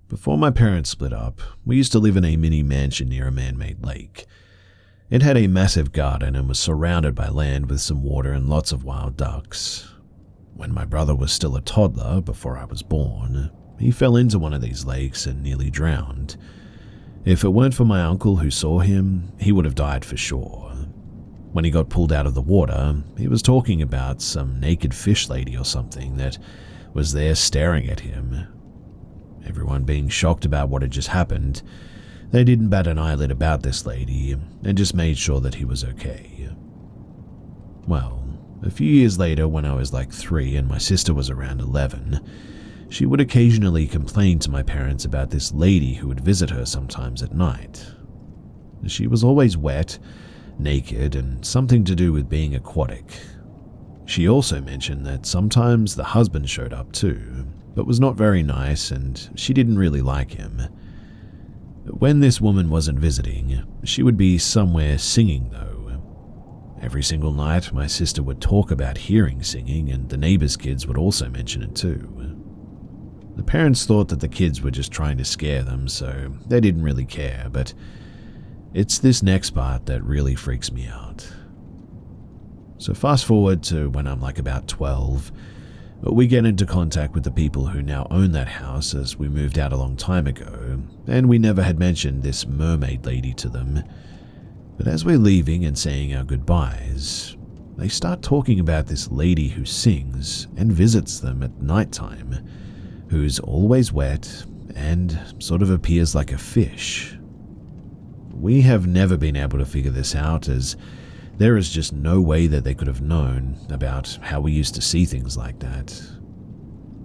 Before my parents split up, we used to live in a mini mansion near a man-made lake. It had a massive garden and was surrounded by land with some water and lots of wild ducks. When my brother was still a toddler, before I was born, he fell into one of these lakes and nearly drowned. If it weren't for my uncle who saw him, he would have died for sure. When he got pulled out of the water, he was talking about some naked fish lady or something that was there staring at him. Everyone being shocked about what had just happened, they didn't bat an eyelid about this lady and just made sure that he was okay. Well, a few years later, when I was like 3 and my sister was around 11, she would occasionally complain to my parents about this lady who would visit her sometimes at night. She was always wet, naked, and something to do with being aquatic. She also mentioned that sometimes the husband showed up too, but was not very nice and she didn't really like him. When this woman wasn't visiting, she would be somewhere singing though. Every single night, my sister would talk about hearing singing, and the neighbors' kids would also mention it too. The parents thought that the kids were just trying to scare them, so they didn't really care, but it's this next part that really freaks me out. So fast forward to when I'm like about 12, we get into contact with the people who now own that house as we moved out a long time ago, and we never had mentioned this mermaid lady to them. But as we're leaving and saying our goodbyes, they start talking about this lady who sings and visits them at nighttime, who's always wet and sort of appears like a fish. We have never been able to figure this out, as there is just no way that they could have known about how we used to see things like that.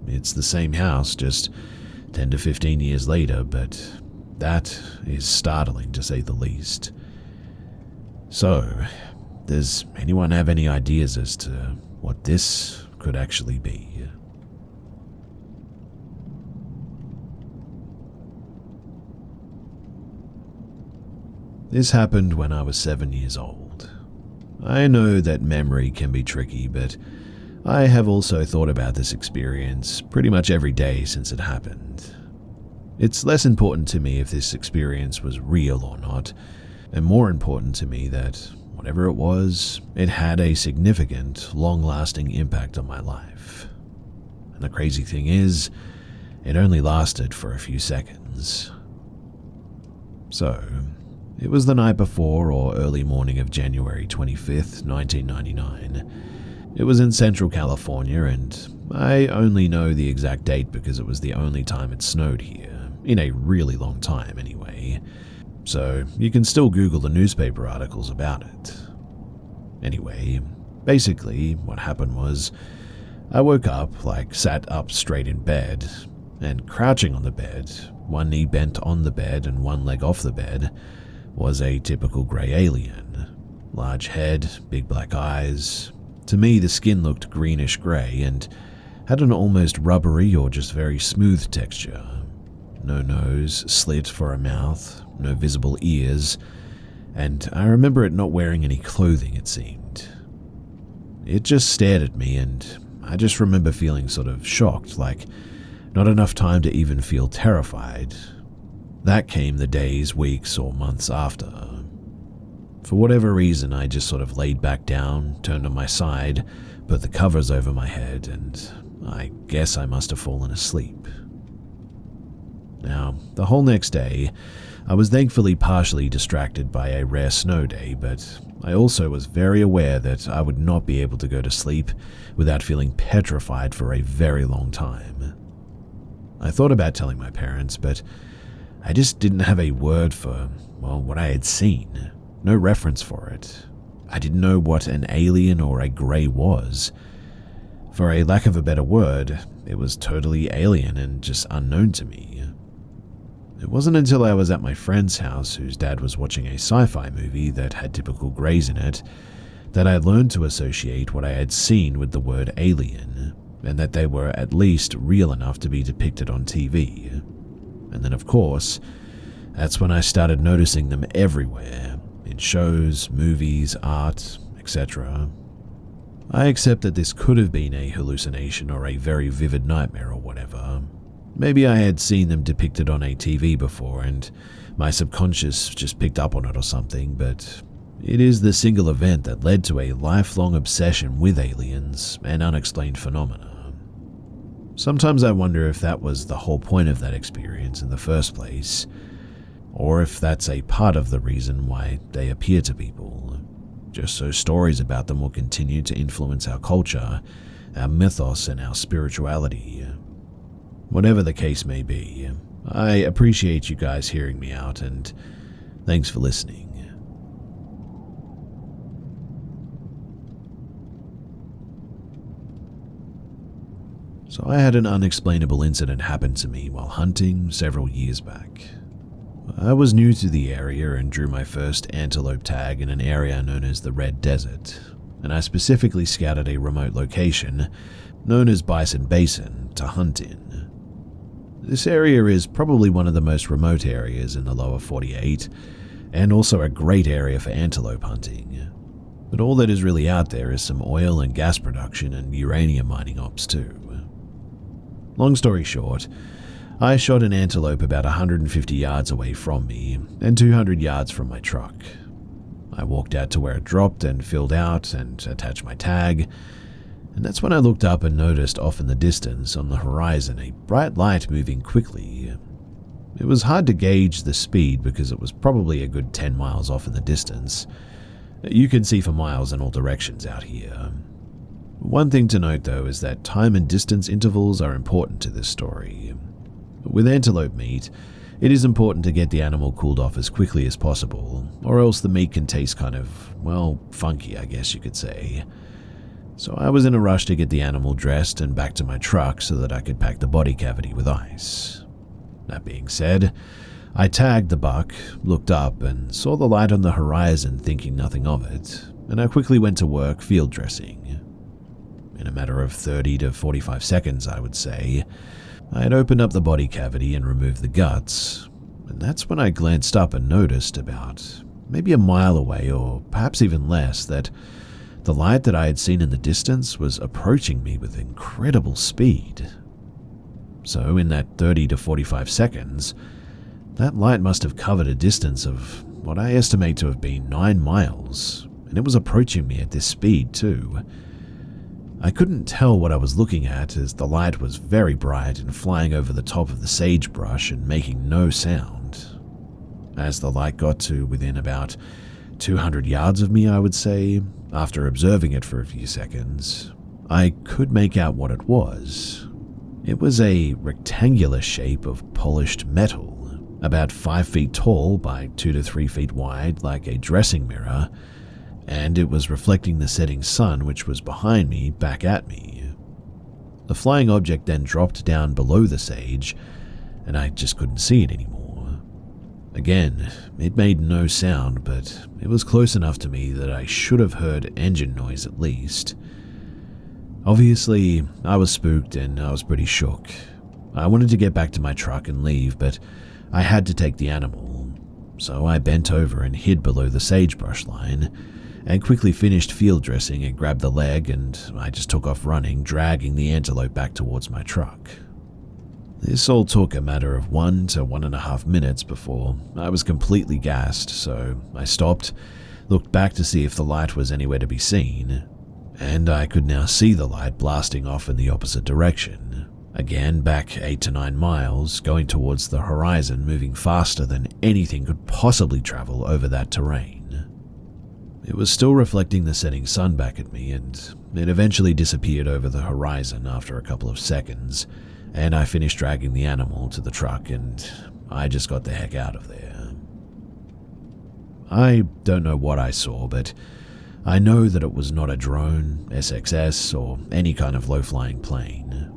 It's the same house, just 10 to 15 years later, but that is startling to say the least. So, does anyone have any ideas as to what this could actually be? This happened when I was 7 years old. I know that memory can be tricky, but I have also thought about this experience pretty much every day since it happened. It's less important to me if this experience was real or not, and more important to me that whatever it was, it had a significant, long-lasting impact on my life. And the crazy thing is, it only lasted for a few seconds. So, it was the night before or early morning of January 25th, 1999. It was in Central California, and I only know the exact date because it was the only time it snowed here, in a really long time anyway. So you can still Google the newspaper articles about it. Anyway, basically what happened was, I woke up, sat up straight in bed, and crouching on the bed, one knee bent on the bed and one leg off the bed, was a typical grey alien. Large head, big black eyes. To me, the skin looked greenish grey and had an almost rubbery or just very smooth texture. No nose, slit for a mouth, no visible ears, and I remember it not wearing any clothing, it seemed. It just stared at me, and I just remember feeling sort of shocked, like not enough time to even feel terrified. That came the days, weeks, or months after. For whatever reason, I just sort of laid back down, turned on my side, put the covers over my head, and I guess I must have fallen asleep. Now, the whole next day, I was thankfully partially distracted by a rare snow day, but I also was very aware that I would not be able to go to sleep without feeling petrified for a very long time. I thought about telling my parents, but I just didn't have a word for, what I had seen. No reference for it. I didn't know what an alien or a grey was. For a lack of a better word, it was totally alien and just unknown to me. It wasn't until I was at my friend's house, whose dad was watching a sci-fi movie that had typical greys in it, that I learned to associate what I had seen with the word alien, and that they were at least real enough to be depicted on TV. And then, of course, that's when I started noticing them everywhere, in shows, movies, art, etc. I accept that this could have been a hallucination or a very vivid nightmare or whatever, Maybe I had seen them depicted on a TV before and my subconscious just picked up on it or something, but it is the single event that led to a lifelong obsession with aliens and unexplained phenomena. Sometimes I wonder if that was the whole point of that experience in the first place, or if that's a part of the reason why they appear to people, just so stories about them will continue to influence our culture, our mythos, and our spirituality. Whatever the case may be, I appreciate you guys hearing me out, and thanks for listening. So I had an unexplainable incident happen to me while hunting several years back. I was new to the area and drew my first antelope tag in an area known as the Red Desert, and I specifically scouted a remote location known as Bison Basin to hunt in. This area is probably one of the most remote areas in the lower 48, and also a great area for antelope hunting. But all that is really out there is some oil and gas production and uranium mining ops too. Long story short, I shot an antelope about 150 yards away from me and 200 yards from my truck. I walked out to where it dropped and filled out and attached my tag, and that's when I looked up and noticed off in the distance on the horizon a bright light moving quickly. It was hard to gauge the speed because it was probably a good 10 miles off in the distance. You can see for miles in all directions out here. One thing to note though is that time and distance intervals are important to this story. With antelope meat, it is important to get the animal cooled off as quickly as possible, or else the meat can taste kind of, well, funky, I guess you could say. So I was in a rush to get the animal dressed and back to my truck so that I could pack the body cavity with ice. That being said, I tagged the buck, looked up, and saw the light on the horizon thinking nothing of it, and I quickly went to work field dressing. In a matter of 30 to 45 seconds, I would say, I had opened up the body cavity and removed the guts, and that's when I glanced up and noticed about maybe a mile away, or perhaps even less, that the light that I had seen in the distance was approaching me with incredible speed. So in that 30 to 45 seconds, that light must have covered a distance of what I estimate to have been 9 miles, and it was approaching me at this speed too. I couldn't tell what I was looking at as the light was very bright and flying over the top of the sagebrush and making no sound. As the light got to within about 200 yards of me, I would say, after observing it for a few seconds, I could make out what it was. It was a rectangular shape of polished metal, about 5 feet tall by 2 to 3 feet wide, like a dressing mirror, and it was reflecting the setting sun, which was behind me, back at me. The flying object then dropped down below the sage, and I just couldn't see it anymore. Again, it made no sound, but it was close enough to me that I should have heard engine noise at least. Obviously, I was spooked and I was pretty shook. I wanted to get back to my truck and leave, but I had to take the animal, so I bent over and hid below the sagebrush line, and quickly finished field dressing and grabbed the leg, and I just took off running, dragging the antelope back towards my truck. This all took a matter of 1 to 1.5 minutes before I was completely gassed, so I stopped, looked back to see if the light was anywhere to be seen, and I could now see the light blasting off in the opposite direction. Again, back 8 to 9 miles, going towards the horizon, moving faster than anything could possibly travel over that terrain. It was still reflecting the setting sun back at me, and it eventually disappeared over the horizon after a couple of seconds, and I finished dragging the animal to the truck, and I just got the heck out of there. I don't know what I saw, but I know that it was not a drone, SXS, or any kind of low-flying plane.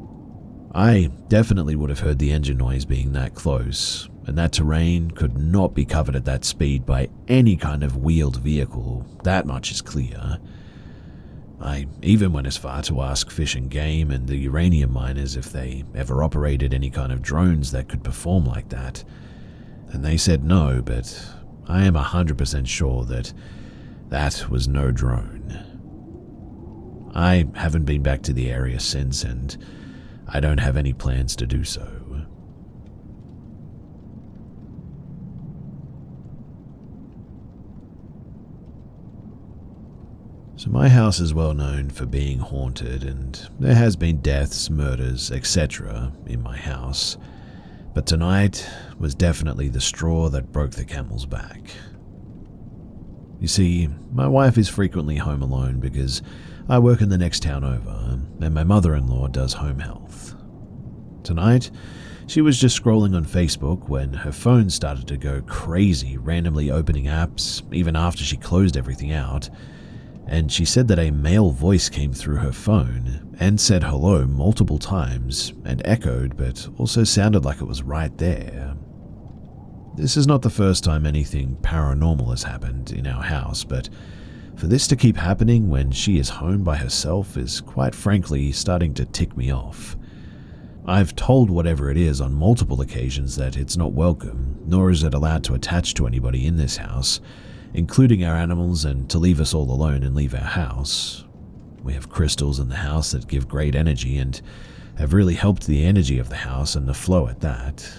I definitely would have heard the engine noise being that close, and that terrain could not be covered at that speed by any kind of wheeled vehicle, that much is clear. I even went as far to ask Fish and Game and the uranium miners if they ever operated any kind of drones that could perform like that, and they said no, but I am 100% sure that that was no drone. I haven't been back to the area since, and I don't have any plans to do so. So my house is well known for being haunted, and there has been deaths, murders, etc. in my house. But tonight was definitely the straw that broke the camel's back. You see, my wife is frequently home alone because I work in the next town over, and my mother-in-law does home health. Tonight, she was just scrolling on Facebook when her phone started to go crazy, randomly opening apps, even after she closed everything out, and she said that a male voice came through her phone and said hello multiple times and echoed, but also sounded like it was right there. This is not the first time anything paranormal has happened in our house, but for this to keep happening when she is home by herself is quite frankly starting to tick me off. I've told whatever it is on multiple occasions that it's not welcome, nor is it allowed to attach to anybody in this house, including our animals, and to leave us all alone and leave our house. We have crystals in the house that give great energy and have really helped the energy of the house and the flow at that.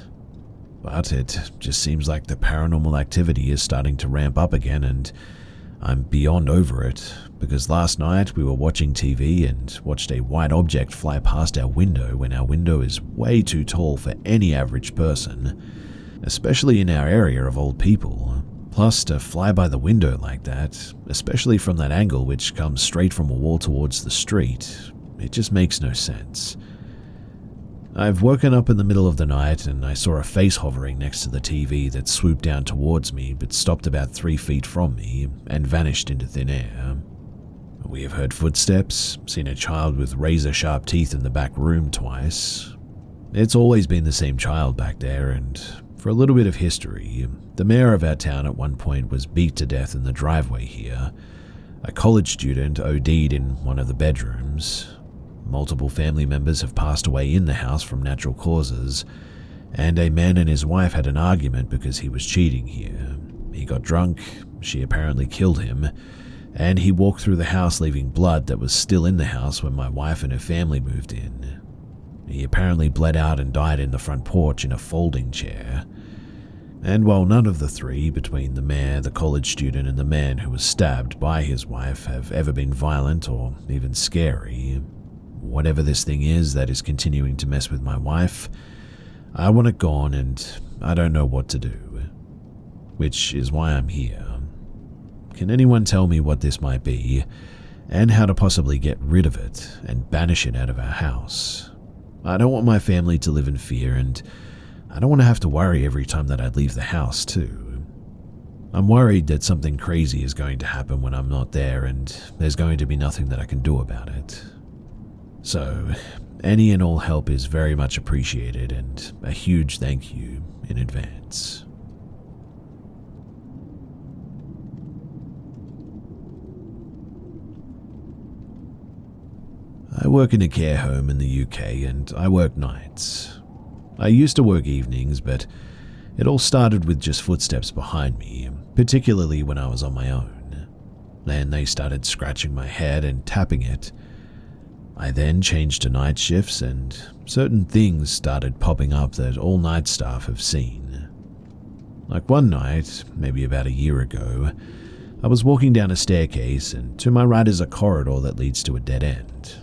But it just seems like the paranormal activity is starting to ramp up again, and I'm beyond over it, because last night we were watching TV and watched a white object fly past our window when our window is way too tall for any average person, especially in our area of old people. Plus, to fly by the window like that, especially from that angle which comes straight from a wall towards the street, it just makes no sense. I've woken up in the middle of the night and I saw a face hovering next to the TV that swooped down towards me but stopped about 3 feet from me and vanished into thin air. We have heard footsteps, seen a child with razor-sharp teeth in the back room twice. It's always been the same child back there, and for a little bit of history, the mayor of our town at one point was beat to death in the driveway here. A college student OD'd in one of the bedrooms. Multiple family members have passed away in the house from natural causes, and a man and his wife had an argument because he was cheating here. He got drunk, she apparently killed him, and he walked through the house leaving blood that was still in the house when my wife and her family moved in. He apparently bled out and died in the front porch in a folding chair. And while none of the three, between the mayor, the college student, and the man who was stabbed by his wife, have ever been violent or even scary, whatever this thing is that is continuing to mess with my wife, I want it gone and I don't know what to do. Which is why I'm here. Can anyone tell me what this might be, and how to possibly get rid of it and banish it out of our house? I don't want my family to live in fear, and I don't want to have to worry every time that I leave the house too. I'm worried that something crazy is going to happen when I'm not there, and there's going to be nothing that I can do about it. So, any and all help is very much appreciated, and a huge thank you in advance. I work in a care home in the UK, and I work nights. I used to work evenings, but it all started with just footsteps behind me, particularly when I was on my own. Then they started scratching my head and tapping it. I then changed to night shifts, and certain things started popping up that all night staff have seen. Like one night, maybe about a year ago, I was walking down a staircase, and to my right is a corridor that leads to a dead end.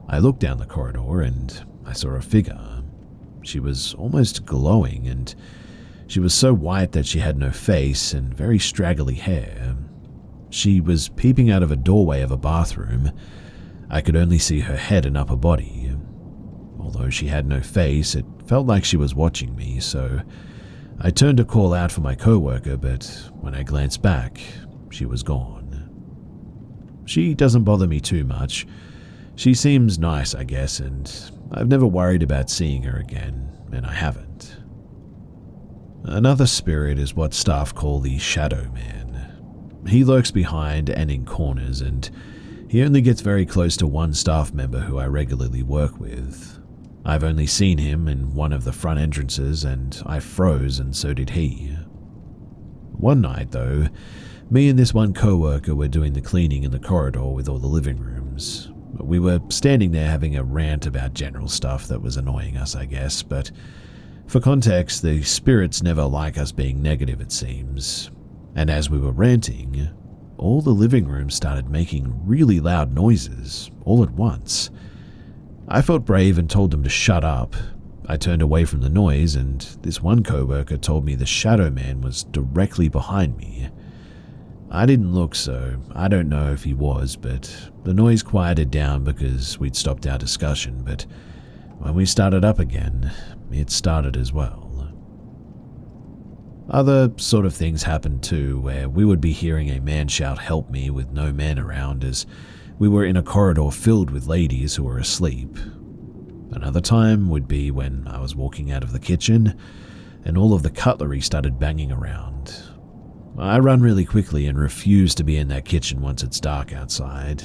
I looked down the corridor and I saw a figure. She was almost glowing, and she was so white that she had no face and very straggly hair. She was peeping out of a doorway of a bathroom. I could only see her head and upper body. Although she had no face, it felt like she was watching me, so I turned to call out for my coworker, but when I glanced back, she was gone. She doesn't bother me too much. She seems nice, I guess, and I've never worried about seeing her again, and I haven't. Another spirit is what staff call the Shadow Man. He lurks behind and in corners, and he only gets very close to one staff member who I regularly work with. I've only seen him in one of the front entrances, and I froze, and so did he. One night, though, me and this one coworker were doing the cleaning in the corridor with all the living rooms. We were standing there having a rant about general stuff that was annoying us, I guess, but for context, the spirits never like us being negative, it seems. And as we were ranting, all the living rooms started making really loud noises, all at once. I felt brave and told them to shut up. I turned away from the noise, and this one coworker told me the shadow man was directly behind me. I didn't look, so I don't know if he was, but the noise quieted down because we'd stopped our discussion, but when we started up again, it started as well. Other sort of things happened too, where we would be hearing a man shout "help me" with no man around as we were in a corridor filled with ladies who were asleep. Another time would be when I was walking out of the kitchen and all of the cutlery started banging around. I run really quickly and refuse to be in that kitchen once it's dark outside.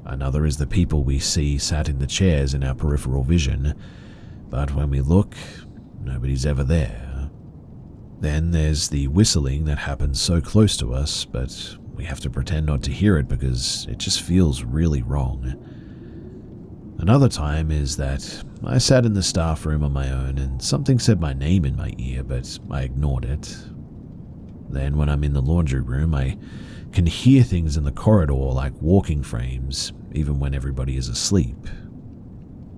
Another is the people we see sat in the chairs in our peripheral vision, but when we look, nobody's ever there. Then there's the whistling that happens so close to us, but we have to pretend not to hear it because it just feels really wrong. Another time is that I sat in the staff room on my own and something said my name in my ear, but I ignored it. Then when I'm in the laundry room, I can hear things in the corridor like walking frames, even when everybody is asleep.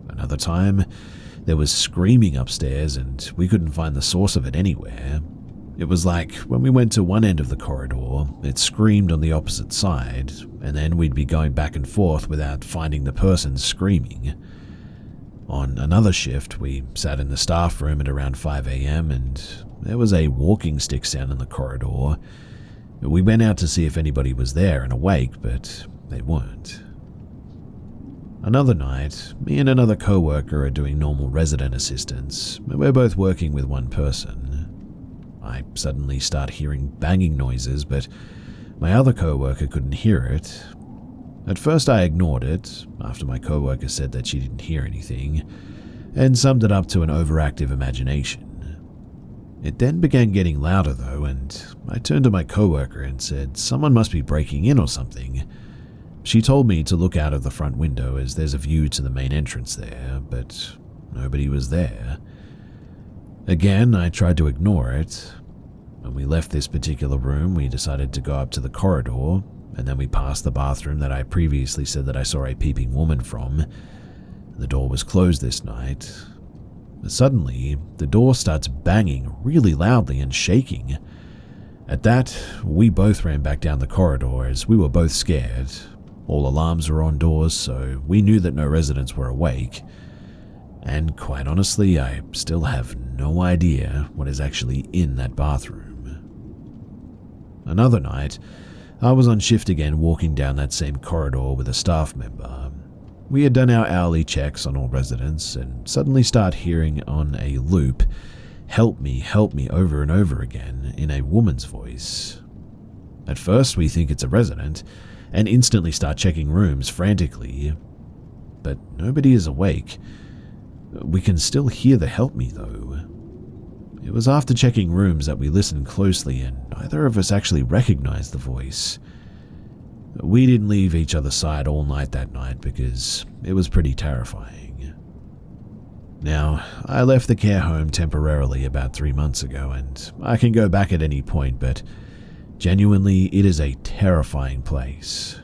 Another time, there was screaming upstairs and we couldn't find the source of it anywhere. It was like when we went to one end of the corridor, it screamed on the opposite side, and then we'd be going back and forth without finding the person screaming. On another shift, we sat in the staff room at around 5 a.m. and there was a walking stick sound in the corridor. We went out to see if anybody was there and awake, but they weren't. Another night, me and another coworker are doing normal resident assistance. We're both working with one person. I suddenly start hearing banging noises, but my other coworker couldn't hear it. At first I ignored it, after my coworker said that she didn't hear anything, and summed it up to an overactive imagination. It then began getting louder though, and I turned to my coworker and said someone must be breaking in or something. She told me to look out of the front window as there's a view to the main entrance there, but nobody was there. Again, I tried to ignore it. When we left this particular room, we decided to go up to the corridor, and then we passed the bathroom that I previously said that I saw a peeping woman from. The door was closed this night. Suddenly, the door starts banging really loudly and shaking. At that, we both ran back down the corridor as we were both scared. All alarms were on doors, so we knew that no residents were awake. And quite honestly, I still have no idea what is actually in that bathroom. Another night, I was on shift again walking down that same corridor with a staff member. We had done our hourly checks on all residents and suddenly start hearing on a loop, help me," over and over again in a woman's voice. At first, we think it's a resident and instantly start checking rooms frantically. But nobody is awake. We can still hear the "help me" though. It was after checking rooms that we listened closely and neither of us actually recognized the voice. We didn't leave each other's side all night that night because it was pretty terrifying. Now, I left the care home temporarily about 3 months ago and I can go back at any point, but genuinely it is a terrifying place.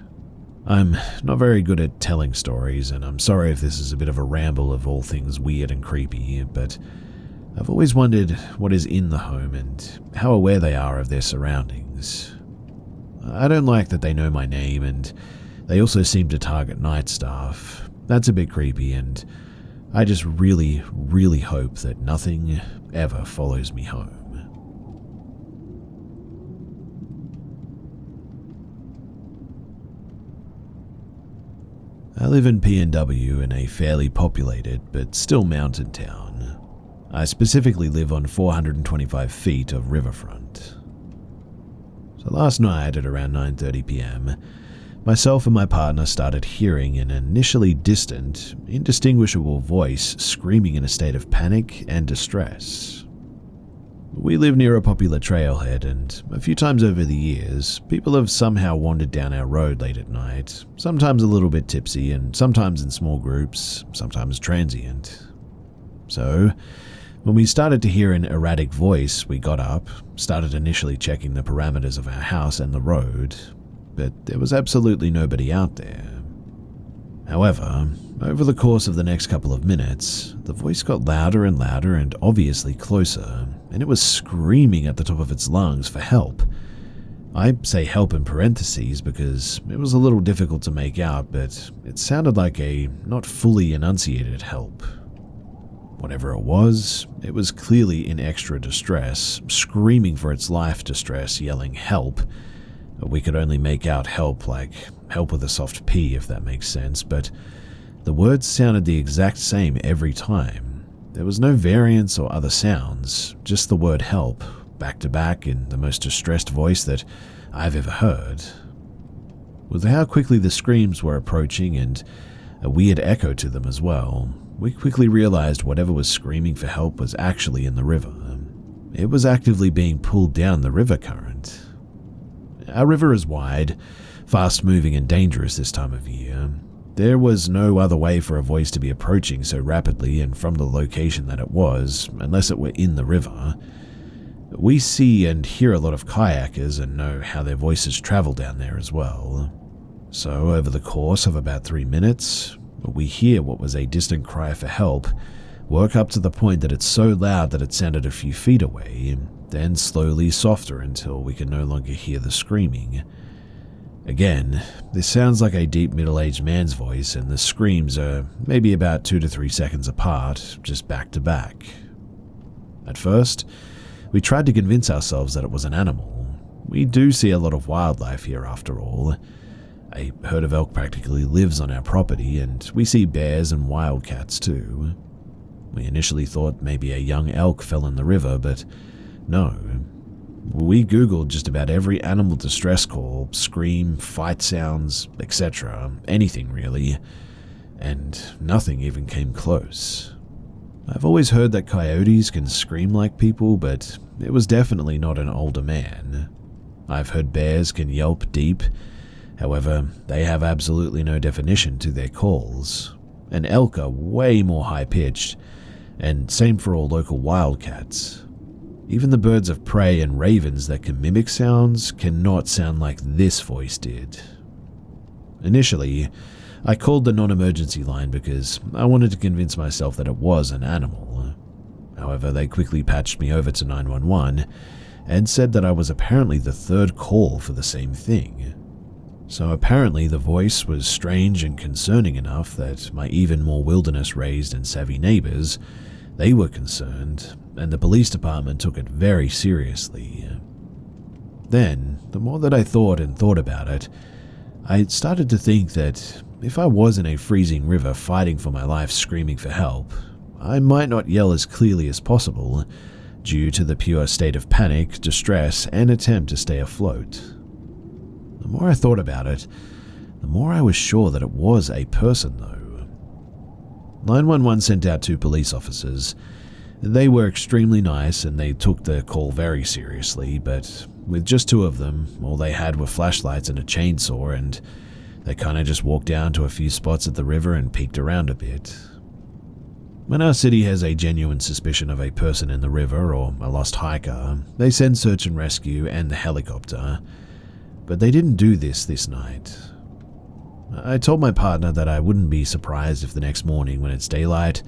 I'm not very good at telling stories, and I'm sorry if this is a bit of a ramble of all things weird and creepy, but I've always wondered what is in the home and how aware they are of their surroundings. I don't like that they know my name, and they also seem to target night staff. That's a bit creepy, and I just really, really hope that nothing ever follows me home. I live in PNW in a fairly populated but still mountain town. I specifically live on 425 feet of riverfront. So last night at around 9:30 p.m, myself and my partner started hearing an initially distant, indistinguishable voice screaming in a state of panic and distress. We live near a popular trailhead, and a few times over the years, people have somehow wandered down our road late at night, sometimes a little bit tipsy, and sometimes in small groups, sometimes transient. So, when we started to hear an erratic voice, we got up, started initially checking the parameters of our house and the road, but there was absolutely nobody out there. However, over the course of the next couple of minutes, the voice got louder and louder and obviously closer, and it was screaming at the top of its lungs for help. I say help in parentheses because it was a little difficult to make out, but it sounded like a not fully enunciated help. Whatever it was clearly in extra distress, screaming for its life distress, yelling help. We could only make out help like help with a soft P, if that makes sense, but the words sounded the exact same every time. There was no variance or other sounds, just the word help, back to back in the most distressed voice that I've ever heard. With how quickly the screams were approaching and a weird echo to them as well, we quickly realized whatever was screaming for help was actually in the river. It was actively being pulled down the river current. Our river is wide, fast-moving and dangerous this time of year. There was no other way for a voice to be approaching so rapidly and from the location that it was, unless it were in the river. We see and hear a lot of kayakers and know how their voices travel down there as well. So over the course of about 3 minutes, we hear what was a distant cry for help, work up to the point that it's so loud that it sounded a few feet away, then slowly softer until we can no longer hear the screaming. Again, this sounds like a deep middle-aged man's voice, and the screams are maybe about 2 to 3 seconds apart, just back to back. At first, we tried to convince ourselves that it was an animal. We do see a lot of wildlife here after all. A herd of elk practically lives on our property, and we see bears and wildcats too. We initially thought maybe a young elk fell in the river, but no. We googled just about every animal distress call, scream, fight sounds, etc., anything really, and nothing even came close. I've always heard that coyotes can scream like people, but it was definitely not an older man. I've heard bears can yelp deep. However, they have absolutely no definition to their calls, and elk are way more high-pitched, and same for all local wildcats. Even the birds of prey and ravens that can mimic sounds cannot sound like this voice did. Initially, I called the non-emergency line because I wanted to convince myself that it was an animal. However, they quickly patched me over to 911 and said that I was apparently the third call for the same thing. So apparently the voice was strange and concerning enough that my even more wilderness-raised and savvy neighbors, they were concerned, and the police department took it very seriously. Then, the more that I thought and thought about it, I started to think that if I was in a freezing river fighting for my life screaming for help, I might not yell as clearly as possible due to the pure state of panic, distress, and attempt to stay afloat. The more I thought about it, the more I was sure that it was a person though. 911 sent out 2 police officers. They were extremely nice and they took the call very seriously, but with just 2 of them, all they had were flashlights and a chainsaw, and they kinda just walked down to a few spots at the river and peeked around a bit. When our city has a genuine suspicion of a person in the river or a lost hiker, they send search and rescue and the helicopter, but they didn't do this night. I told my partner that I wouldn't be surprised if the next morning when it's daylight,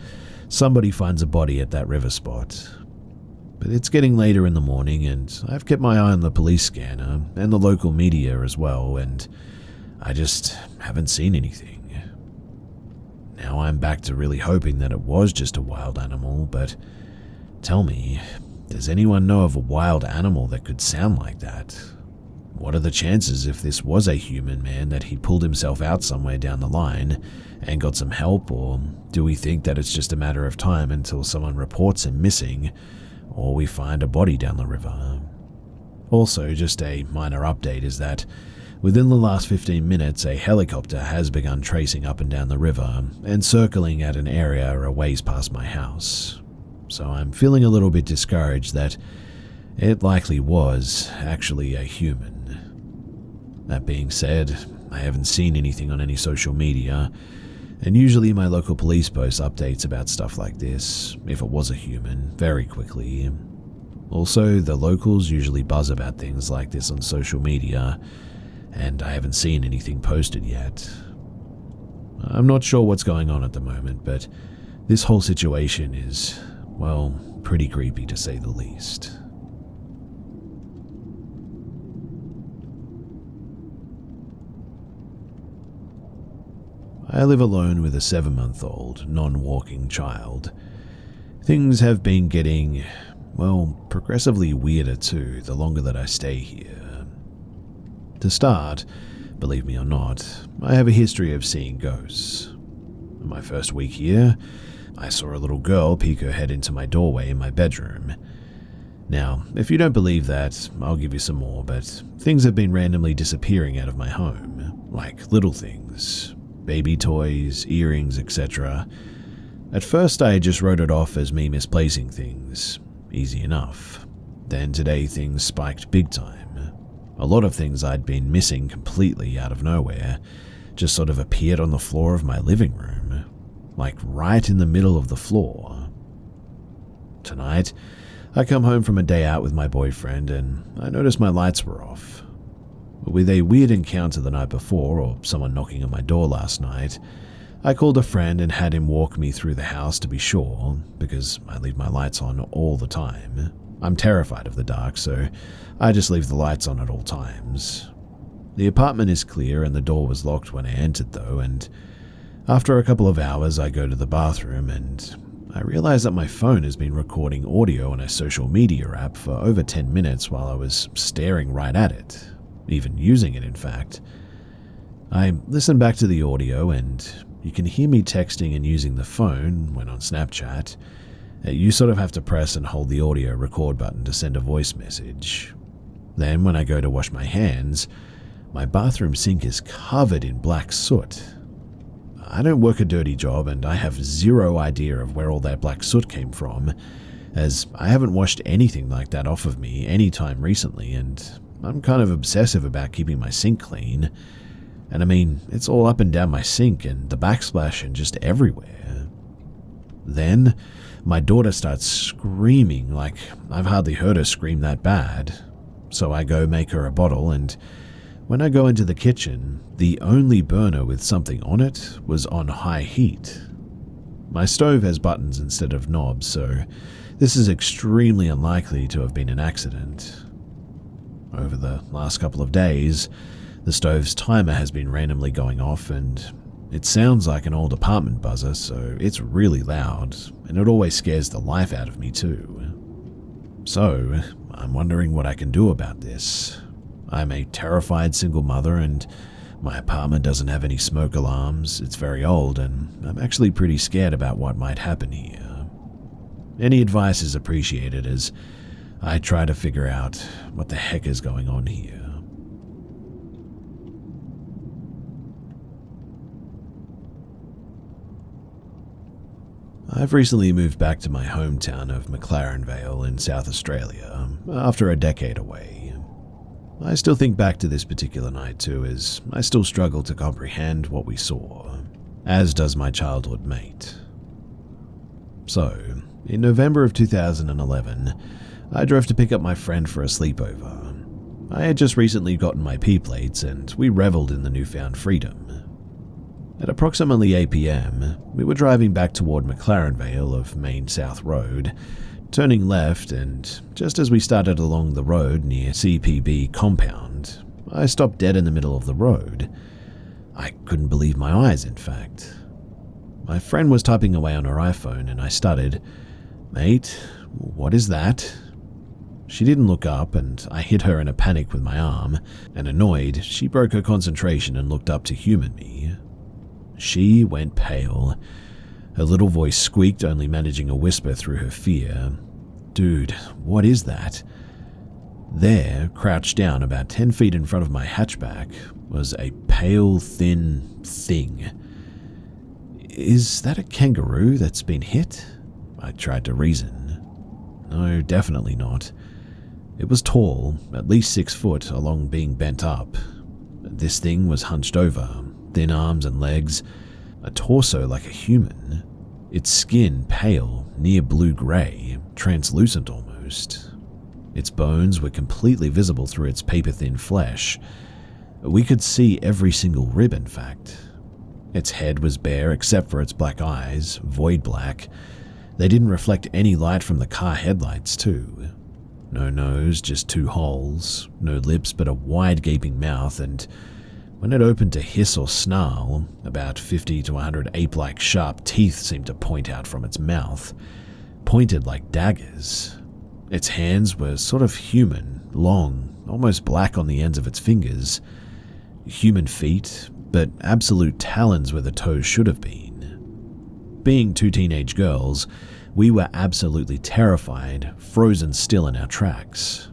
somebody finds a body at that river spot. But it's getting later in the morning and I've kept my eye on the police scanner and the local media as well, and I just haven't seen anything. Now I'm back to really hoping that it was just a wild animal, but tell me, does anyone know of a wild animal that could sound like that? What are the chances if this was a human man that he pulled himself out somewhere down the line and got some help, or do we think that it's just a matter of time until someone reports him missing or we find a body down the river? Also, just a minor update is that within the last 15 minutes, a helicopter has begun tracing up and down the river and circling at an area a ways past my house. So I'm feeling a little bit discouraged that it likely was actually a human. That being said, I haven't seen anything on any social media, and usually my local police post updates about stuff like this, if it was a human, very quickly. Also, the locals usually buzz about things like this on social media, and I haven't seen anything posted yet. I'm not sure what's going on at the moment, but this whole situation is, well, pretty creepy to say the least. I live alone with a 7-month-old, non-walking child. Things have been getting, well, progressively weirder too the longer that I stay here. To start, believe me or not, I have a history of seeing ghosts. In my first week here, I saw a little girl peek her head into my doorway in my bedroom. Now, if you don't believe that, I'll give you some more, but things have been randomly disappearing out of my home, like little things. Baby toys, earrings, etc. At first I just wrote it off as me misplacing things. Easy enough. Then today things spiked big time. A lot of things I'd been missing completely out of nowhere just sort of appeared on the floor of my living room. Like right in the middle of the floor. Tonight, I come home from a day out with my boyfriend and I noticed my lights were off. With a weird encounter the night before, or someone knocking on my door last night, I called a friend and had him walk me through the house to be sure, because I leave my lights on all the time. I'm terrified of the dark, so I just leave the lights on at all times. The apartment is clear and the door was locked when I entered though, and after a couple of hours I go to the bathroom and I realize that my phone has been recording audio on a social media app for over 10 minutes while I was staring right at it. Even using it, in fact. I listen back to the audio and you can hear me texting and using the phone when on Snapchat. You sort of have to press and hold the audio record button to send a voice message. Then when I go to wash my hands, my bathroom sink is covered in black soot. I don't work a dirty job and I have zero idea of where all that black soot came from, as I haven't washed anything like that off of me anytime recently, and I'm kind of obsessive about keeping my sink clean. And I mean, it's all up and down my sink and the backsplash and just everywhere. Then, my daughter starts screaming like I've hardly heard her scream that bad. So I go make her a bottle, and when I go into the kitchen, the only burner with something on it was on high heat. My stove has buttons instead of knobs, so this is extremely unlikely to have been an accident. Over the last couple of days, the stove's timer has been randomly going off and it sounds like an old apartment buzzer, so it's really loud and it always scares the life out of me too. So, I'm wondering what I can do about this. I'm a terrified single mother and my apartment doesn't have any smoke alarms, it's very old, and I'm actually pretty scared about what might happen here. Any advice is appreciated as I try to figure out what the heck is going on here. I've recently moved back to my hometown of McLaren Vale in South Australia after a decade away. I still think back to this particular night too, as I still struggle to comprehend what we saw, as does my childhood mate. So, in November of 2011, I drove to pick up my friend for a sleepover. I had just recently gotten my P-plates and we reveled in the newfound freedom. At approximately 8 p.m, we were driving back toward McLaren Vale of Main South Road, turning left, and just as we started along the road near CPB compound, I stopped dead in the middle of the road. I couldn't believe my eyes, in fact. My friend was typing away on her iPhone and I stuttered, "Mate, what is that?" She didn't look up and I hit her in a panic with my arm, and annoyed, she broke her concentration and looked up to human me. She went pale. Her little voice squeaked, only managing a whisper through her fear. "Dude, what is that?" There, crouched down about 10 feet in front of my hatchback, was a pale, thin thing. "Is that a kangaroo that's been hit?" I tried to reason. No, definitely not. It was tall, at least 6 foot, along being bent up. This thing was hunched over, thin arms and legs, a torso like a human. Its skin pale, near blue-grey, translucent almost. Its bones were completely visible through its paper-thin flesh. We could see every single rib, in fact. Its head was bare except for its black eyes, void black. They didn't reflect any light from the car headlights, too. No nose, just 2 holes, no lips but a wide gaping mouth, and when it opened to hiss or snarl, about 50 to 100 ape-like sharp teeth seemed to point out from its mouth, pointed like daggers. Its hands were sort of human, long, almost black on the ends of its fingers. Human feet, but absolute talons where the toes should have been. Being 2 teenage girls, we were absolutely terrified, frozen still in our tracks.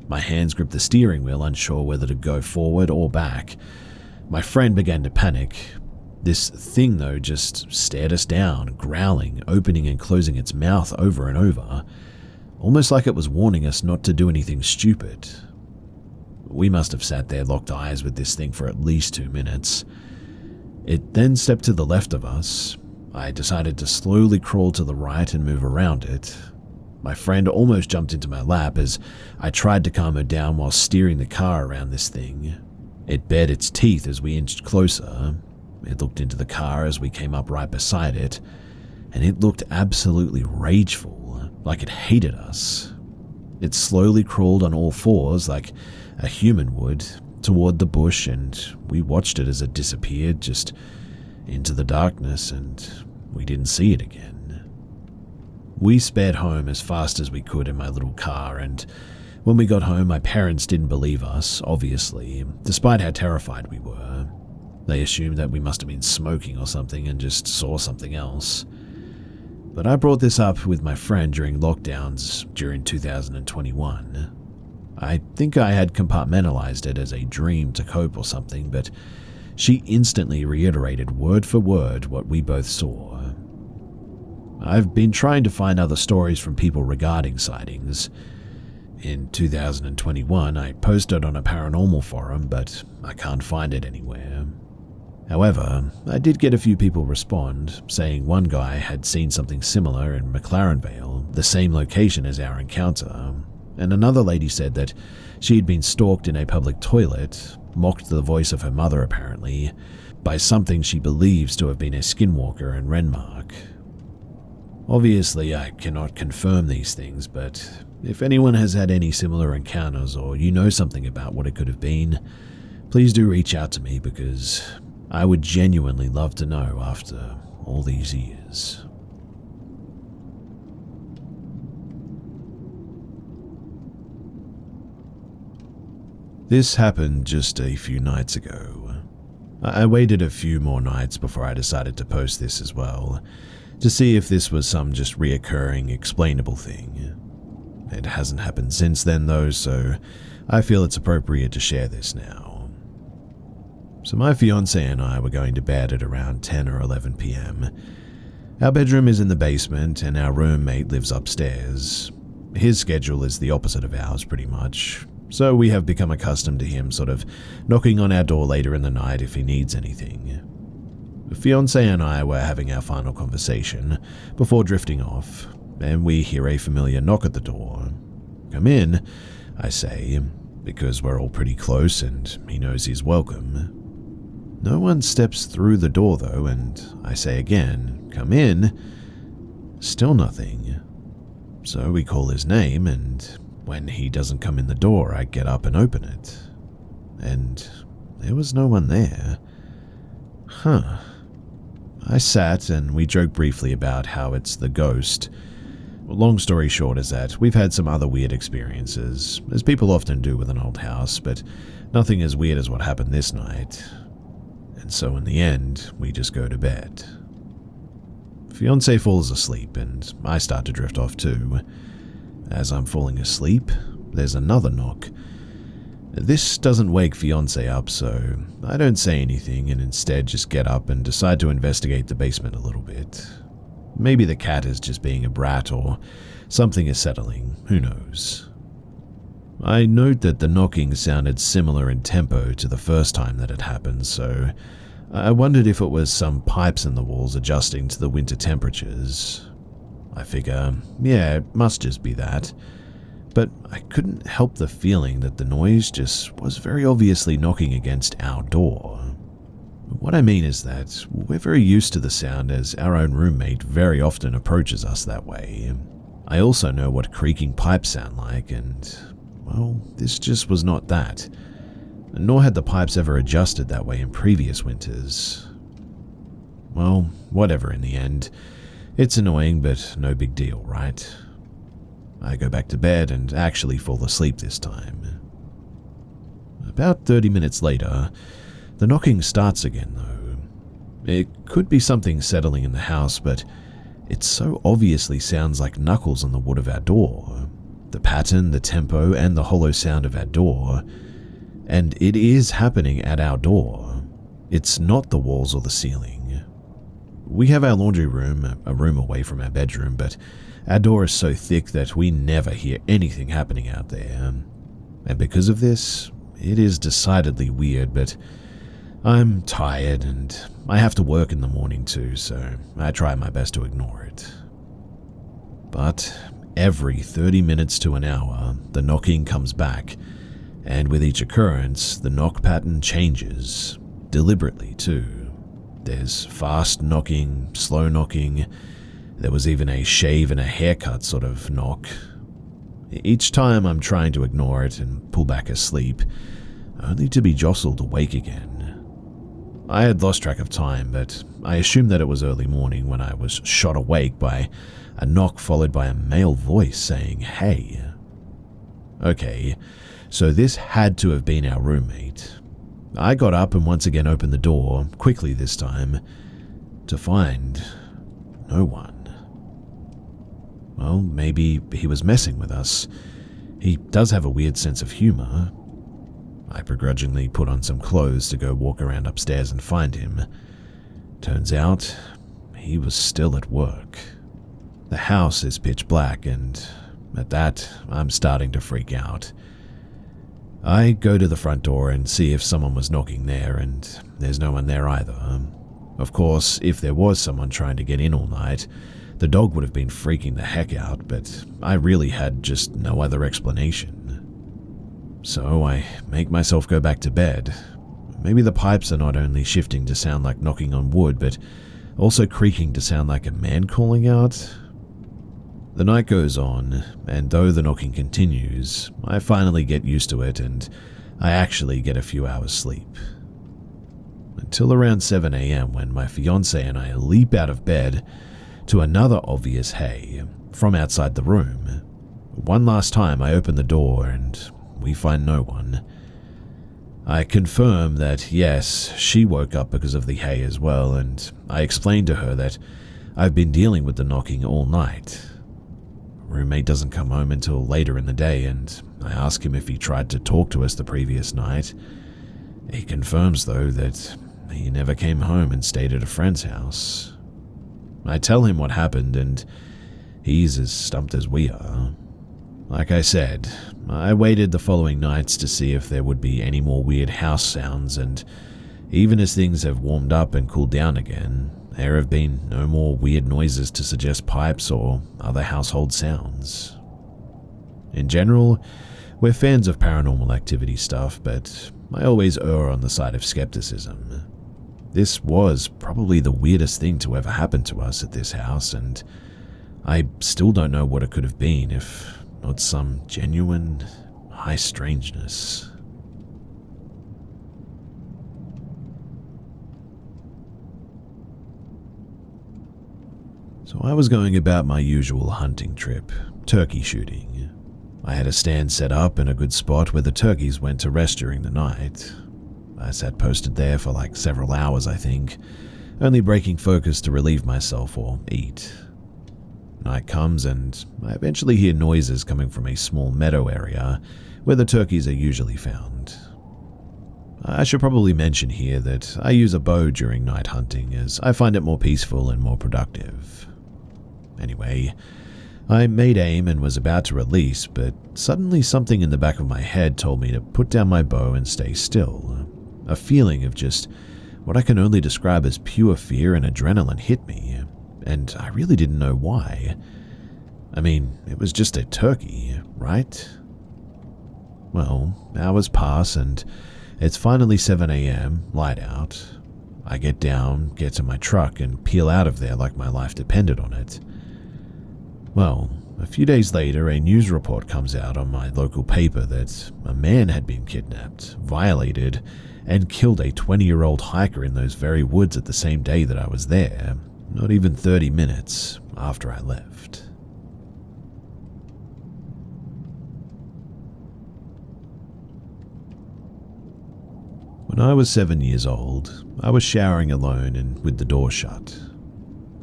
My hands gripped the steering wheel, unsure whether to go forward or back. My friend began to panic. This thing, though, just stared us down, growling, opening and closing its mouth over and over, almost like it was warning us not to do anything stupid. We must have sat there locked eyes with this thing for at least 2 minutes. It then stepped to the left of us. I decided to slowly crawl to the right and move around it. My friend almost jumped into my lap as I tried to calm her down while steering the car around this thing. It bared its teeth as we inched closer. It looked into the car as we came up right beside it, and it looked absolutely rageful, like it hated us. It slowly crawled on all fours like a human would toward the bush, and we watched it as it disappeared just into the darkness, and we didn't see it again. We sped home as fast as we could in my little car, and when we got home, my parents didn't believe us, obviously, despite how terrified we were. They assumed that we must have been smoking or something and just saw something else. But I brought this up with my friend during lockdowns during 2021. I think I had compartmentalized it as a dream to cope or something, but she instantly reiterated word for word what we both saw. I've been trying to find other stories from people regarding sightings. In 2021, I posted on a paranormal forum, but I can't find it anywhere. However, I did get a few people respond, saying one guy had seen something similar in McLaren Vale, the same location as our encounter, and another lady said that she had been stalked in a public toilet, mocked the voice of her mother apparently, by something she believes to have been a skinwalker in Renmark. Obviously, I cannot confirm these things, but if anyone has had any similar encounters or you know something about what it could have been, please do reach out to me because I would genuinely love to know after all these years. This happened just a few nights ago. I waited a few more nights before I decided to post this as well, to see if this was some just reoccurring, explainable thing. It hasn't happened since then though, so I feel it's appropriate to share this now. So my fiancé and I were going to bed at around 10 or 11 p.m. Our bedroom is in the basement and our roommate lives upstairs. His schedule is the opposite of ours pretty much, so we have become accustomed to him sort of knocking on our door later in the night if he needs anything. The fiancé and I were having our final conversation before drifting off, and we hear a familiar knock at the door. "Come in," I say, because we're all pretty close and he knows he's welcome. No one steps through the door though, and I say again, "Come in." Still nothing. So we call his name, and when he doesn't come in the door, I get up and open it. And there was no one there. Huh. I sat and we joked briefly about how it's the ghost. Long story short is that we've had some other weird experiences, as people often do with an old house, but nothing as weird as what happened this night. And so in the end, we just go to bed. Fiancé falls asleep and I start to drift off too. As I'm falling asleep, there's another knock. This doesn't wake fiancé up, so I don't say anything and instead just get up and decide to investigate the basement a little bit. Maybe the cat is just being a brat or something is settling, who knows. I note that the knocking sounded similar in tempo to the first time that it happened, so I wondered if it was some pipes in the walls adjusting to the winter temperatures. I figure, yeah, it must just be that. but I couldn't help the feeling that the noise just was very obviously knocking against our door. What I mean is that we're very used to the sound, as our own roommate very often approaches us that way. I also know what creaking pipes sound like, and, well, this just was not that. Nor had the pipes ever adjusted that way in previous winters. Well, whatever in the end. It's annoying, but no big deal, right? I go back to bed and actually fall asleep this time. About 30 minutes later, the knocking starts again, though. It could be something settling in the house, but it so obviously sounds like knuckles on the wood of our door. The pattern, the tempo, and the hollow sound of our door. And it is happening at our door. It's not the walls or the ceiling. We have our laundry room, a room away from our bedroom, but our door is so thick that we never hear anything happening out there. And because of this, it is decidedly weird, but I'm tired and I have to work in the morning too, so I try my best to ignore it. But every 30 minutes to an hour, the knocking comes back, and with each occurrence, the knock pattern changes, deliberately too. There's fast knocking, slow knocking. There was even a shave and a haircut sort of knock. Each time I'm trying to ignore it and pull back asleep, only to be jostled awake again. I had lost track of time, but I assumed that it was early morning when I was shot awake by a knock followed by a male voice saying, "Hey." Okay, so this had to have been our roommate. I got up and once again opened the door, quickly this time, to find no one. Well, maybe he was messing with us. He does have a weird sense of humor. I begrudgingly put on some clothes to go walk around upstairs and find him. Turns out, he was still at work. The house is pitch black, and at that, I'm starting to freak out. I go to the front door and see if someone was knocking there, and there's no one there either. Of course, if there was someone trying to get in all night, the dog would have been freaking the heck out, but I really had just no other explanation. So I make myself go back to bed. Maybe the pipes are not only shifting to sound like knocking on wood, but also creaking to sound like a man calling out. The night goes on, and though the knocking continues, I finally get used to it and I actually get a few hours sleep. Until around 7 a.m. when my fiancé and I leap out of bed to another obvious hey from outside the room. One last time I open the door and we find no one. I confirm that yes, she woke up because of the hay as well, and I explain to her that I've been dealing with the knocking all night. Roommate doesn't come home until later in the day, and I ask him if he tried to talk to us the previous night. He confirms, though, that he never came home and stayed at a friend's house. I tell him what happened, and he's as stumped as we are. Like I said, I waited the following nights to see if there would be any more weird house sounds, and even as things have warmed up and cooled down again, there have been no more weird noises to suggest pipes or other household sounds. In general, we're fans of paranormal activity stuff, but I always err on the side of skepticism. This was probably the weirdest thing to ever happen to us at this house, and I still don't know what it could have been if not some genuine high strangeness. So I was going about my usual hunting trip, turkey shooting. I had a stand set up in a good spot where the turkeys went to rest during the night. I sat posted there for like several hours, I think, only breaking focus to relieve myself or eat. Night comes and I eventually hear noises coming from a small meadow area where the turkeys are usually found. I should probably mention here that I use a bow during night hunting as I find it more peaceful and more productive. Anyway, I made aim and was about to release, but suddenly something in the back of my head told me to put down my bow and stay still. A feeling of just what I can only describe as pure fear and adrenaline hit me, and I really didn't know why. I mean, it was just a turkey. right? Well, hours pass and it's finally 7 a.m, light out. I get down, get to my truck, and peel out of there like my life depended on it. Well, a few days later, a news report comes out on my local paper that a man had been kidnapped, violated, and killed a 20-year-old hiker in those very woods at the same day that I was there, not even 30 minutes after I left. When I was 7 years old, I was showering alone and with the door shut.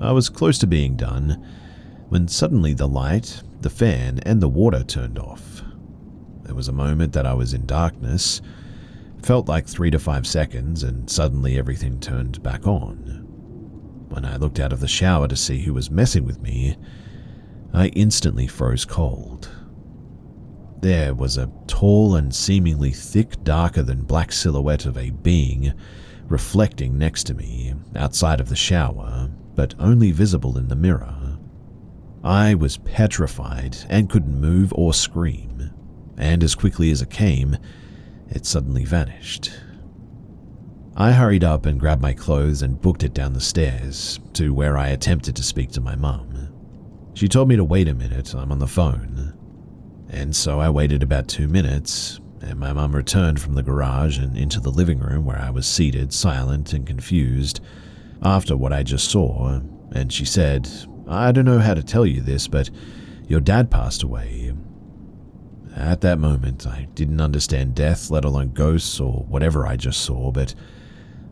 I was close to being done when suddenly the light, the fan, and the water turned off. There was a moment that I was in darkness, felt like 3 to 5 seconds, and suddenly everything turned back on. When I looked out of the shower to see who was messing with me, I instantly froze cold. There was a tall and seemingly thick, darker than black silhouette of a being reflecting next to me outside of the shower, but only visible in the mirror. I was petrified and couldn't move or scream, and as quickly as it came, it suddenly vanished. I hurried up and grabbed my clothes and booked it down the stairs to where I attempted to speak to my mum. She told me to wait a minute, I'm on the phone. And so I waited about 2 minutes, and my mum returned from the garage and into the living room where I was seated, silent and confused, after what I just saw, and she said, "I don't know how to tell you this, but your dad passed away." At that moment, I didn't understand death, let alone ghosts or whatever I just saw, but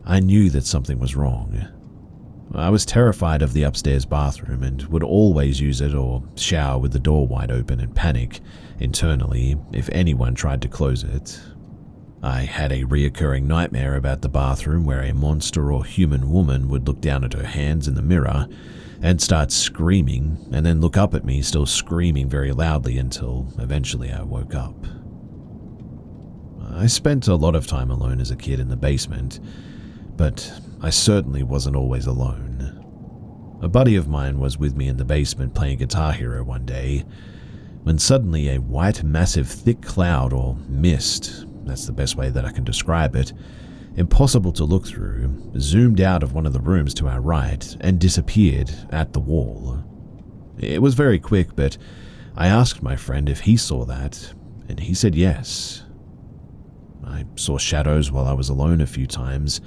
I knew that something was wrong. I was terrified of the upstairs bathroom and would always use it or shower with the door wide open and panic internally if anyone tried to close it. I had a reoccurring nightmare about the bathroom where a monster or human woman would look down at her hands in the mirror and start screaming and then look up at me still screaming very loudly until eventually I woke up. I spent a lot of time alone as a kid in the basement, but I certainly wasn't always alone. A buddy of mine was with me in the basement playing Guitar Hero one day, when suddenly a white, massive, thick cloud or mist, that's the best way that I can describe it, impossible to look through, zoomed out of one of the rooms to our right and disappeared at the wall. It was very quick, but I asked my friend if he saw that, and he said yes. I saw shadows while I was alone a few times,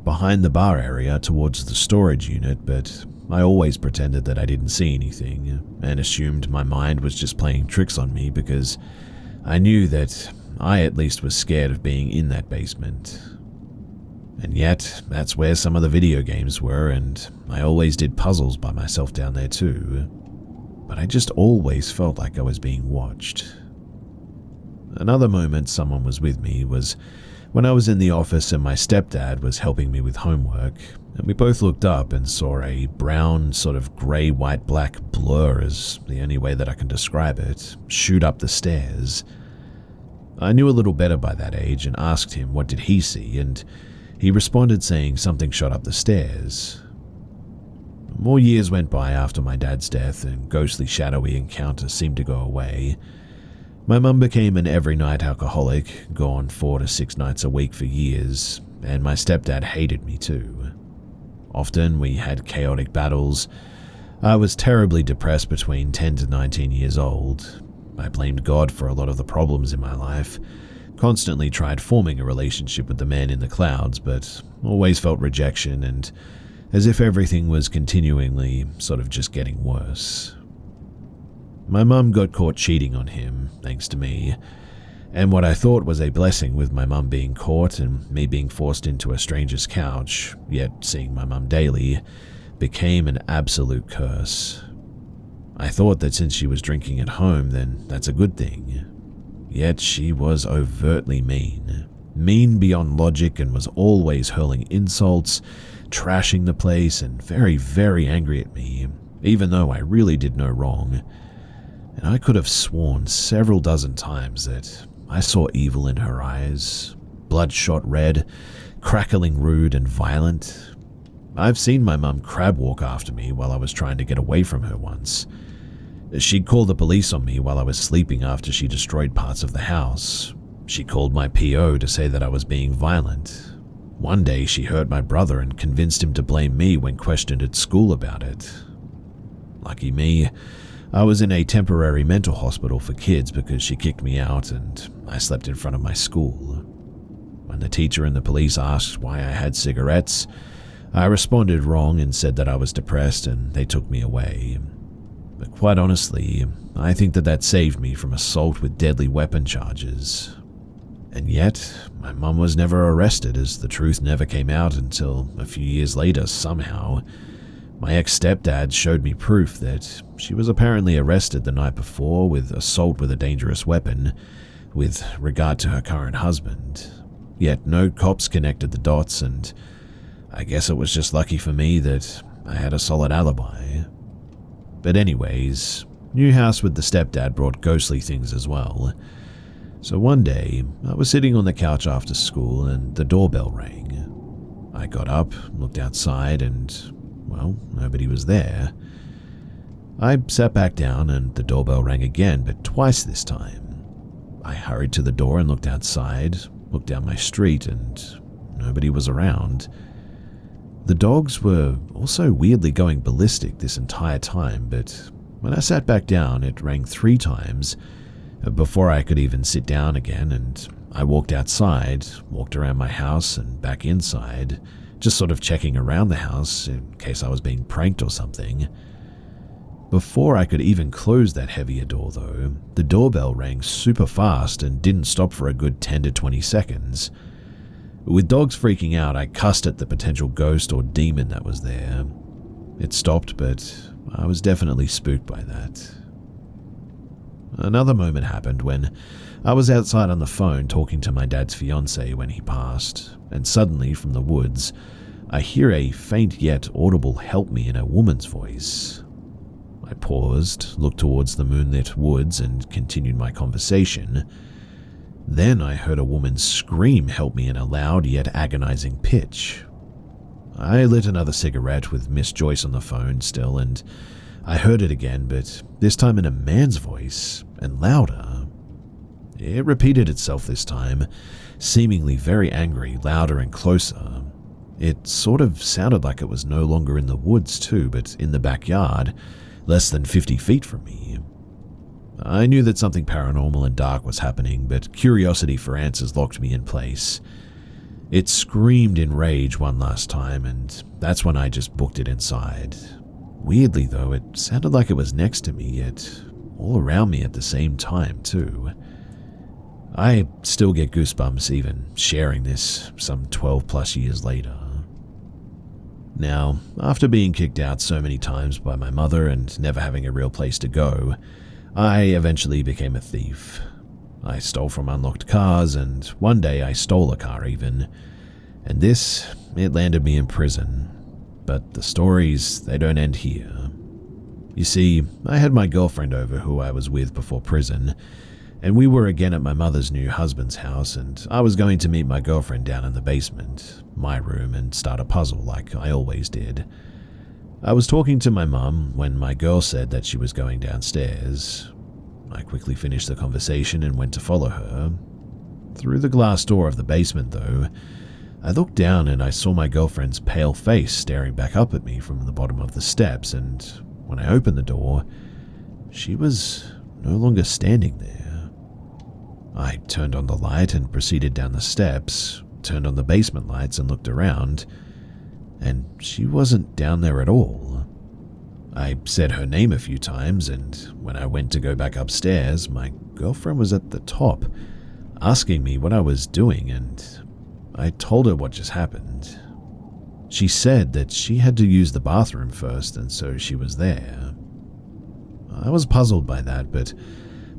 behind the bar area towards the storage unit, but I always pretended that I didn't see anything and assumed my mind was just playing tricks on me because I knew that I at least was scared of being in that basement. And yet, that's where some of the video games were, and I always did puzzles by myself down there too. But I just always felt like I was being watched. Another moment someone was with me was when I was in the office and my stepdad was helping me with homework, and we both looked up and saw a brown, sort of grey, white, black blur, is the only way that I can describe it, shoot up the stairs. I knew a little better by that age and asked him what did he see, and he responded saying something shot up the stairs. More years went by after my dad's death and ghostly shadowy encounters seemed to go away. My mum became an every-night alcoholic, gone 4 to 6 nights a week for years, and my stepdad hated me too. Often we had chaotic battles. I was terribly depressed between 10 to 19 years old. I blamed God for a lot of the problems in my life, constantly tried forming a relationship with the man in the clouds, but always felt rejection and as if everything was continually sort of just getting worse. My mum got caught cheating on him, thanks to me, and what I thought was a blessing with my mum being caught and me being forced into a stranger's couch, yet seeing my mum daily, became an absolute curse. I thought that since she was drinking at home, then that's a good thing. Yet she was overtly mean beyond logic, and was always hurling insults, trashing the place, and very, very angry at me, even though I really did no wrong. And I could have sworn several dozen times that I saw evil in her eyes, bloodshot red, crackling rude and violent. I've seen my mum crab walk after me while I was trying to get away from her once. She called the police on me while I was sleeping after she destroyed parts of the house. She called my PO to say that I was being violent. One day she hurt my brother and convinced him to blame me when questioned at school about it. Lucky me, I was in a temporary mental hospital for kids because she kicked me out and I slept in front of my school. When the teacher and the police asked why I had cigarettes, I responded wrong and said that I was depressed and they took me away. But quite honestly, I think that saved me from assault with deadly weapon charges. And yet, my mum was never arrested as the truth never came out until a few years later somehow. My ex-stepdad showed me proof that she was apparently arrested the night before with assault with a dangerous weapon with regard to her current husband. Yet no cops connected the dots, and I guess it was just lucky for me that I had a solid alibi. But anyways, new house with the stepdad brought ghostly things as well. So one day, I was sitting on the couch after school and the doorbell rang. I got up, looked outside, and, well, nobody was there. I sat back down and the doorbell rang again, but twice this time. I hurried to the door and looked outside, looked down my street, and nobody was around. The dogs were also weirdly going ballistic this entire time, but when I sat back down, it rang 3 times before I could even sit down again, and I walked outside, walked around my house and back inside, just sort of checking around the house in case I was being pranked or something. Before I could even close that heavier door though, the doorbell rang super fast and didn't stop for a good 10 to 20 seconds. With dogs freaking out, I cussed at the potential ghost or demon that was there. It stopped, but I was definitely spooked by that. Another moment happened when I was outside on the phone talking to my dad's fiancée when he passed, and suddenly from the woods, I hear a faint yet audible help me in a woman's voice. I paused, looked towards the moonlit woods and continued my conversation. Then I heard a woman scream help me in a loud yet agonizing pitch. I lit another cigarette with Miss Joyce on the phone still, and I heard it again, but this time in a man's voice, and louder. It repeated itself this time, seemingly very angry, louder and closer. It sort of sounded like it was no longer in the woods too, but in the backyard, less than 50 feet from me. I knew that something paranormal and dark was happening, but curiosity for answers locked me in place. It screamed in rage one last time, and that's when I just booked it inside. Weirdly though, it sounded like it was next to me, yet all around me at the same time too. I still get goosebumps even sharing this some 12 plus years later. Now, after being kicked out so many times by my mother and never having a real place to go, I eventually became a thief. I stole from unlocked cars, and one day I stole a car even. And it landed me in prison. But the stories, they don't end here. You see, I had my girlfriend over who I was with before prison, and we were again at my mother's new husband's house, and I was going to meet my girlfriend down in the basement, my room, and start a puzzle like I always did. I was talking to my mum when my girl said that she was going downstairs. I quickly finished the conversation and went to follow her. Through the glass door of the basement though, I looked down and I saw my girlfriend's pale face staring back up at me from the bottom of the steps, and when I opened the door, she was no longer standing there. I turned on the light and proceeded down the steps, turned on the basement lights and looked around, and she wasn't down there at all. I said her name a few times, and when I went to go back upstairs, my girlfriend was at the top, asking me what I was doing, and I told her what just happened. She said that she had to use the bathroom first, and so she was there. I was puzzled by that, but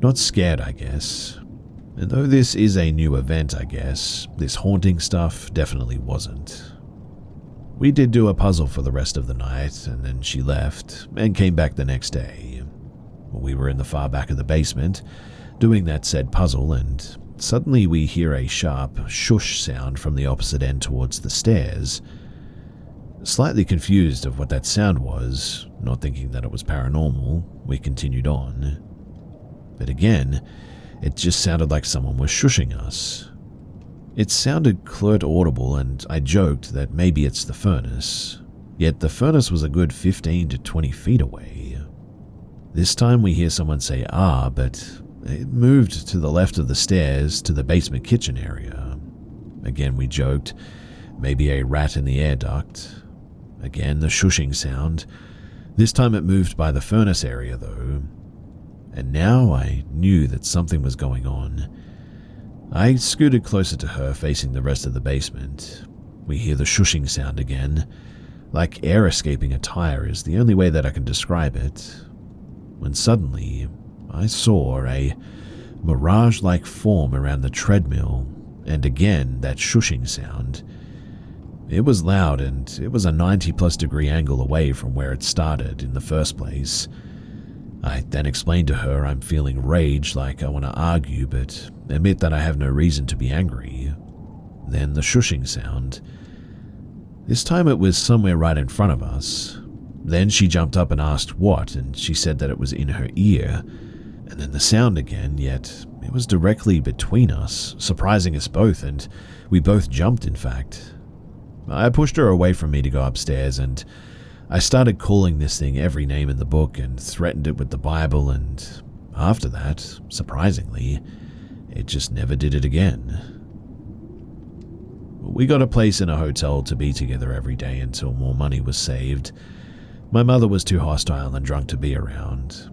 not scared, I guess. And though this is a new event, I guess, this haunting stuff definitely wasn't. We did do a puzzle for the rest of the night, and then she left and came back the next day. We were in the far back of the basement, doing that said puzzle, and suddenly we hear a sharp shush sound from the opposite end towards the stairs. Slightly confused of what that sound was, not thinking that it was paranormal, we continued on. But again, it just sounded like someone was shushing us. It sounded clear audible, and I joked that maybe it's the furnace, yet the furnace was a good 15 to 20 feet away. This time we hear someone say "ah," but it moved to the left of the stairs to the basement kitchen area. Again we joked, maybe a rat in the air duct. Again the shushing sound. This time it moved by the furnace area though. And now I knew that something was going on. I scooted closer to her, facing the rest of the basement. We hear the shushing sound again. Like air escaping a tire is the only way that I can describe it. When suddenly, I saw a mirage-like form around the treadmill, and again that shushing sound. It was loud, and it was a 90+ degree angle away from where it started in the first place. I then explained to her I'm feeling rage, like I want to argue, but admit that I have no reason to be angry. Then the shushing sound. This time it was somewhere right in front of us. Then she jumped up and asked what, and she said that it was in her ear. And then the sound again, yet it was directly between us, surprising us both, and we both jumped in fact. I pushed her away from me to go upstairs, and I started calling this thing every name in the book and threatened it with the Bible, and after that, surprisingly, it just never did it again. We got a place in a hotel to be together every day until more money was saved. My mother was too hostile and drunk to be around.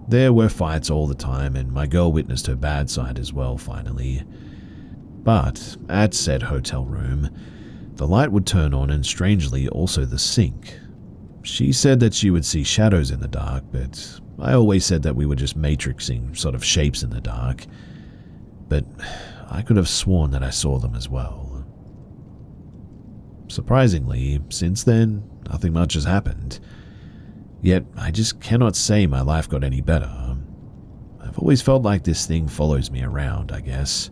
There were fights all the time, and my girl witnessed her bad side as well finally. But at said hotel room, the light would turn on, and strangely also the sink. She said that she would see shadows in the dark, but I always said that we were just matrixing sort of shapes in the dark. But I could have sworn that I saw them as well. Surprisingly, since then, nothing much has happened. Yet I just cannot say my life got any better. I've always felt like this thing follows me around, I guess.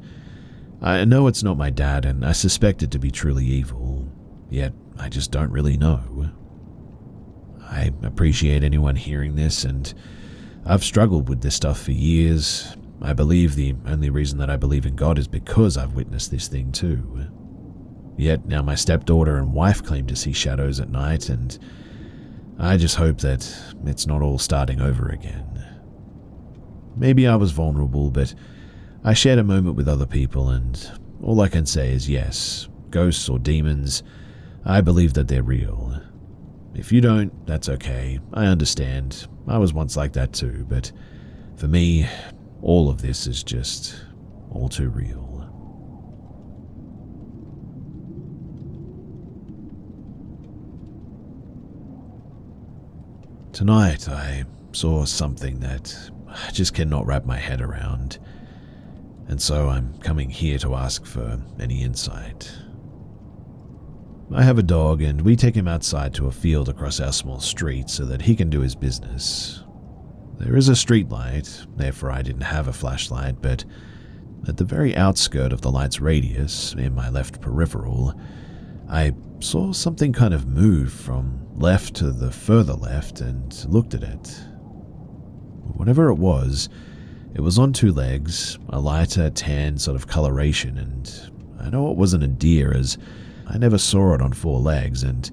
I know it's not my dad, and I suspect it to be truly evil, yet I just don't really know. I appreciate anyone hearing this, and I've struggled with this stuff for years. I believe the only reason that I believe in God is because I've witnessed this thing too. Yet now my stepdaughter and wife claim to see shadows at night, and I just hope that it's not all starting over again. Maybe I was vulnerable, but I shared a moment with other people, and all I can say is yes, ghosts or demons, I believe that they're real. If you don't, that's okay. I understand. I was once like that too, but for me, all of this is just all too real. Tonight, I saw something that I just cannot wrap my head around, and so I'm coming here to ask for any insight. I have a dog, and we take him outside to a field across our small street so that he can do his business. There is a street light, therefore I didn't have a flashlight, but at the very outskirt of the light's radius, in my left peripheral, I saw something kind of move from left to the further left and looked at it. Whatever it was on 2 legs, a lighter tan sort of coloration, and I know it wasn't a deer as I never saw it on 4 legs, and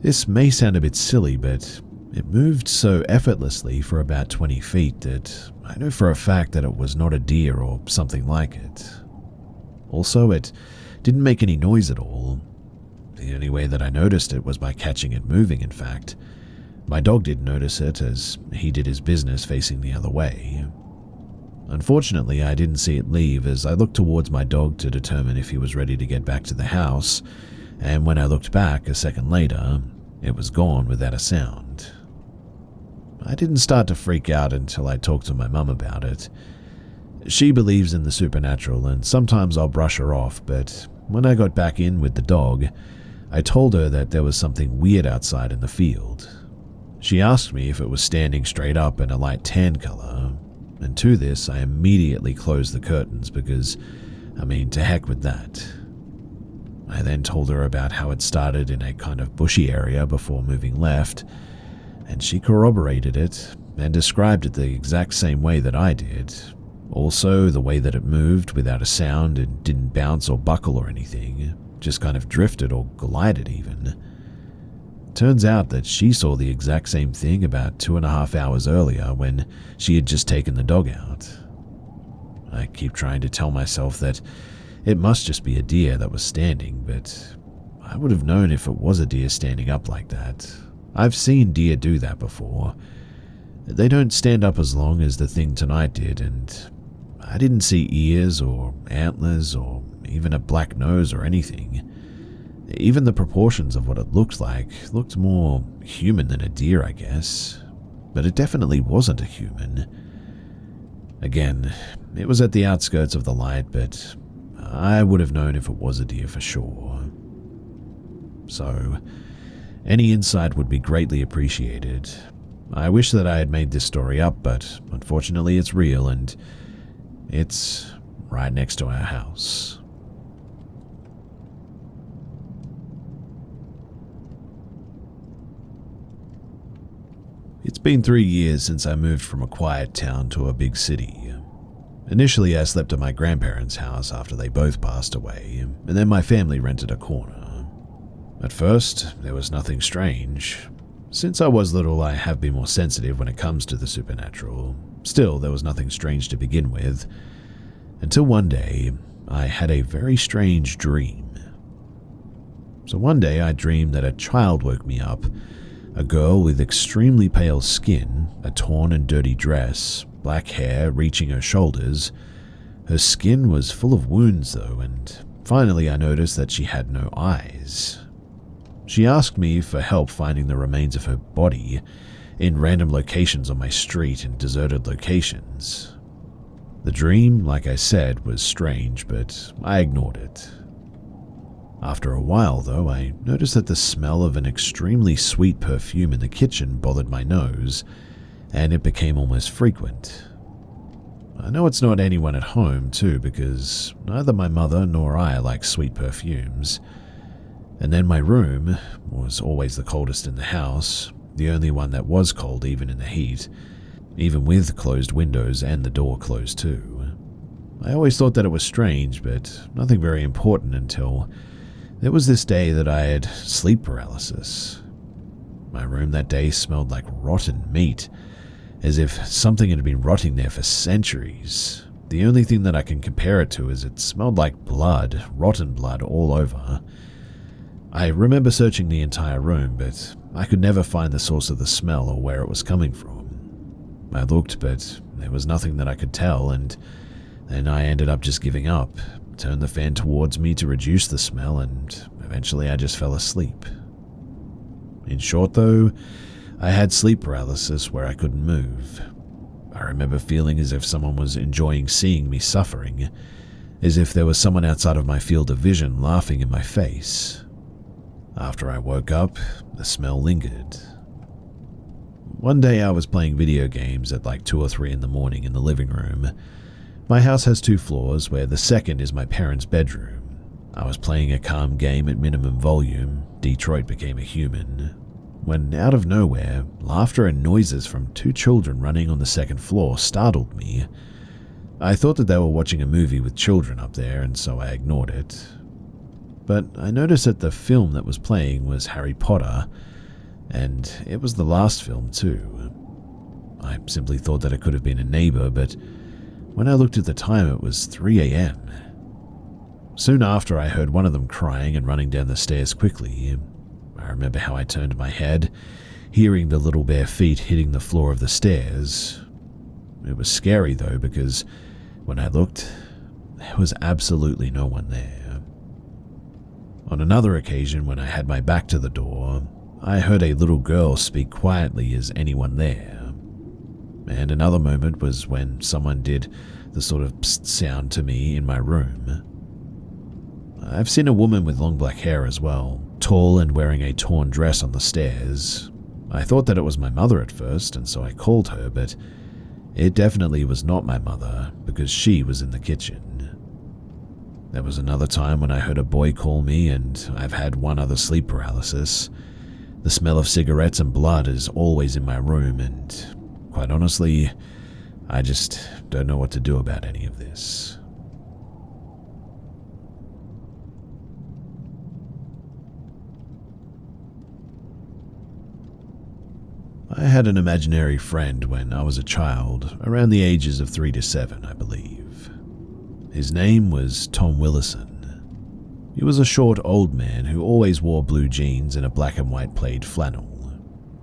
this may sound a bit silly, but it moved so effortlessly for about 20 feet that I know for a fact that it was not a deer or something like it. Also, it didn't make any noise at all. The only way that I noticed it was by catching it moving, in fact. My dog did notice it as he did his business facing the other way. Unfortunately, I didn't see it leave as I looked towards my dog to determine if he was ready to get back to the house, and when I looked back a second later, it was gone without a sound. I didn't start to freak out until I talked to my mum about it. She believes in the supernatural, and sometimes I'll brush her off, but when I got back in with the dog, I told her that there was something weird outside in the field. She asked me if it was standing straight up in a light tan color, and to this I immediately closed the curtains because, to heck with that. I then told her about how it started in a kind of bushy area before moving left, and she corroborated it and described it the exact same way that I did. Also, the way that it moved without a sound and didn't bounce or buckle or anything, just kind of drifted or glided even. Turns out that she saw the exact same thing about 2.5 hours earlier when she had just taken the dog out. I keep trying to tell myself that it must just be a deer that was standing, but I would have known if it was a deer standing up like that. I've seen deer do that before. They don't stand up as long as the thing tonight did, and I didn't see ears or antlers or even a black nose or anything. Even the proportions of what it looked like looked more human than a deer, I guess. But it definitely wasn't a human. Again, it was at the outskirts of the light, but I would have known if it was a deer for sure. So, any insight would be greatly appreciated. I wish that I had made this story up, but unfortunately it's real and it's right next to our house. It's been 3 years since I moved from a quiet town to a big city. Initially, I slept at my grandparents' house after they both passed away, and then my family rented a corner. At first, there was nothing strange. Since I was little, I have been more sensitive when it comes to the supernatural. Still, there was nothing strange to begin with, until one day, I had a very strange dream. So one day, I dreamed that a child woke me up, a girl with extremely pale skin, a torn and dirty dress, black hair reaching her shoulders. Her skin was full of wounds though, and finally I noticed that she had no eyes. She asked me for help finding the remains of her body in random locations on my street and deserted locations. The dream, like I said, was strange, but I ignored it. After a while, though, I noticed that the smell of an extremely sweet perfume in the kitchen bothered my nose, and it became almost frequent. I know it's not anyone at home, too, because neither my mother nor I like sweet perfumes. And then my room was always the coldest in the house, the only one that was cold even in the heat, even with closed windows and the door closed too. I always thought that it was strange, but nothing very important until there was this day that I had sleep paralysis. My room that day smelled like rotten meat, as if something had been rotting there for centuries. The only thing that I can compare it to is it smelled like blood, rotten blood all over. I remember searching the entire room, but I could never find the source of the smell or where it was coming from. I looked, but there was nothing that I could tell, and then I ended up just giving up, turned the fan towards me to reduce the smell, and eventually I just fell asleep. In short, though, I had sleep paralysis where I couldn't move. I remember feeling as if someone was enjoying seeing me suffering, as if there was someone outside of my field of vision laughing in my face. After I woke up, the smell lingered. One day I was playing video games at like 2 or 3 in the morning in the living room. My house has 2 floors, where the second is my parents' bedroom. I was playing a calm game at minimum volume, Detroit Became a Human, when out of nowhere, laughter and noises from 2 children running on the second floor startled me. I thought that they were watching a movie with children up there, and so I ignored it. But I noticed that the film that was playing was Harry Potter, and it was the last film too. I simply thought that it could have been a neighbor, but when I looked at the time, it was 3 a.m. Soon after, I heard one of them crying and running down the stairs quickly. I remember how I turned my head, hearing the little bare feet hitting the floor of the stairs. It was scary though, because when I looked, there was absolutely no one there. On another occasion, when I had my back to the door, I heard a little girl speak quietly as anyone there. And another moment was when someone did the sort of psst sound to me in my room. I've seen a woman with long black hair as well, tall and wearing a torn dress on the stairs. I thought that it was my mother at first, and so I called her, but it definitely was not my mother because she was in the kitchen. There was another time when I heard a boy call me, and I've had one other sleep paralysis. The smell of cigarettes and blood is always in my room, and quite honestly, I just don't know what to do about any of this. I had an imaginary friend when I was a child, around the ages of 3 to 7, I believe. His name was Tom Willison. He was a short old man who always wore blue jeans and a black and white plaid flannel.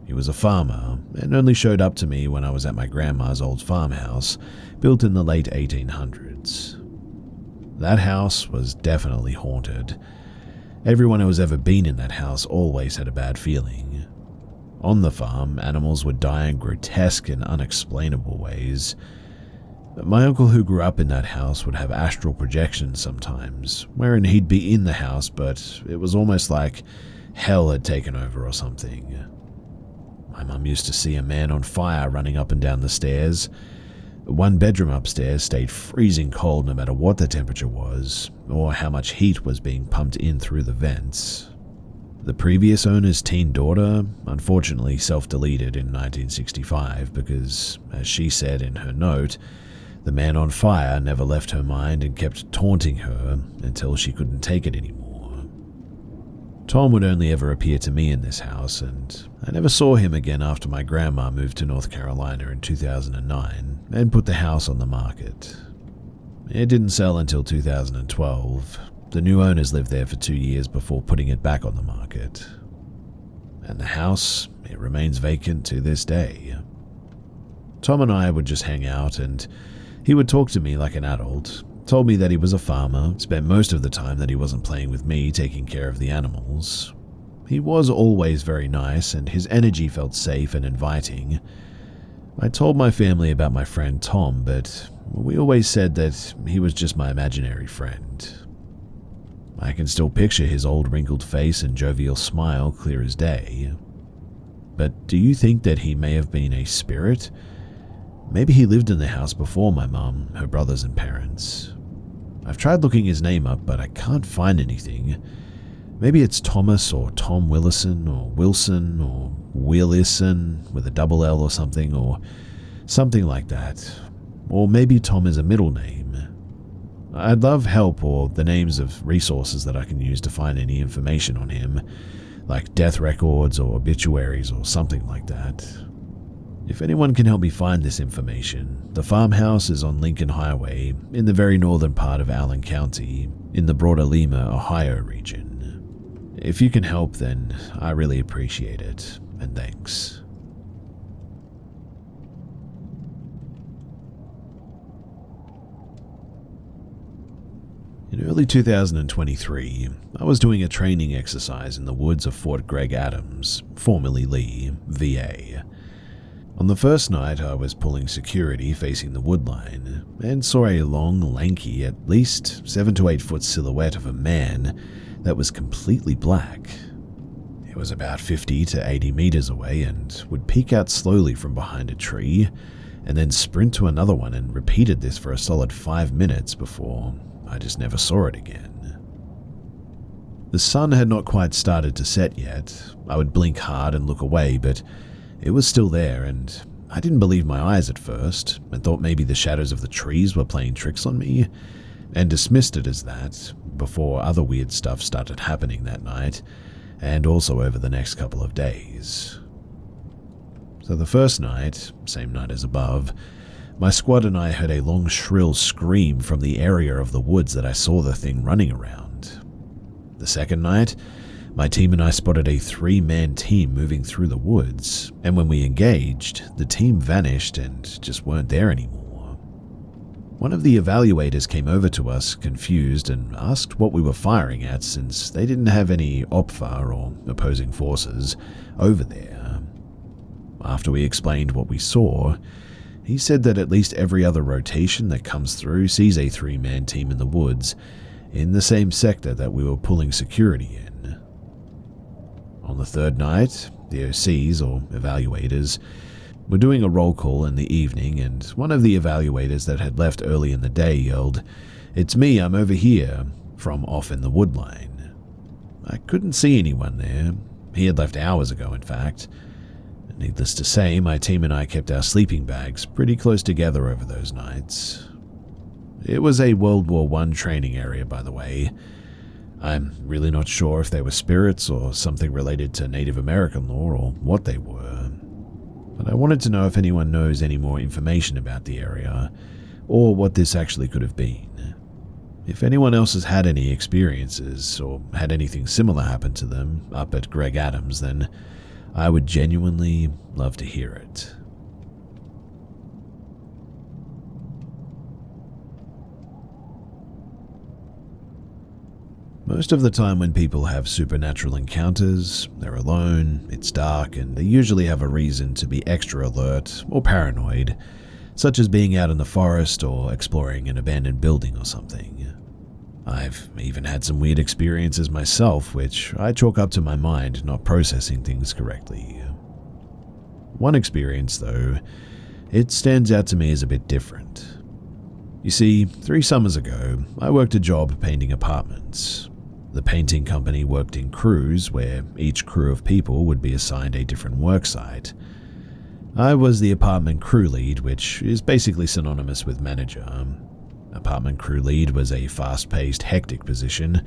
He was a farmer and only showed up to me when I was at my grandma's old farmhouse, built in the late 1800s. That house was definitely haunted. Everyone who has ever been in that house always had a bad feeling. On the farm, animals would die in grotesque and unexplainable ways. My uncle who grew up in that house would have astral projections sometimes, wherein he'd be in the house, but it was almost like hell had taken over or something. My mum used to see a man on fire running up and down the stairs. One bedroom upstairs stayed freezing cold no matter what the temperature was, or how much heat was being pumped in through the vents. The previous owner's teen daughter unfortunately self-deleted in 1965 because, as she said in her note, the man on fire never left her mind and kept taunting her until she couldn't take it anymore. Tom would only ever appear to me in this house, and I never saw him again after my grandma moved to North Carolina in 2009 and put the house on the market. It didn't sell until 2012. The new owners lived there for 2 years before putting it back on the market. And the house, it remains vacant to this day. Tom and I would just hang out, and he would talk to me like an adult, told me that he was a farmer, spent most of the time that he wasn't playing with me taking care of the animals. He was always very nice, and his energy felt safe and inviting. I told my family about my friend Tom, but we always said that he was just my imaginary friend. I can still picture his old wrinkled face and jovial smile clear as day. But do you think that he may have been a spirit? Maybe he lived in the house before my mum, her brothers and parents. I've tried looking his name up, but I can't find anything. Maybe it's Thomas or Tom Willison or Wilson or Willison with a double L or something like that. Or maybe Tom is a middle name. I'd love help or the names of resources that I can use to find any information on him, like death records or obituaries or something like that. If anyone can help me find this information, the farmhouse is on Lincoln Highway in the very northern part of Allen County in the broader Lima, Ohio region. If you can help, then I really appreciate it, and thanks. In early 2023, I was doing a training exercise in the woods of Fort Greg Adams, formerly Lee, VA. On the first night, I was pulling security facing the woodline and saw a long, lanky, at least 7 to 8 foot silhouette of a man that was completely black. It was about 50 to 80 meters away and would peek out slowly from behind a tree and then sprint to another one and repeated this for a solid 5 minutes before I just never saw it again. The sun had not quite started to set yet. I would blink hard and look away, but it was still there, and I didn't believe my eyes at first and thought maybe the shadows of the trees were playing tricks on me, and dismissed it as that before other weird stuff started happening that night and also over the next couple of days. So the first night, same night as above, my squad and I heard a long shrill scream from the area of the woods that I saw the thing running around. The second night, my team and I spotted a 3-man team moving through the woods, and when we engaged, the team vanished and just weren't there anymore. One of the evaluators came over to us, confused, and asked what we were firing at since they didn't have any OPFA or opposing forces over there. After we explained what we saw, he said that at least every other rotation that comes through sees a 3-man team in the woods in the same sector that we were pulling security in. On the third night, the OCs, or evaluators, were doing a roll call in the evening, and one of the evaluators that had left early in the day yelled, "It's me, I'm over here," from off in the woodline. I couldn't see anyone there. He had left hours ago, in fact. Needless to say, my team and I kept our sleeping bags pretty close together over those nights. It was a World War I training area, by the way. I'm really not sure if they were spirits or something related to Native American lore or what they were. But I wanted to know if anyone knows any more information about the area, or what this actually could have been. If anyone else has had any experiences, or had anything similar happen to them up at Greg Adams, then I would genuinely love to hear it. Most of the time when people have supernatural encounters, they're alone, it's dark, and they usually have a reason to be extra alert or paranoid, such as being out in the forest or exploring an abandoned building or something. I've even had some weird experiences myself, which I chalk up to my mind not processing things correctly. One experience, though, it stands out to me as a bit different. You see, 3 summers ago, I worked a job painting apartments. The painting company worked in crews where each crew of people would be assigned a different work site. I was the apartment crew lead, which is basically synonymous with manager. Apartment crew lead was a fast-paced, hectic position,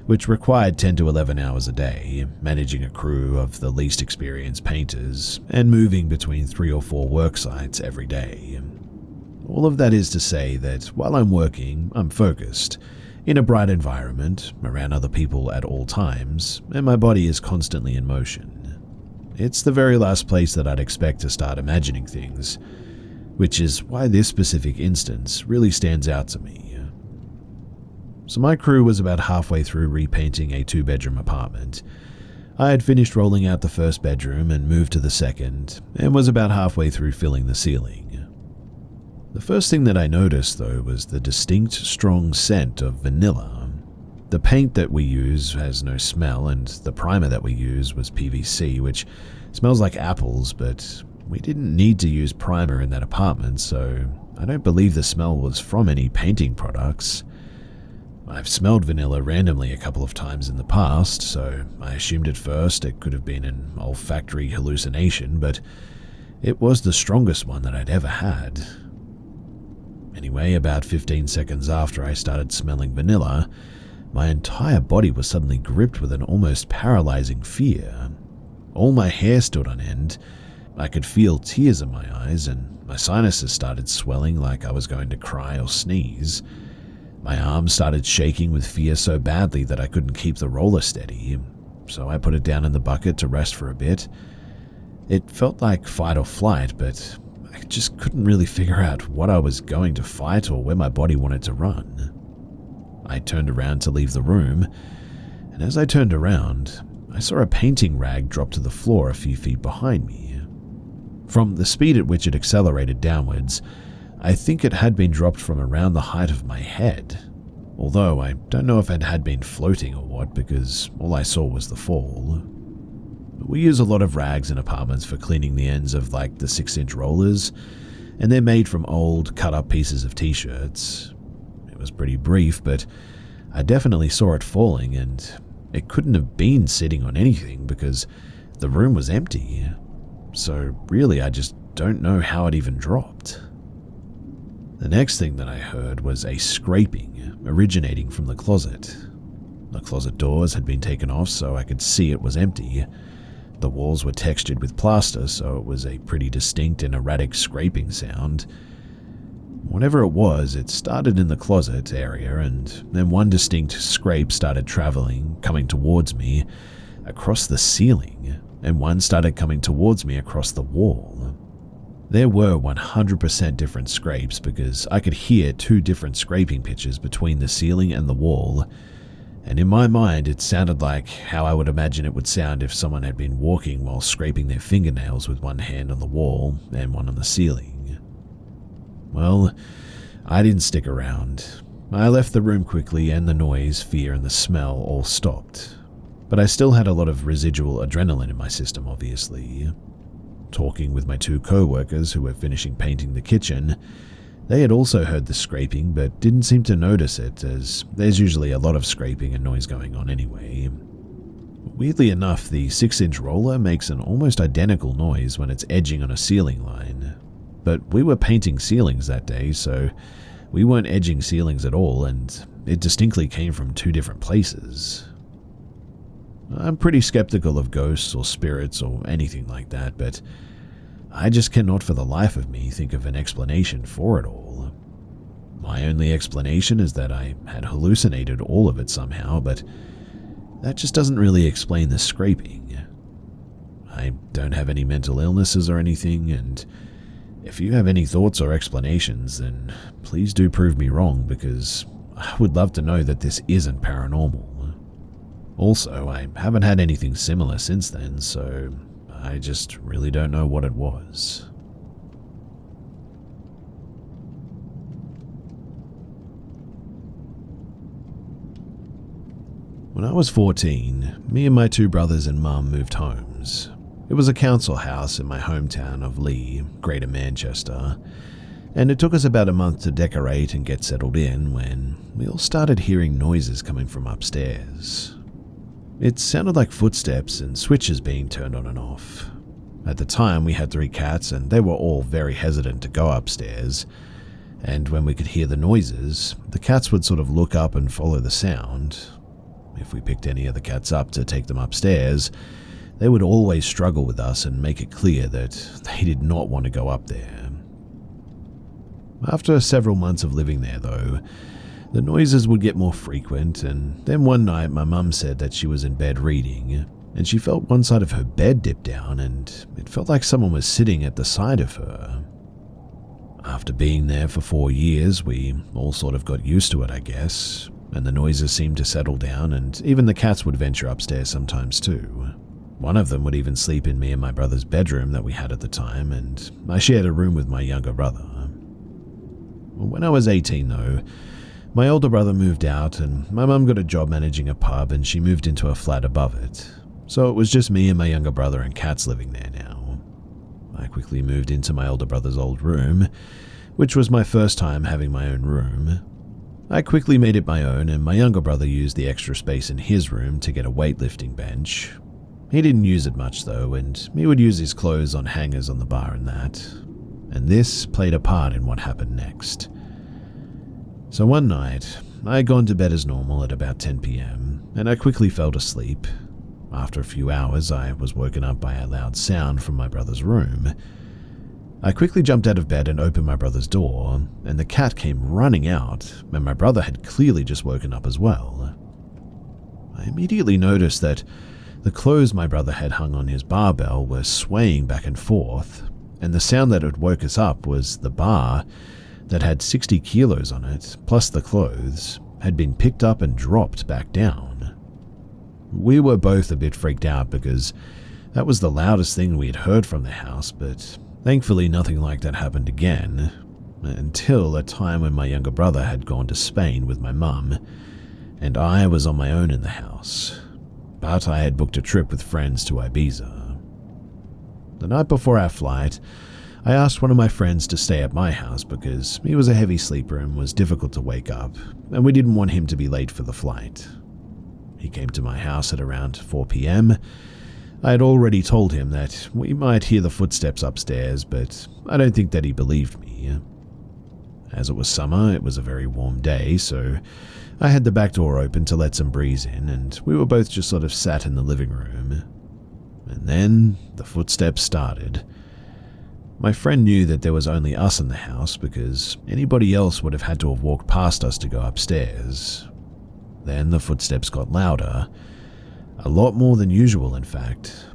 which required 10 to 11 hours a day, managing a crew of the least experienced painters, and moving between 3 or 4 work sites every day. All of that is to say that while I'm working, I'm focused, in a bright environment, around other people at all times, and my body is constantly in motion. It's the very last place that I'd expect to start imagining things, which is why this specific instance really stands out to me. So my crew was about halfway through repainting a 2-bedroom apartment. I had finished rolling out the first bedroom and moved to the second, and was about halfway through filling the ceiling. The first thing that I noticed, though, was the distinct, strong scent of vanilla. The paint that we use has no smell, and the primer that we use was PVC, which smells like apples, but we didn't need to use primer in that apartment, so I don't believe the smell was from any painting products. I've smelled vanilla randomly a couple of times in the past, so I assumed at first it could have been an olfactory hallucination, but it was the strongest one that I'd ever had. Anyway, about 15 seconds after I started smelling vanilla, my entire body was suddenly gripped with an almost paralyzing fear. All my hair stood on end. I could feel tears in my eyes, and my sinuses started swelling like I was going to cry or sneeze. My arms started shaking with fear so badly that I couldn't keep the roller steady, so I put it down in the bucket to rest for a bit. It felt like fight or flight, but I just couldn't really figure out what I was going to fight or where my body wanted to run. I turned around to leave the room, and as I turned around, I saw a painting rag drop to the floor a few feet behind me. From the speed at which it accelerated downwards, I think it had been dropped from around the height of my head, although I don't know if it had been floating or what, because all I saw was the fall. We use a lot of rags in apartments for cleaning the ends of like the 6-inch rollers, and they're made from old, cut-up pieces of t-shirts. It was pretty brief, but I definitely saw it falling, and it couldn't have been sitting on anything because the room was empty. So really, I just don't know how it even dropped. The next thing that I heard was a scraping originating from the closet. The closet doors had been taken off so I could see it was empty. The walls were textured with plaster, so it was a pretty distinct and erratic scraping sound. Whatever it was, it started in the closet area, and then one distinct scrape started traveling, coming towards me, across the ceiling, and one started coming towards me across the wall. There were 100% different scrapes because I could hear 2 different scraping pitches between the ceiling and the wall, and in my mind it sounded like how I would imagine it would sound if someone had been walking while scraping their fingernails with one hand on the wall and one on the ceiling. Well, I didn't stick around. I left the room quickly, and the noise, fear, and the smell all stopped. But I still had a lot of residual adrenaline in my system, obviously. Talking with my 2 co-workers who were finishing painting the kitchen, They had also heard the scraping but didn't seem to notice it, as there's usually a lot of scraping and noise going on anyway. Weirdly enough, the 6-inch roller makes an almost identical noise when it's edging on a ceiling line. But we were painting ceilings that day, so we weren't edging ceilings at all, and it distinctly came from 2 different places. I'm pretty skeptical of ghosts or spirits or anything like that, but I just cannot for the life of me think of an explanation for it all. My only explanation is that I had hallucinated all of it somehow, but that just doesn't really explain the scraping. I don't have any mental illnesses or anything, and if you have any thoughts or explanations, then please do prove me wrong, because I would love to know that this isn't paranormal. Also, I haven't had anything similar since then, so I just really don't know what it was. When I was 14, me and my 2 brothers and mum moved homes. It was a council house in my hometown of Lee, Greater Manchester, and it took us about a month to decorate and get settled in when we all started hearing noises coming from upstairs. It sounded like footsteps and switches being turned on and off. At the time, we had 3 cats and they were all very hesitant to go upstairs, and when we could hear the noises, the cats would sort of look up and follow the sound. If we picked any of the cats up to take them upstairs, they would always struggle with us and make it clear that they did not want to go up there. After several months of living there, though, the noises would get more frequent, and then one night my mum said that she was in bed reading, and she felt one side of her bed dip down, and it felt like someone was sitting at the side of her. After being there for 4 years, we all sort of got used to it, I guess, and the noises seemed to settle down, and even the cats would venture upstairs sometimes too. One of them would even sleep in me and my brother's bedroom that we had at the time, and I shared a room with my younger brother. When I was 18 though, my older brother moved out and my mum got a job managing a pub and she moved into a flat above it. So it was just me and my younger brother and cats living there now. I quickly moved into my older brother's old room, which was my first time having my own room. I quickly made it my own and my younger brother used the extra space in his room to get a weightlifting bench. He didn't use it much though, and he would use his clothes on hangers on the bar and that. And this played a part in what happened next. So one night, I had gone to bed as normal at about 10 p.m, and I quickly fell asleep. After a few hours, I was woken up by a loud sound from my brother's room. I quickly jumped out of bed and opened my brother's door, and the cat came running out, and my brother had clearly just woken up as well. I immediately noticed that the clothes my brother had hung on his barbell were swaying back and forth, and the sound that had woke us up was the bar that had 60 kilos on it, plus the clothes, had been picked up and dropped back down. We were both a bit freaked out because that was the loudest thing we had heard from the house, but thankfully nothing like that happened again, until a time when my younger brother had gone to Spain with my mum, and I was on my own in the house. But I had booked a trip with friends to Ibiza. The night before our flight, I asked one of my friends to stay at my house because he was a heavy sleeper and was difficult to wake up, and we didn't want him to be late for the flight. He came to my house at around 4 p.m. I had already told him that we might hear the footsteps upstairs, but I don't think that he believed me. As it was summer, it was a very warm day, so I had the back door open to let some breeze in, and we were both just sort of sat in the living room. And then the footsteps started. My friend knew that there was only us in the house because anybody else would have had to have walked past us to go upstairs. Then the footsteps got louder, a lot more than usual in fact,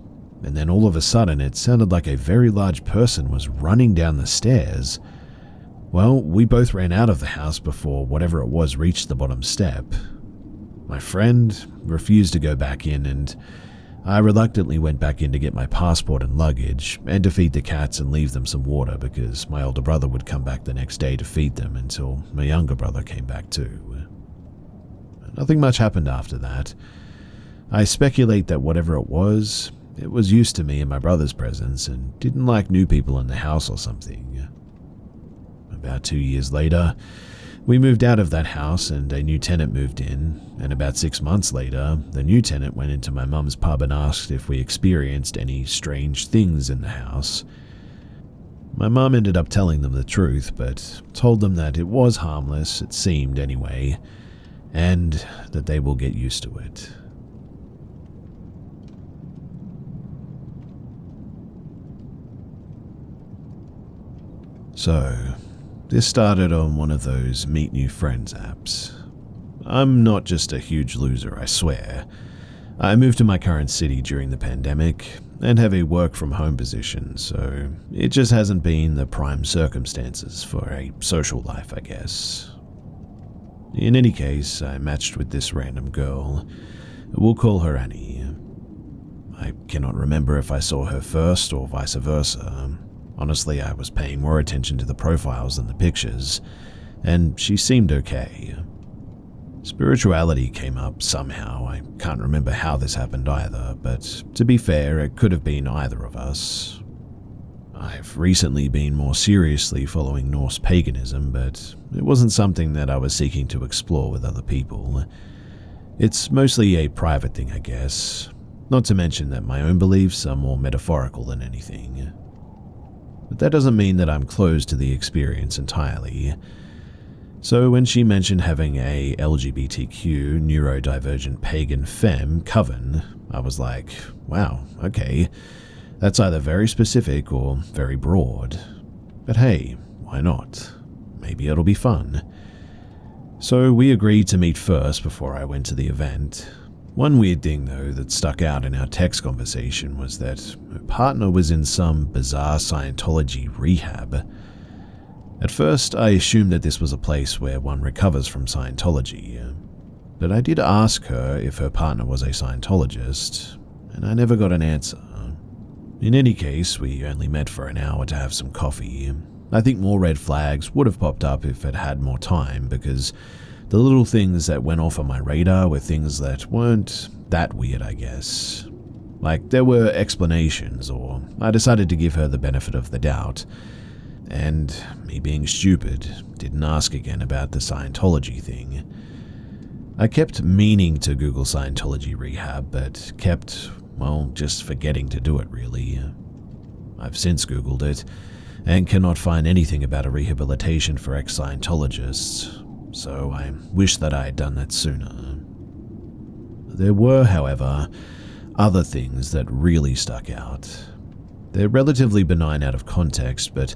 and then all of a sudden it sounded like a very large person was running down the stairs. Well, we both ran out of the house before whatever it was reached the bottom step. My friend refused to go back in, and I reluctantly went back in to get my passport and luggage and to feed the cats and leave them some water because my older brother would come back the next day to feed them until my younger brother came back too. Nothing much happened after that. I speculate that whatever it was used to me and my brother's presence and didn't like new people in the house or something. About 2 years later, we moved out of that house and a new tenant moved in, and about 6 months later, the new tenant went into my mum's pub and asked if we experienced any strange things in the house. My mum ended up telling them the truth, but told them that it was harmless, it seemed anyway, and that they will get used to it. So, this started on one of those meet new friends apps. I'm not just a huge loser, I swear. I moved to my current city during the pandemic and have a work from home position, so it just hasn't been the prime circumstances for a social life, I guess. In any case, I matched with this random girl. We'll call her Annie. I cannot remember if I saw her first or vice versa. Honestly, I was paying more attention to the profiles than the pictures, and she seemed okay. Spirituality came up somehow. I can't remember how this happened either, but to be fair, it could have been either of us. I've recently been more seriously following Norse paganism, but it wasn't something that I was seeking to explore with other people. It's mostly a private thing, I guess, not to mention that my own beliefs are more metaphorical than anything. But that doesn't mean that I'm closed to the experience entirely. So when she mentioned having a LGBTQ neurodivergent pagan femme coven, I was like, wow, okay, that's either very specific or very broad. But hey, why not? Maybe it'll be fun. So we agreed to meet first before I went to the event. One weird thing, though, that stuck out in our text conversation was that her partner was in some bizarre Scientology rehab. At first, I assumed that this was a place where one recovers from Scientology, but I did ask her if her partner was a Scientologist, and I never got an answer. In any case, we only met for an hour to have some coffee. I think more red flags would have popped up if I'd had more time, because the little things that went off on my radar were things that weren't that weird, I guess. Like, there were explanations, or I decided to give her the benefit of the doubt. And me being stupid, didn't ask again about the Scientology thing. I kept meaning to Google Scientology rehab, but kept, well, just forgetting to do it really. I've since Googled it, and cannot find anything about a rehabilitation for ex-Scientologists, so I wish that I had done that sooner. There were, however, other things that really stuck out. They're relatively benign out of context, but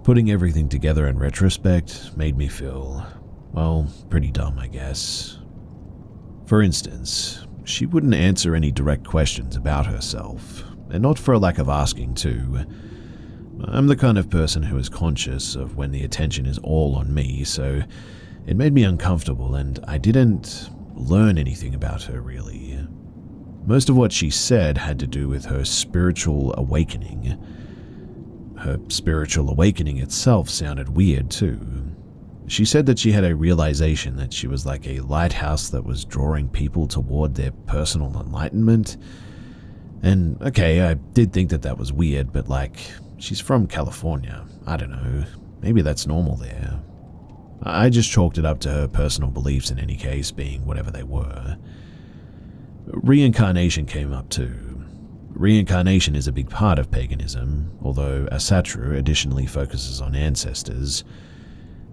putting everything together in retrospect made me feel, well, pretty dumb, I guess. For instance, she wouldn't answer any direct questions about herself, and not for a lack of asking too. I'm the kind of person who is conscious of when the attention is all on me, so it made me uncomfortable, and I didn't learn anything about her really. Most of what she said had to do with her spiritual awakening. Her spiritual awakening itself sounded weird too. She said that she had a realization that she was like a lighthouse that was drawing people toward their personal enlightenment. And okay, I did think that that was weird, but like, she's from California. I don't know, maybe that's normal there. I just chalked it up to her personal beliefs in any case, being whatever they were. Reincarnation came up too. Reincarnation is a big part of paganism, although Asatru additionally focuses on ancestors.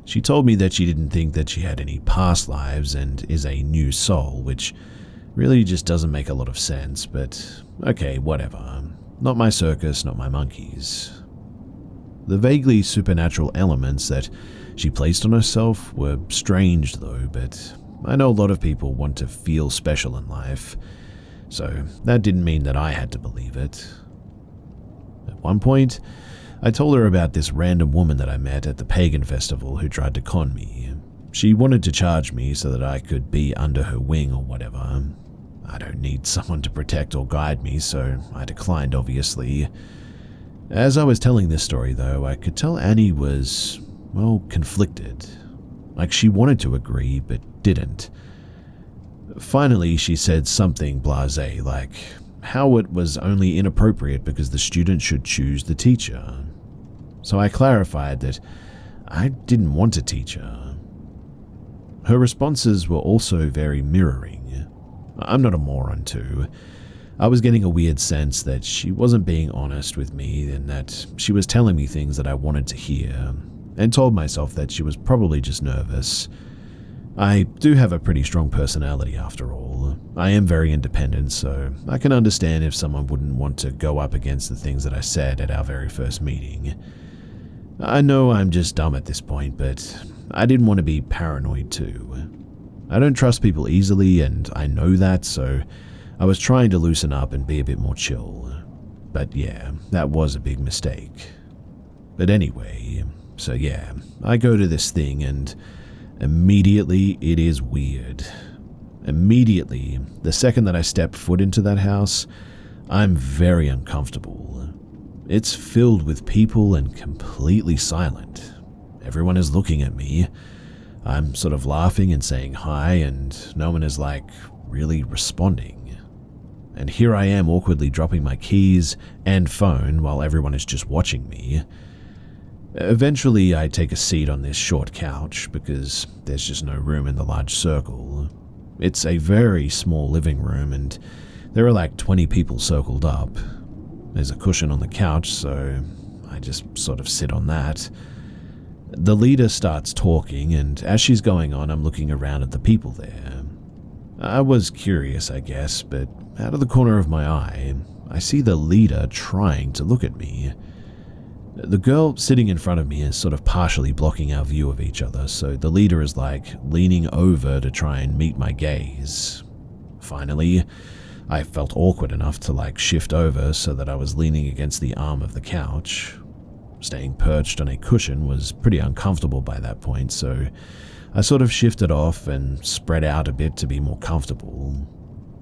She told me that she didn't think that she had any past lives and is a new soul, which really just doesn't make a lot of sense, but okay, whatever. Not my circus, not my monkeys. The vaguely supernatural elements that she placed on herself were strange though, but I know a lot of people want to feel special in life, so that didn't mean that I had to believe it. At one point, I told her about this random woman that I met at the pagan festival who tried to con me. She wanted to charge me so that I could be under her wing or whatever. I don't need someone to protect or guide me, so I declined, obviously. As I was telling this story, though, I could tell Annie was, well, conflicted. Like she wanted to agree, but didn't. Finally, she said something blasé, like how it was only inappropriate because the student should choose the teacher. So I clarified that I didn't want to teach her. Her responses were also very mirroring. I'm not a moron too. I was getting a weird sense that she wasn't being honest with me and that she was telling me things that I wanted to hear, and told myself that she was probably just nervous. I do have a pretty strong personality after all. I am very independent, so I can understand if someone wouldn't want to go up against the things that I said at our very first meeting. I know I'm just dumb at this point, but I didn't want to be paranoid too. I don't trust people easily, and I know that, so I was trying to loosen up and be a bit more chill. But yeah, that was a big mistake. But anyway, so yeah, I go to this thing and immediately it is weird. Immediately, the second that I step foot into that house, I'm very uncomfortable. It's filled with people and completely silent. Everyone is looking at me. I'm sort of laughing and saying hi, and no one is really responding. And here I am awkwardly dropping my keys and phone while everyone is just watching me. Eventually, I take a seat on this short couch because there's just no room in the large circle. It's a very small living room and there are 20 people circled up. There's a cushion on the couch, so I just sort of sit on that. The leader starts talking, and as she's going on, I'm looking around at the people there. I was curious, I guess, but out of the corner of my eye, I see the leader trying to look at me. The girl sitting in front of me is sort of partially blocking our view of each other, so the leader is leaning over to try and meet my gaze. Finally, I felt awkward enough to shift over so that I was leaning against the arm of the couch. Staying perched on a cushion was pretty uncomfortable by that point, so I sort of shifted off and spread out a bit to be more comfortable.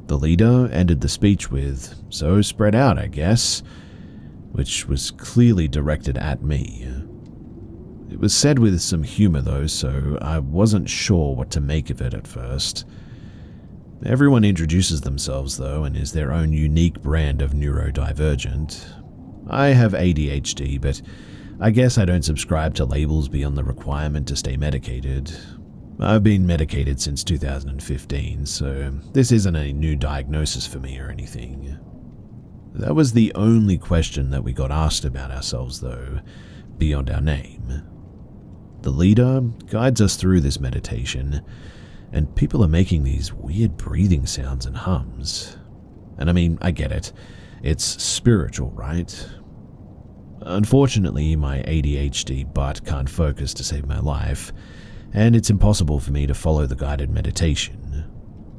The leader ended the speech with, "So spread out, I guess," which was clearly directed at me. It was said with some humor though, so I wasn't sure what to make of it at first. Everyone introduces themselves though and is their own unique brand of neurodivergent. I have ADHD, but I guess I don't subscribe to labels beyond the requirement to stay medicated. I've been medicated since 2015, so this isn't a new diagnosis for me or anything. That was the only question that we got asked about ourselves though, beyond our name. The leader guides us through this meditation, and people are making these weird breathing sounds and hums. And I mean, I get it. It's spiritual, right? Unfortunately, my ADHD butt can't focus to save my life, and it's impossible for me to follow the guided meditation.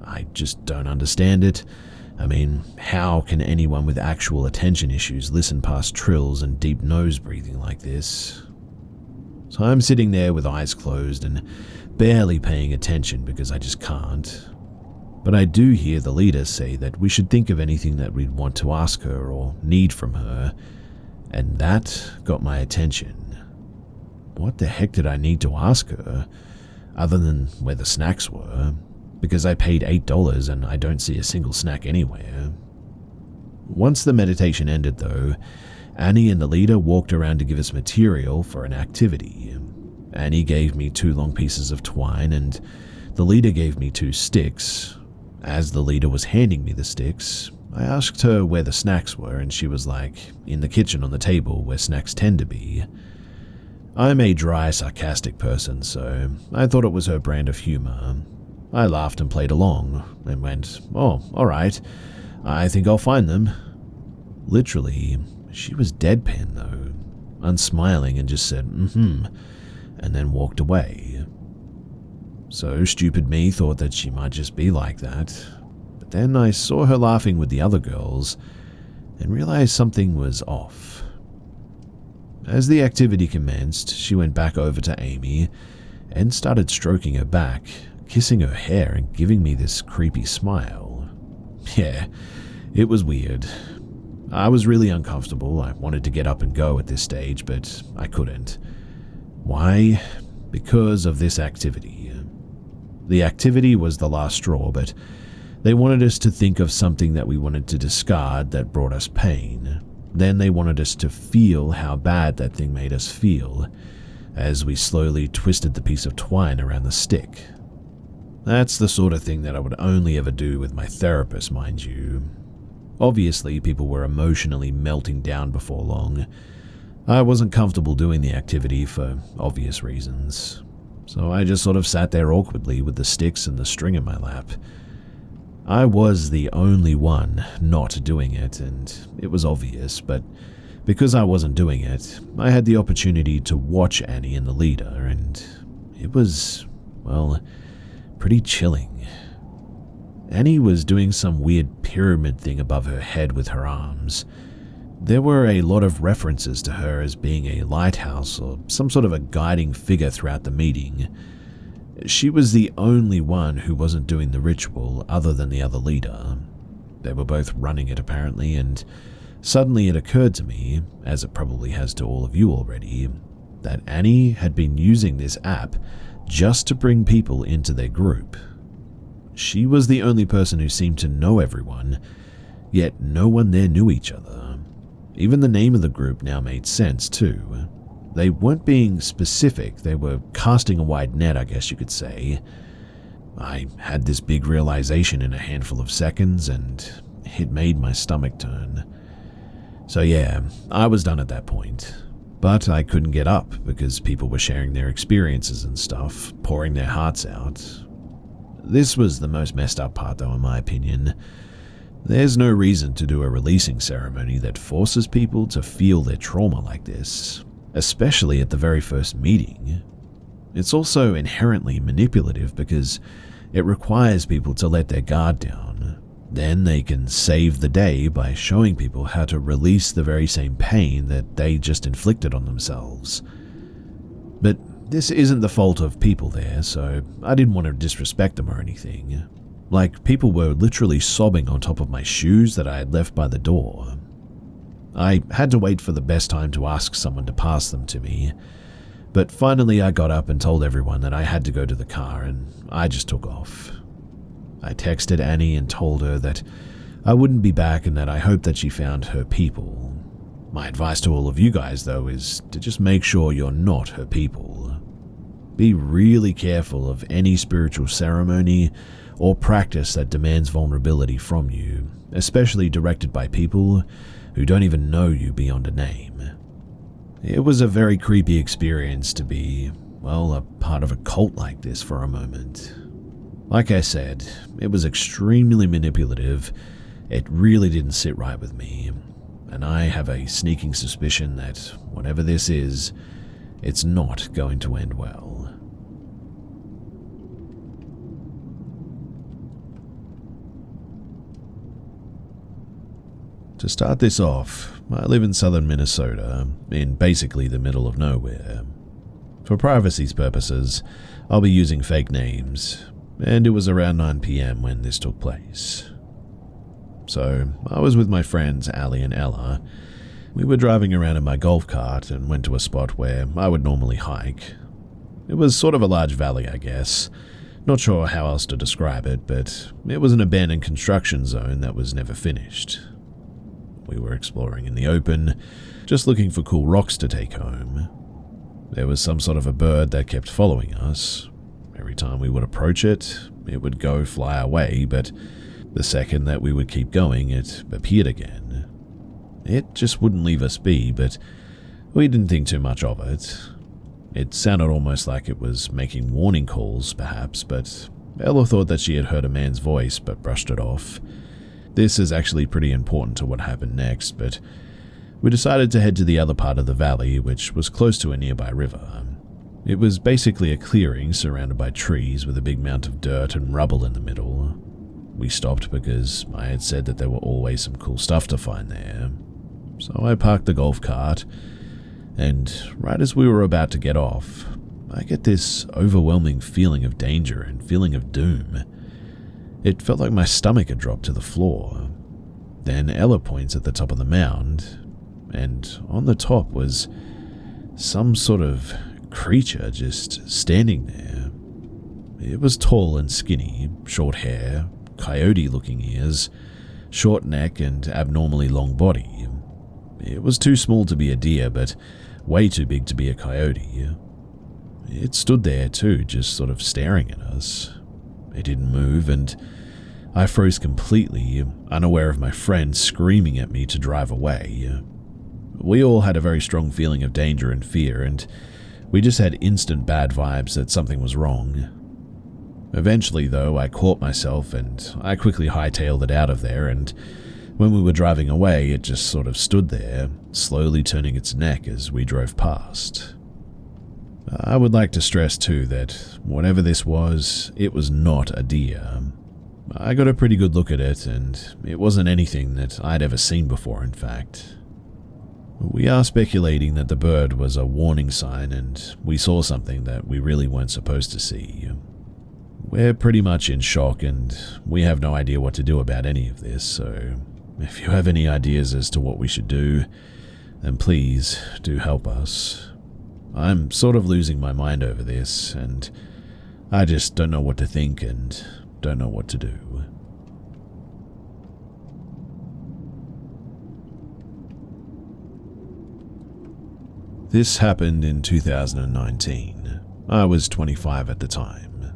I just don't understand it. I mean, how can anyone with actual attention issues listen past trills and deep nose breathing like this? So I'm sitting there with eyes closed and barely paying attention because I just can't. But I do hear the leader say that we should think of anything that we'd want to ask her or need from her, and that got my attention. What the heck did I need to ask her, other than where the snacks were? Because I paid $8 and I don't see a single snack anywhere. Once the meditation ended though, Annie and the leader walked around to give us material for an activity. Annie gave me 2 long pieces of twine and the leader gave me 2 sticks. As the leader was handing me the sticks, I asked her where the snacks were and she was in the kitchen on the table where snacks tend to be. I'm a dry, sarcastic person, so I thought it was her brand of humor. I laughed and played along, and went, "Oh, alright, I think I'll find them." Literally, she was deadpan though, unsmiling and just said, and then walked away. So stupid me thought that she might just be like that, but then I saw her laughing with the other girls, and realized something was off. As the activity commenced, she went back over to Amy, and started stroking her back, kissing her hair and giving me this creepy smile. Yeah, it was weird. I was really uncomfortable. I wanted to get up and go at this stage, but I couldn't. Why? Because of this activity. The activity was the last straw, but they wanted us to think of something that we wanted to discard that brought us pain. Then they wanted us to feel how bad that thing made us feel. as we slowly twisted the piece of twine around the stick. That's the sort of thing that I would only ever do with my therapist, mind you. Obviously, people were emotionally melting down before long. I wasn't comfortable doing the activity for obvious reasons, so I just sort of sat there awkwardly with the sticks and the string in my lap. I was the only one not doing it, and it was obvious, but because I wasn't doing it, I had the opportunity to watch Annie and the leader, and it was, well, pretty chilling. Annie was doing some weird pyramid thing above her head with her arms. There were a lot of references to her as being a lighthouse or some sort of a guiding figure throughout the meeting. She was the only one who wasn't doing the ritual other than the other leader. They were both running it apparently, and suddenly it occurred to me, as it probably has to all of you already, that Annie had been using this app just to bring people into their group. She was the only person who seemed to know everyone, yet no one there knew each other. Even the name of the group now made sense too. They weren't being specific, they were casting a wide net, I guess you could say. I had this big realization in a handful of seconds, and it made my stomach turn. So yeah, I was done at that point. But I couldn't get up because people were sharing their experiences and stuff, pouring their hearts out. This was the most messed up part though, in my opinion. There's no reason to do a releasing ceremony that forces people to feel their trauma like this, especially at the very first meeting. It's also inherently manipulative because it requires people to let their guard down. Then they can save the day by showing people how to release the very same pain that they just inflicted on themselves. But this isn't the fault of people there, so I didn't want to disrespect them or anything. Like, people were literally sobbing on top of my shoes that I had left by the door. I had to wait for the best time to ask someone to pass them to me, but finally I got up and told everyone that I had to go to the car, and I just took off. I texted Annie and told her that I wouldn't be back and that I hoped that she found her people. My advice to all of you guys, though, is to just make sure you're not her people. Be really careful of any spiritual ceremony or practice that demands vulnerability from you, especially directed by people who don't even know you beyond a name. It was a very creepy experience to be, well, a part of a cult like this for a moment. Like I said, it was extremely manipulative. It really didn't sit right with me, and I have a sneaking suspicion that whatever this is, it's not going to end well. To start this off, I live in southern Minnesota, in basically the middle of nowhere. For privacy's purposes, I'll be using fake names, and it was around 9 p.m. when this took place. So, I was with my friends Ali and Ella. We were driving around in my golf cart and went to a spot where I would normally hike. It was sort of a large valley, I guess. Not sure how else to describe it, but it was an abandoned construction zone that was never finished. We were exploring in the open, just looking for cool rocks to take home. There was some sort of a bird that kept following us. Every time we would approach it, it would go fly away, but the second that we would keep going, it appeared again. It just wouldn't leave us be, but we didn't think too much of it. It sounded almost like it was making warning calls, perhaps, but Ella thought that she had heard a man's voice but brushed it off. This is actually pretty important to what happened next, but we decided to head to the other part of the valley, which was close to a nearby river. It was basically a clearing surrounded by trees with a big mound of dirt and rubble in the middle. We stopped because I had said that there were always some cool stuff to find there. So I parked the golf cart, and right as we were about to get off, I get this overwhelming feeling of danger and feeling of doom. It felt like my stomach had dropped to the floor. Then Ella points at the top of the mound, and on the top was some sort of creature just standing there. It was tall and skinny, short hair, coyote-looking ears, short neck, and abnormally long body. It was too small to be a deer, but way too big to be a coyote. It stood there too, just sort of staring at us. It didn't move, and I froze completely, unaware of my friend screaming at me to drive away. We all had a very strong feeling of danger and fear, and we just had instant bad vibes that something was wrong. Eventually, though, I caught myself and I quickly hightailed it out of there, and when we were driving away, it just sort of stood there, slowly turning its neck as we drove past. I would like to stress too that whatever this was, it was not a deer. I got a pretty good look at it, and it wasn't anything that I'd ever seen before, in fact. We are speculating that the bird was a warning sign and we saw something that we really weren't supposed to see. We're pretty much in shock and we have no idea what to do about any of this, so if you have any ideas as to what we should do, then please do help us. I'm sort of losing my mind over this, and I just don't know what to think and don't know what to do. This happened in 2019. I was 25 at the time.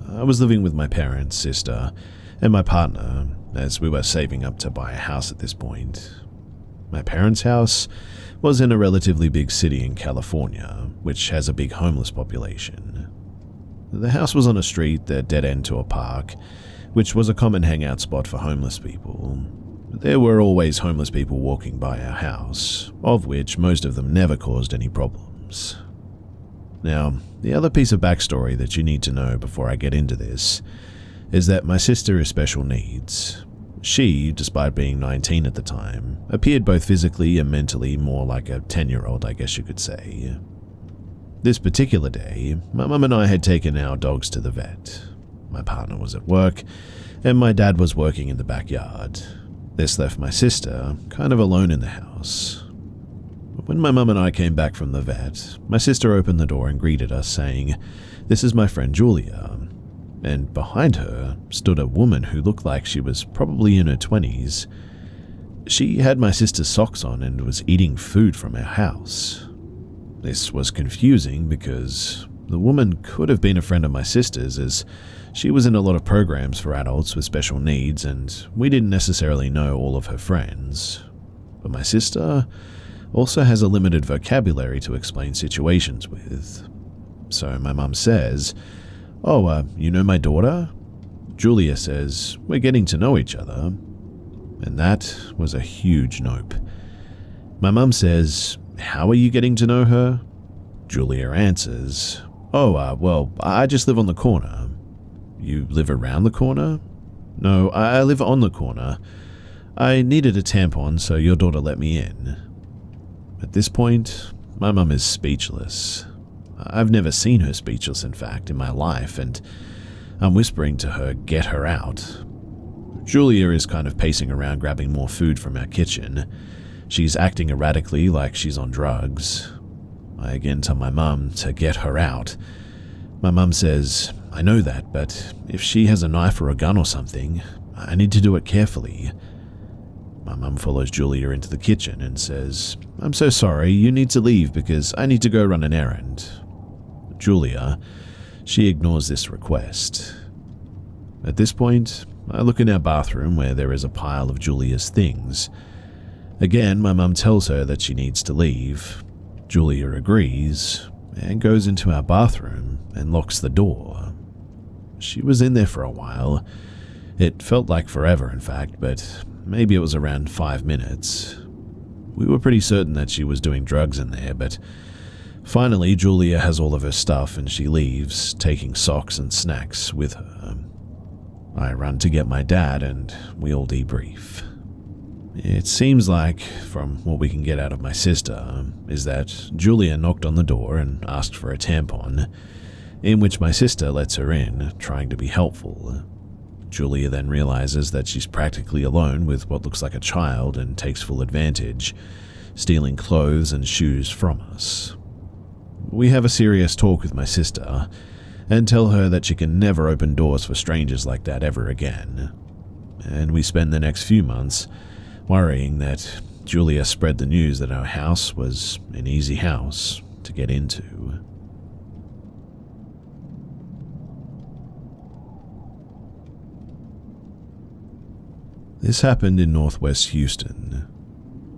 I was living with my parents, sister, and my partner, as we were saving up to buy a house at this point. My parents' house was in a relatively big city in California, which has a big homeless population. The house was on a street that dead-end to a park, which was a common hangout spot for homeless people. There were always homeless people walking by our house, of which most of them never caused any problems. Now, the other piece of backstory that you need to know before I get into this is that my sister is special needs. She, despite being 19 at the time, appeared both physically and mentally more like a 10-year-old, I guess you could say. This particular day, my mum and I had taken our dogs to the vet. My partner was at work, and my dad was working in the backyard. This left my sister kind of alone in the house. When my mum and I came back from the vet, my sister opened the door and greeted us, saying, "This is my friend Julia." And behind her stood a woman who looked like she was probably in her 20s. She had my sister's socks on and was eating food from our house. This was confusing because the woman could have been a friend of my sister's, as she was in a lot of programs for adults with special needs, and we didn't necessarily know all of her friends. But my sister also has a limited vocabulary to explain situations with. So my mum says, "Oh, you know my daughter?" Julia says, "We're getting to know each other." And that was a huge nope. My mum says, "How are you getting to know her?" Julia answers, "Oh, well, I just live on the corner." "You live around the corner?" "No, I live on the corner. I needed a tampon, so your daughter let me in." At this point, my mum is speechless. I've never seen her speechless, in fact, in my life, and I'm whispering to her, "Get her out." Julia is kind of pacing around grabbing more food from our kitchen. She's acting erratically like she's on drugs. I again tell my mum to get her out. My mum says, "I know that, but if she has a knife or a gun or something, I need to do it carefully." My mum follows Julia into the kitchen and says, "I'm so sorry, you need to leave because I need to go run an errand." Julia, she ignores this request. At this point, I look in our bathroom where there is a pile of Julia's things. Again, my mum tells her that she needs to leave. Julia agrees and goes into our bathroom and locks the door. She was in there for a while. It felt like forever, in fact, but maybe it was around 5 minutes. We were pretty certain that she was doing drugs in there, but finally Julia has all of her stuff and she leaves, taking socks and snacks with her. I run to get my dad and we all debrief. It seems like, from what we can get out of my sister, is that Julia knocked on the door and asked for a tampon, in which my sister lets her in, trying to be helpful. Julia then realizes that she's practically alone with what looks like a child and takes full advantage, stealing clothes and shoes from us. We have a serious talk with my sister and tell her that she can never open doors for strangers like that ever again. And we spend the next few months worrying that Julia spread the news that our house was an easy house to get into. This happened in northwest Houston.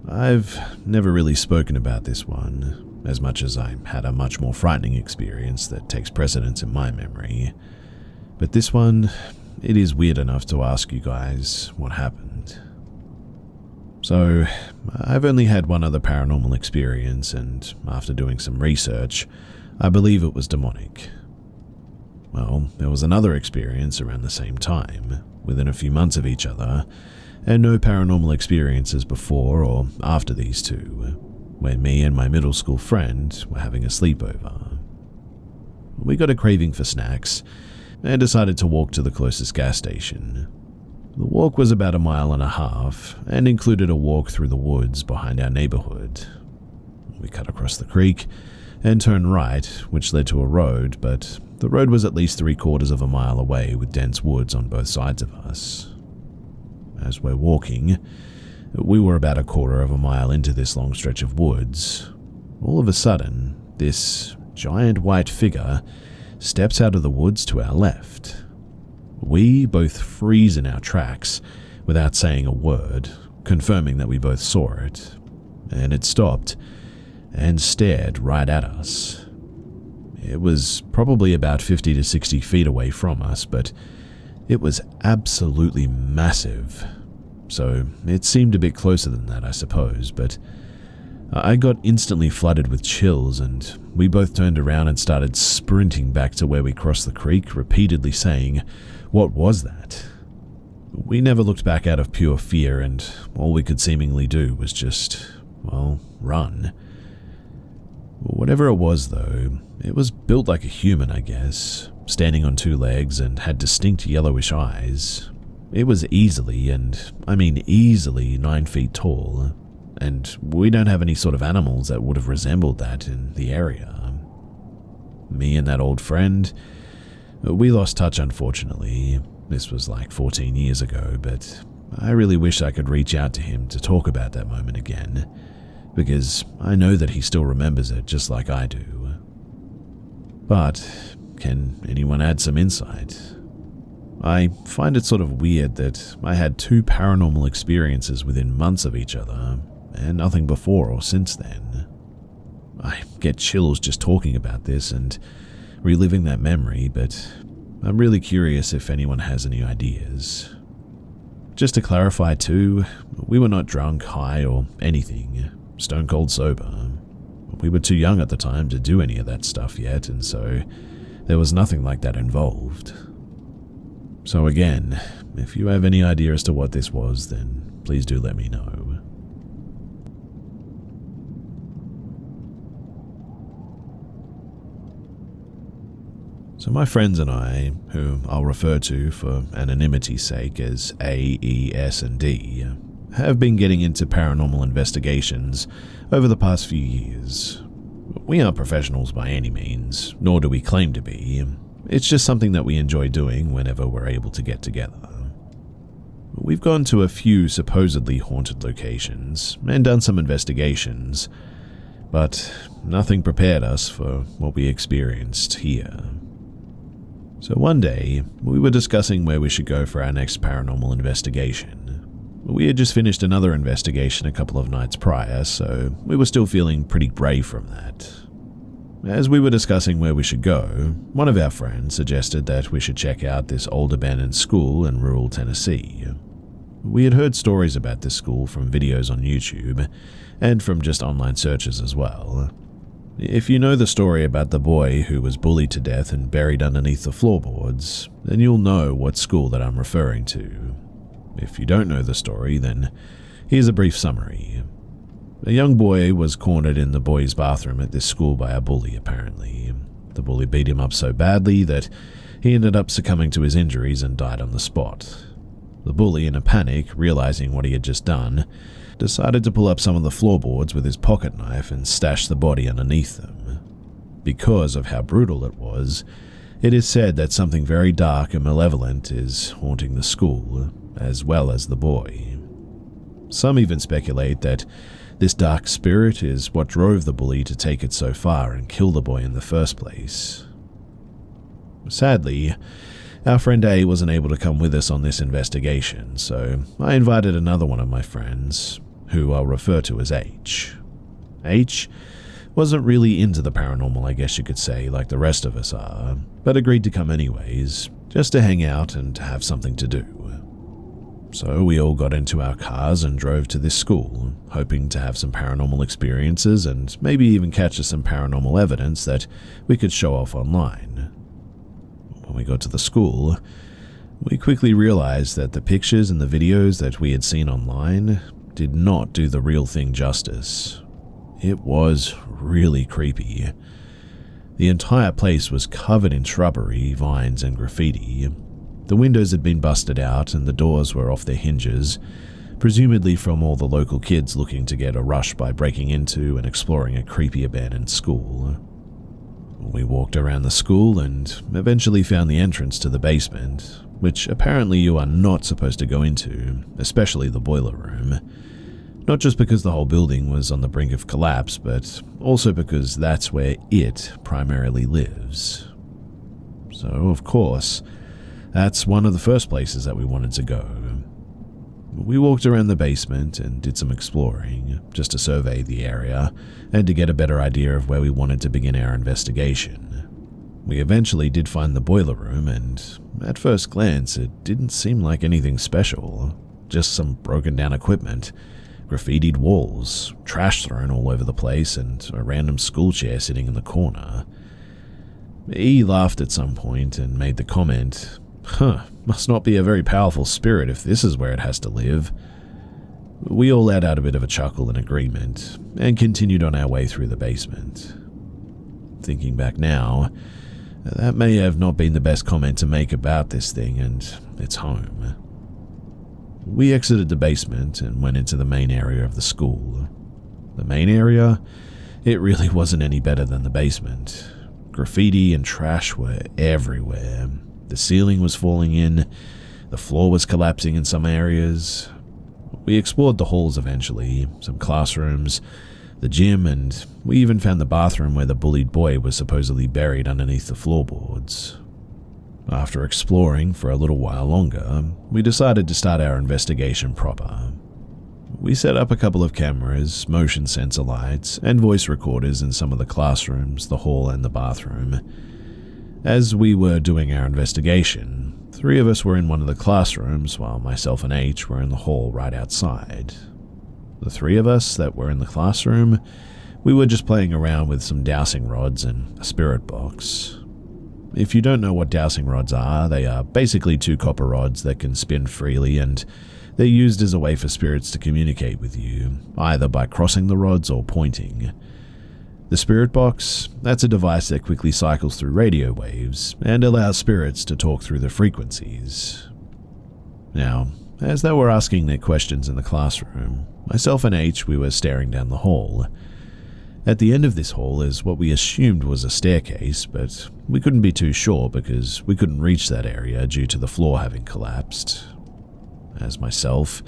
I've never really spoken about this one, as much as I had a much more frightening experience that takes precedence in my memory. But this one, it is weird enough to ask you guys what happened. So, I've only had one other paranormal experience, and after doing some research, I believe it was demonic. Well, there was another experience around the same time, within a few months of each other, and no paranormal experiences before or after these two, when me and my middle school friend were having a sleepover. We got a craving for snacks, and decided to walk to the closest gas station. The walk was about 1.5 miles, and included a walk through the woods behind our neighborhood. We cut across the creek and turned right, which led to a road, but the road was at least 3/4 of a mile away with dense woods on both sides of us. As we're walking, we were about 1/4 of a mile into this long stretch of woods. All of a sudden, this giant white figure steps out of the woods to our left. We both freeze in our tracks without saying a word, confirming that we both saw it, and it stopped and stared right at us. It was probably about 50 to 60 feet away from us, but it was absolutely massive. So it seemed a bit closer than that, I suppose, but I got instantly flooded with chills, and we both turned around and started sprinting back to where we crossed the creek, repeatedly saying, "What was that?" We never looked back out of pure fear, and all we could seemingly do was just, well, run. Whatever it was, though, it was built like a human, I guess, standing on 2 legs and had distinct yellowish eyes. It was easily, and I mean easily, 9 feet tall, and we don't have any sort of animals that would have resembled that in the area. Me and that old friend, we lost touch, unfortunately. This was like 14 years ago, but I really wish I could reach out to him to talk about that moment again, because I know that he still remembers it just like I do. But can anyone add some insight? I find it sort of weird that I had 2 paranormal experiences within months of each other, and nothing before or since then. I get chills just talking about this and reliving that memory, but I'm really curious if anyone has any ideas. Just to clarify too, we were not drunk, high, or anything, stone cold sober. We were too young at the time to do any of that stuff yet, and so there was nothing like that involved. So again, if you have any idea as to what this was, then please do let me know. So my friends and I, who I'll refer to for anonymity's sake as A, E, S, and D, have been getting into paranormal investigations over the past few years. We aren't professionals by any means, nor do we claim to be. It's just something that we enjoy doing whenever we're able to get together. We've gone to a few supposedly haunted locations and done some investigations, but nothing prepared us for what we experienced here. So one day, we were discussing where we should go for our next paranormal investigation. We had just finished another investigation a couple of nights prior, so we were still feeling pretty brave from that. As we were discussing where we should go, one of our friends suggested that we should check out this old abandoned school in rural Tennessee. We had heard stories about this school from videos on YouTube, and from just online searches as well. If you know the story about the boy who was bullied to death and buried underneath the floorboards, then you'll know what school that I'm referring to. If you don't know the story, then here's a brief summary. A young boy was cornered in the boys' bathroom at this school by a bully, apparently. The bully beat him up so badly that he ended up succumbing to his injuries and died on the spot. The bully, in a panic, realizing what he had just done, decided to pull up some of the floorboards with his pocket knife and stash the body underneath them. Because of how brutal it was, it is said that something very dark and malevolent is haunting the school, as well as the boy. Some even speculate that this dark spirit is what drove the bully to take it so far and kill the boy in the first place. Sadly, Our friend A wasn't able to come with us on this investigation, so I invited another one of my friends, who I'll refer to as H. H wasn't really into the paranormal, I guess you could say, like the rest of us are, but agreed to come anyways, just to hang out and to have something to do. So we all got into our cars and drove to this school, hoping to have some paranormal experiences and maybe even catch us some paranormal evidence that we could show off online. When we got to the school, we quickly realized that the pictures and the videos that we had seen online did not do the real thing justice. It was really creepy. The entire place was covered in shrubbery, vines, and graffiti. The windows had been busted out and the doors were off their hinges, presumably from all the local kids looking to get a rush by breaking into and exploring a creepy abandoned school. We walked around the school and eventually found the entrance to the basement, which apparently you are not supposed to go into, especially the boiler room. Not just because the whole building was on the brink of collapse, but also because that's where it primarily lives. So, of course, that's one of the first places that we wanted to go. We walked around the basement and did some exploring, just to survey the area and to get a better idea of where we wanted to begin our investigation. We eventually did find the boiler room, and at first glance it didn't seem like anything special, just some broken down equipment, graffitied walls, trash thrown all over the place, and a random school chair sitting in the corner. E laughed at some point and made the comment, must not be a very powerful spirit if this is where it has to live. We all let out a bit of a chuckle in agreement, and continued on our way through the basement. Thinking back now, that may have not been the best comment to make about this thing and its home. We exited the basement and went into the main area of the school. The main area? It really wasn't any better than the basement. Graffiti and trash were everywhere. The ceiling was falling in, the floor was collapsing in some areas. We explored the halls eventually, some classrooms, the gym, and we even found the bathroom where the bullied boy was supposedly buried underneath the floorboards. After exploring for a little while longer, we decided to start our investigation proper. We set up a couple of cameras, motion sensor lights, and voice recorders in some of the classrooms, the hall, and the bathroom. As we were doing our investigation, 3 of us were in one of the classrooms while myself and H were in the hall right outside. The 3 of us that were in the classroom, we were just playing around with some dowsing rods and a spirit box. If you don't know what dowsing rods are, they are basically 2 copper rods that can spin freely, and they're used as a way for spirits to communicate with you, either by crossing the rods or pointing. The spirit box, that's a device that quickly cycles through radio waves and allows spirits to talk through the frequencies. Now, as they were asking their questions in the classroom, myself and H, we were staring down the hall. At the end of this hall is what we assumed was a staircase, but we couldn't be too sure because we couldn't reach that area due to the floor having collapsed. As myself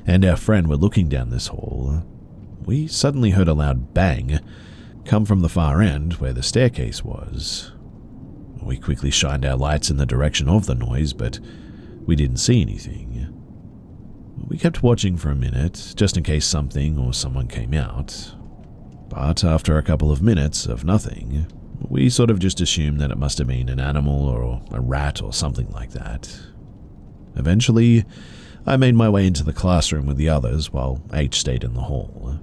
and our friend were looking down this hall, we suddenly heard a loud bang come from the far end where the staircase was. We quickly shined our lights in the direction of the noise, but we didn't see anything. We kept watching for a minute, just in case something or someone came out. But after a couple of minutes of nothing, we sort of just assumed that it must have been an animal or a rat or something like that. Eventually, I made my way into the classroom with the others while H stayed in the hall.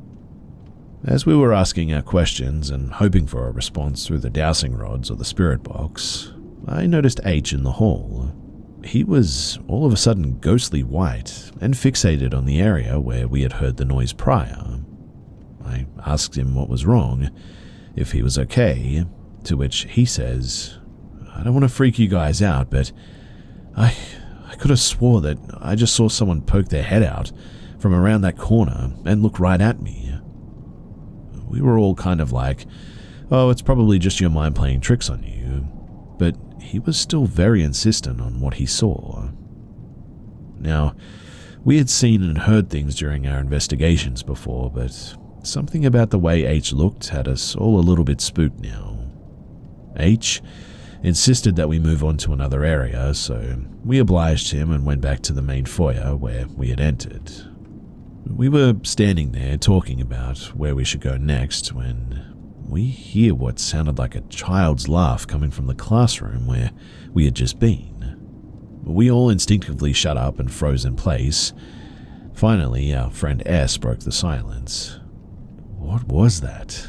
As we were asking our questions and hoping for a response through the dowsing rods or the spirit box, I noticed H in the hall. He was all of a sudden ghostly white and fixated on the area where we had heard the noise prior. I asked him what was wrong, if he was okay, to which he says, "I don't want to freak you guys out, but I could have swore that I just saw someone poke their head out from around that corner and look right at me." We were all kind of like, "Oh, it's probably just your mind playing tricks on you," but he was still very insistent on what he saw. Now, we had seen and heard things during our investigations before, but something about the way H looked had us all a little bit spooked now. H, insisted that we move on to another area, so we obliged him and went back to the main foyer where we had entered. We were standing there talking about where we should go next when we hear what sounded like a child's laugh coming from the classroom where we had just been. We all instinctively shut up and froze in place. Finally, our friend S broke the silence. What was that?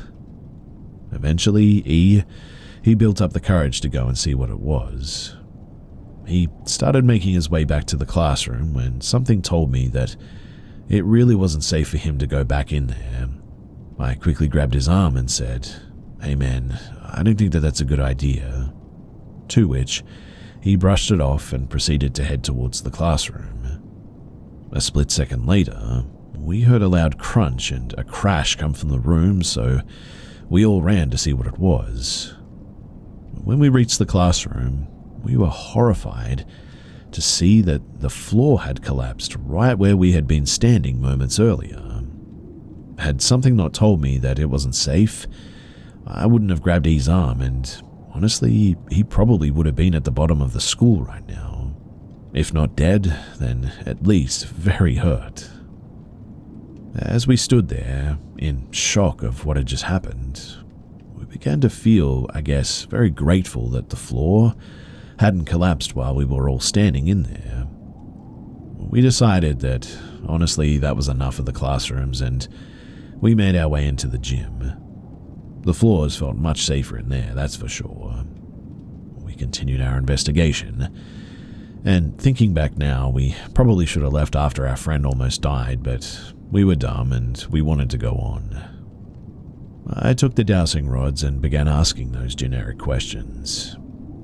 Eventually, he built up the courage to go and see what it was. He started making his way back to the classroom when something told me that it really wasn't safe for him to go back in there. I quickly grabbed his arm and said, "Hey man, I don't think that's a good idea." To which he brushed it off and proceeded to head towards the classroom. A split second later, we heard a loud crunch and a crash come from the room, so we all ran to see what it was. When we reached the classroom, we were horrified to see that the floor had collapsed right where we had been standing moments earlier. Had something not told me that it wasn't safe, I wouldn't have grabbed E's arm, and honestly, he probably would have been at the bottom of the school right now. If not dead, then at least very hurt. As we stood there, in shock of what had just happened, we began to feel, I guess, very grateful that the floor hadn't collapsed while we were all standing in there. We decided that, honestly, that was enough of the classrooms, and we made our way into the gym. The floors felt much safer in there, that's for sure. We continued our investigation, and thinking back now, we probably should have left after our friend almost died, but we were dumb and we wanted to go on. I took the dowsing rods and began asking those generic questions.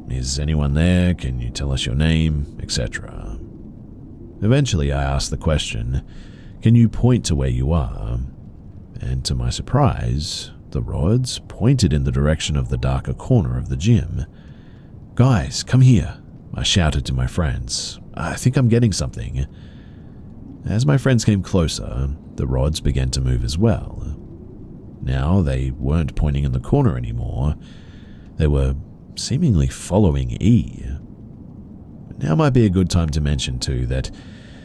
Is anyone there? Can you tell us your name? Etc. Eventually I asked the question, can you point to where you are? And to my surprise, the rods pointed in the direction of the darker corner of the gym. Guys, come here, I shouted to my friends. I think I'm getting something. As my friends came closer, the rods began to move as well. Now they weren't pointing in the corner anymore. They were seemingly following E. Now might be a good time to mention too that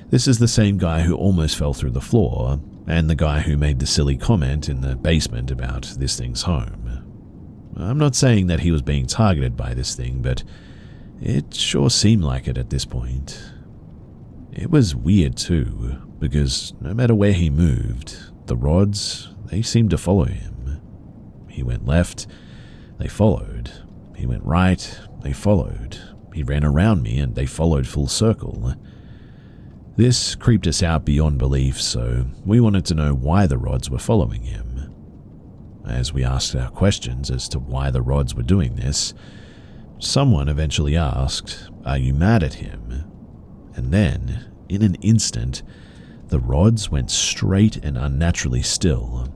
this is the same guy who almost fell through the floor, and the guy who made the silly comment in the basement about this thing's home. I'm not saying that he was being targeted by this thing, but it sure seemed like it at this point. It was weird too, because no matter where he moved, the rods, they seemed to follow him. He went left, they followed. He went right, they followed. He ran around me and they followed full circle. This creeped us out beyond belief, so we wanted to know why the rods were following him. As we asked our questions as to why the rods were doing this, someone eventually asked, "Are you mad at him?" And then, in an instant, the rods went straight and unnaturally still,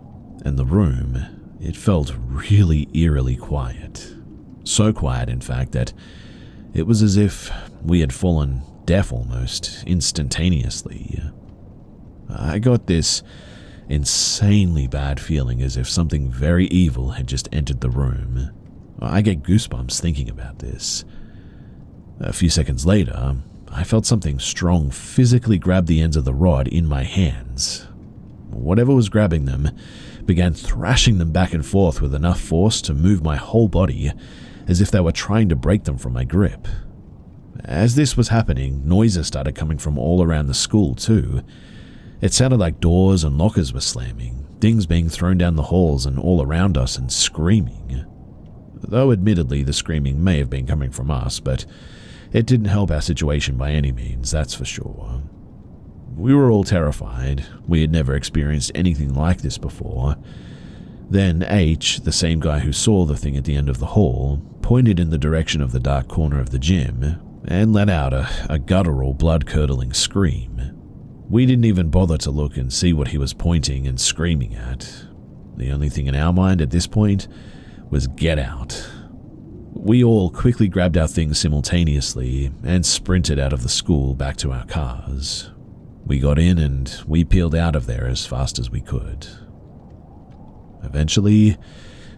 and the room, it felt really eerily quiet. So quiet, in fact, that it was as if we had fallen deaf almost instantaneously. I got this insanely bad feeling as if something very evil had just entered the room. I get goosebumps thinking about this. A few seconds later, I felt something strong physically grab the ends of the rod in my hands. Whatever was grabbing them began thrashing them back and forth with enough force to move my whole body as if they were trying to break them from my grip. As this was happening, noises started coming from all around the school too. It sounded like doors and lockers were slamming, things being thrown down the halls and all around us, and screaming. Though admittedly the screaming may have been coming from us, but it didn't help our situation by any means, that's for sure. We were all terrified. We had never experienced anything like this before. Then H, the same guy who saw the thing at the end of the hall, pointed in the direction of the dark corner of the gym and let out a guttural, blood-curdling scream. We didn't even bother to look and see what he was pointing and screaming at. The only thing in our mind at this point was get out. We all quickly grabbed our things simultaneously and sprinted out of the school back to our cars. We got in and we peeled out of there as fast as we could. Eventually,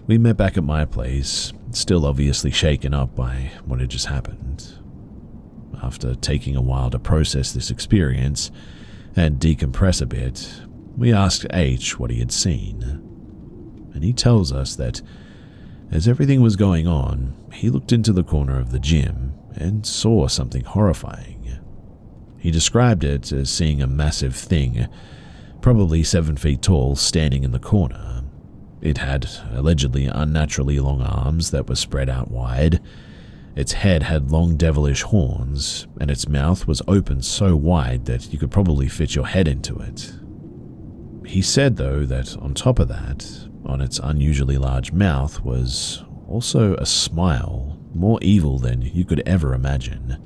we met back at my place, still obviously shaken up by what had just happened. After taking a while to process this experience and decompress a bit, we asked H what he had seen. And he tells us that as everything was going on, he looked into the corner of the gym and saw something horrifying. He described it as seeing a massive thing, probably 7 feet tall, standing in the corner. It had allegedly unnaturally long arms that were spread out wide. Its head had long devilish horns, and its mouth was open so wide that you could probably fit your head into it. He said, though, that on top of that, on its unusually large mouth was also a smile, more evil than you could ever imagine.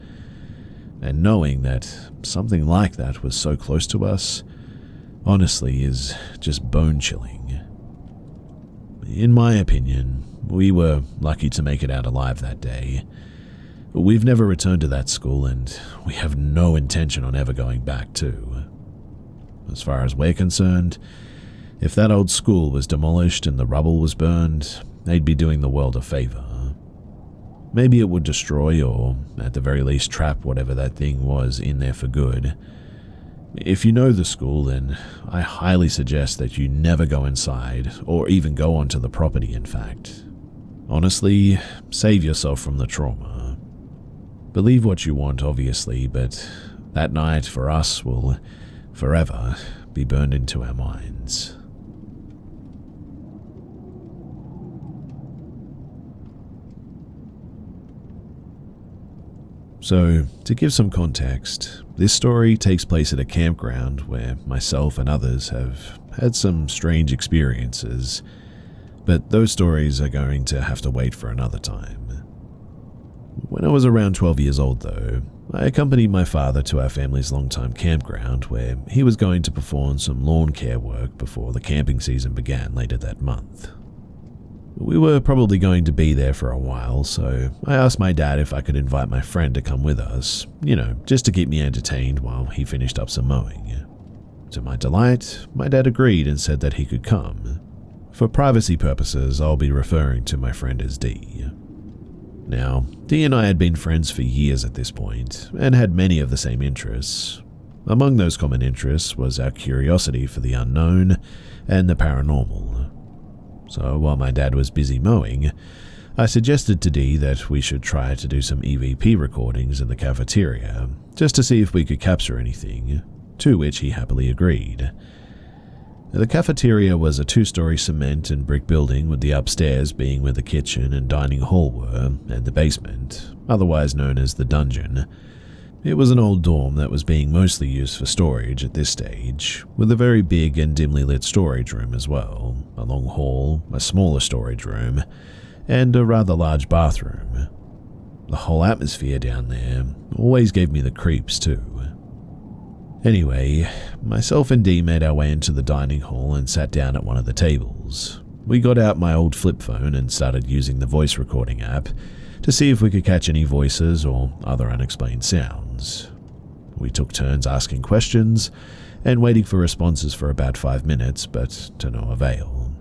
And knowing that something like that was so close to us, honestly, is just bone-chilling. In my opinion, we were lucky to make it out alive that day. We've never returned to that school, and we have no intention on ever going back too. As far as we're concerned, if that old school was demolished and the rubble was burned, they'd be doing the world a favor. Maybe it would destroy or, at the very least, trap whatever that thing was in there for good. If you know the school, then I highly suggest that you never go inside, or even go onto the property, in fact. Honestly, save yourself from the trauma. Believe what you want, obviously, but that night for us will forever be burned into our minds. So, to give some context, this story takes place at a campground where myself and others have had some strange experiences, but those stories are going to have to wait for another time. When I was around 12 years old, though, I accompanied my father to our family's longtime campground where he was going to perform some lawn care work before the camping season began later that month. We were probably going to be there for a while, so I asked my dad if I could invite my friend to come with us, just to keep me entertained while he finished up some mowing. To my delight, my dad agreed and said that he could come. For privacy purposes, I'll be referring to my friend as D. Now, D and I had been friends for years at this point, and had many of the same interests. Among those common interests was our curiosity for the unknown and the paranormal. So while my dad was busy mowing, I suggested to D that we should try to do some EVP recordings in the cafeteria, just to see if we could capture anything, to which he happily agreed. The cafeteria was a 2-story cement and brick building, with the upstairs being where the kitchen and dining hall were, and the basement, otherwise known as the dungeon. It was an old dorm that was being mostly used for storage at this stage, with a very big and dimly lit storage room as well, a long hall, a smaller storage room, and a rather large bathroom. The whole atmosphere down there always gave me the creeps too. Anyway, myself and Dee made our way into the dining hall and sat down at one of the tables. We got out my old flip phone and started using the voice recording app to see if we could catch any voices or other unexplained sounds. We took turns asking questions and waiting for responses for about 5 minutes, but to no avail.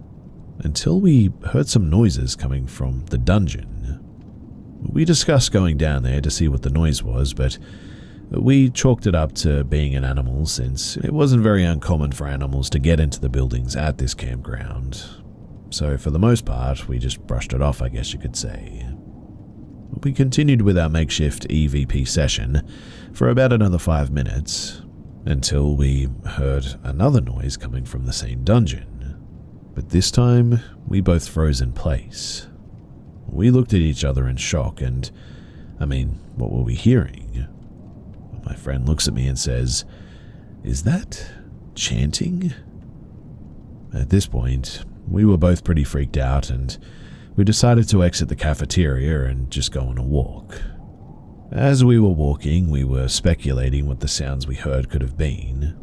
Until we heard some noises coming from the dungeon. We discussed going down there to see what the noise was, but we chalked it up to being an animal, since it wasn't very uncommon for animals to get into the buildings at this campground. So for the most part, we just brushed it off, I guess you could say. We continued with our makeshift EVP session for about another 5 minutes, until we heard another noise coming from the same dungeon. But this time, we both froze in place. We looked at each other in shock, and, what were we hearing? My friend looks at me and says, "Is that chanting?" At this point, we were both pretty freaked out, and we decided to exit the cafeteria and just go on a walk. As we were walking, we were speculating what the sounds we heard could have been.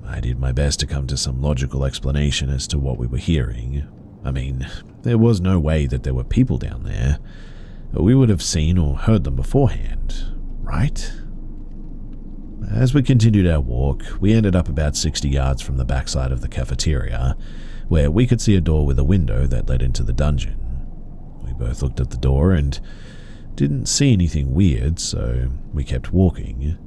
I did my best to come to some logical explanation as to what we were hearing. There was no way that there were people down there. We would have seen or heard them beforehand, right? As we continued our walk, we ended up about 60 yards from the backside of the cafeteria, where we could see a door with a window that led into the dungeon. We both looked at the door and didn't see anything weird, so we kept walking.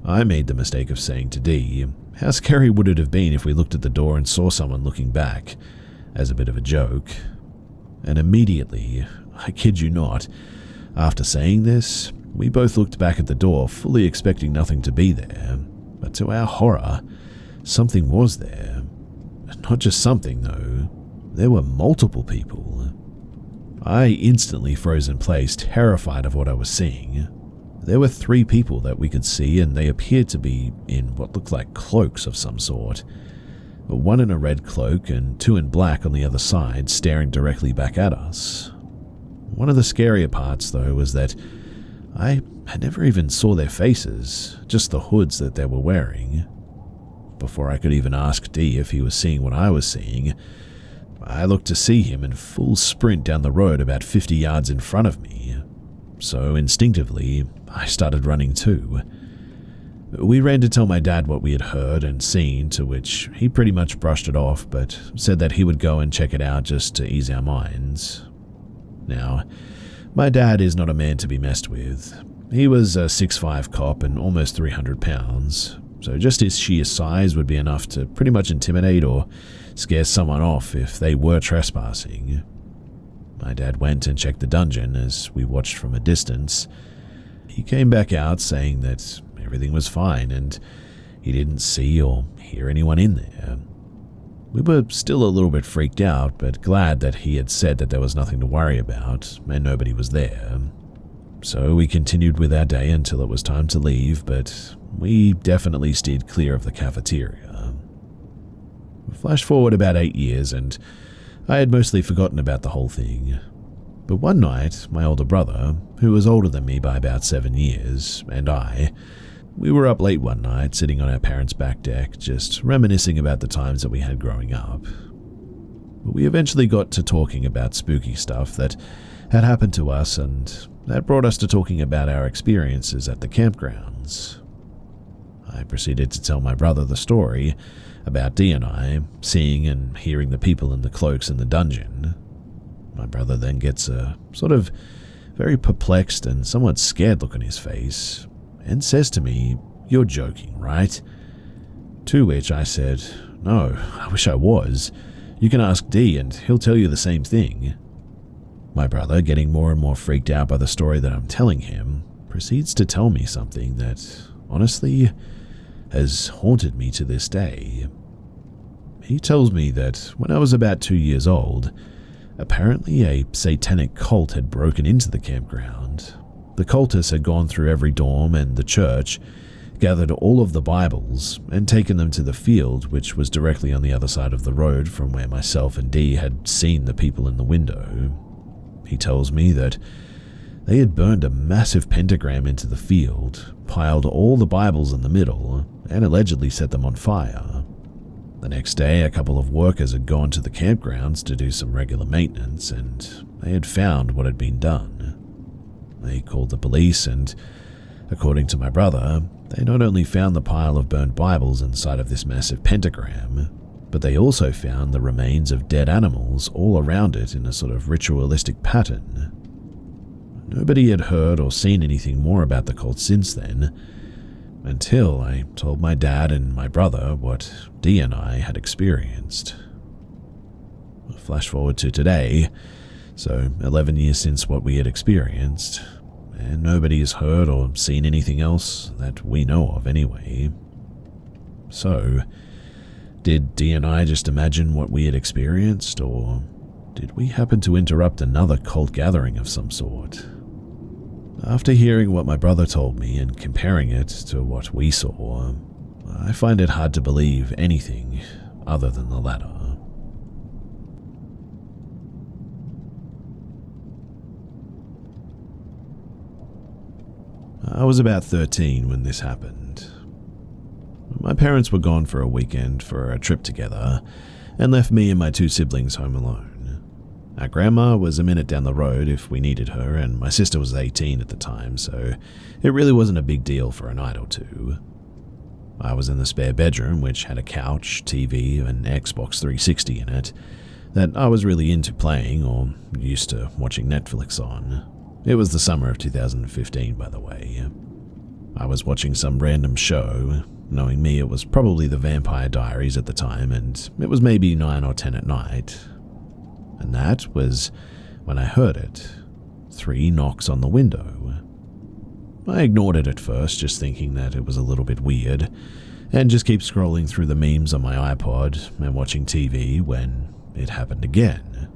I made the mistake of saying to Dee, how scary would it have been if we looked at the door and saw someone looking back, as a bit of a joke. And immediately, I kid you not, after saying this, we both looked back at the door, fully expecting nothing to be there. But to our horror, something was there. Not just something, though. There were multiple people. I instantly froze in place, terrified of what I was seeing. There were 3 people that we could see, and they appeared to be in what looked like cloaks of some sort. 1 in a red cloak and 2 in black on the other side, staring directly back at us. One of the scarier parts, though, was that I never even saw their faces, just the hoods that they were wearing. Before I could even ask Dee if he was seeing what I was seeing, I looked to see him in full sprint down the road about 50 yards in front of me. So instinctively, I started running too. We ran to tell my dad what we had heard and seen, to which he pretty much brushed it off, but said that he would go and check it out just to ease our minds. Now, my dad is not a man to be messed with. He was a 6'5" cop and almost 300 pounds, so just his sheer size would be enough to pretty much intimidate or scare someone off if they were trespassing. My dad went and checked the dungeon as we watched from a distance. He came back out saying that everything was fine and he didn't see or hear anyone in there. We were still a little bit freaked out, but glad that he had said that there was nothing to worry about and nobody was there. So we continued with our day until it was time to leave, but we definitely steered clear of the cafeteria. Flash forward about 8 years, and I had mostly forgotten about the whole thing. But one night, my older brother, who was older than me by about 7 years, and we were up late one night, sitting on our parents' back deck, just reminiscing about the times that we had growing up. But we eventually got to talking about spooky stuff that had happened to us, and that brought us to talking about our experiences at the campgrounds. I proceeded to tell my brother the story about Dee and I seeing and hearing the people in the cloaks in the dungeon. My brother then gets a sort of very perplexed and somewhat scared look on his face and says to me, "You're joking, right?" To which I said, "No, I wish I was. You can ask Dee and he'll tell you the same thing." My brother, getting more and more freaked out by the story that I'm telling him, proceeds to tell me something that, honestly, has haunted me to this day. He tells me that when I was about 2 years old, apparently a satanic cult had broken into the campground. The cultists had gone through every dorm and the church, gathered all of the Bibles, and taken them to the field, which was directly on the other side of the road from where myself and Dee had seen the people in the window. He tells me that they had burned a massive pentagram into the field, piled all the Bibles in the middle, and allegedly set them on fire. The next day, a couple of workers had gone to the campgrounds to do some regular maintenance, and they had found what had been done. They called the police, and according to my brother, they not only found the pile of burned Bibles inside of this massive pentagram, but they also found the remains of dead animals all around it in a sort of ritualistic pattern. Nobody had heard or seen anything more about the cult since then, until I told my dad and my brother what Dee and I had experienced. Flash forward to today, so 11 years since what we had experienced, and nobody has heard or seen anything else that we know of anyway. So, did Dee and I just imagine what we had experienced, or did we happen to interrupt another cult gathering of some sort? After hearing what my brother told me and comparing it to what we saw, I find it hard to believe anything other than the latter. I was about 13 when this happened. My parents were gone for a weekend for a trip together and left me and my 2 siblings home alone. Our grandma was a minute down the road if we needed her, and my sister was 18 at the time, so it really wasn't a big deal for a night or two. I was in the spare bedroom, which had a couch, TV, and Xbox 360 in it. that I was really into playing or used to watching Netflix on. It was the summer of 2015, by the way. I was watching some random show. Knowing me, it was probably The Vampire Diaries at the time, and it was maybe 9 or 10 at night. And that was when I heard it. 3 knocks on the window. I ignored it at first, just thinking that it was a little bit weird, and just keep scrolling through the memes on my iPod and watching TV when it happened again,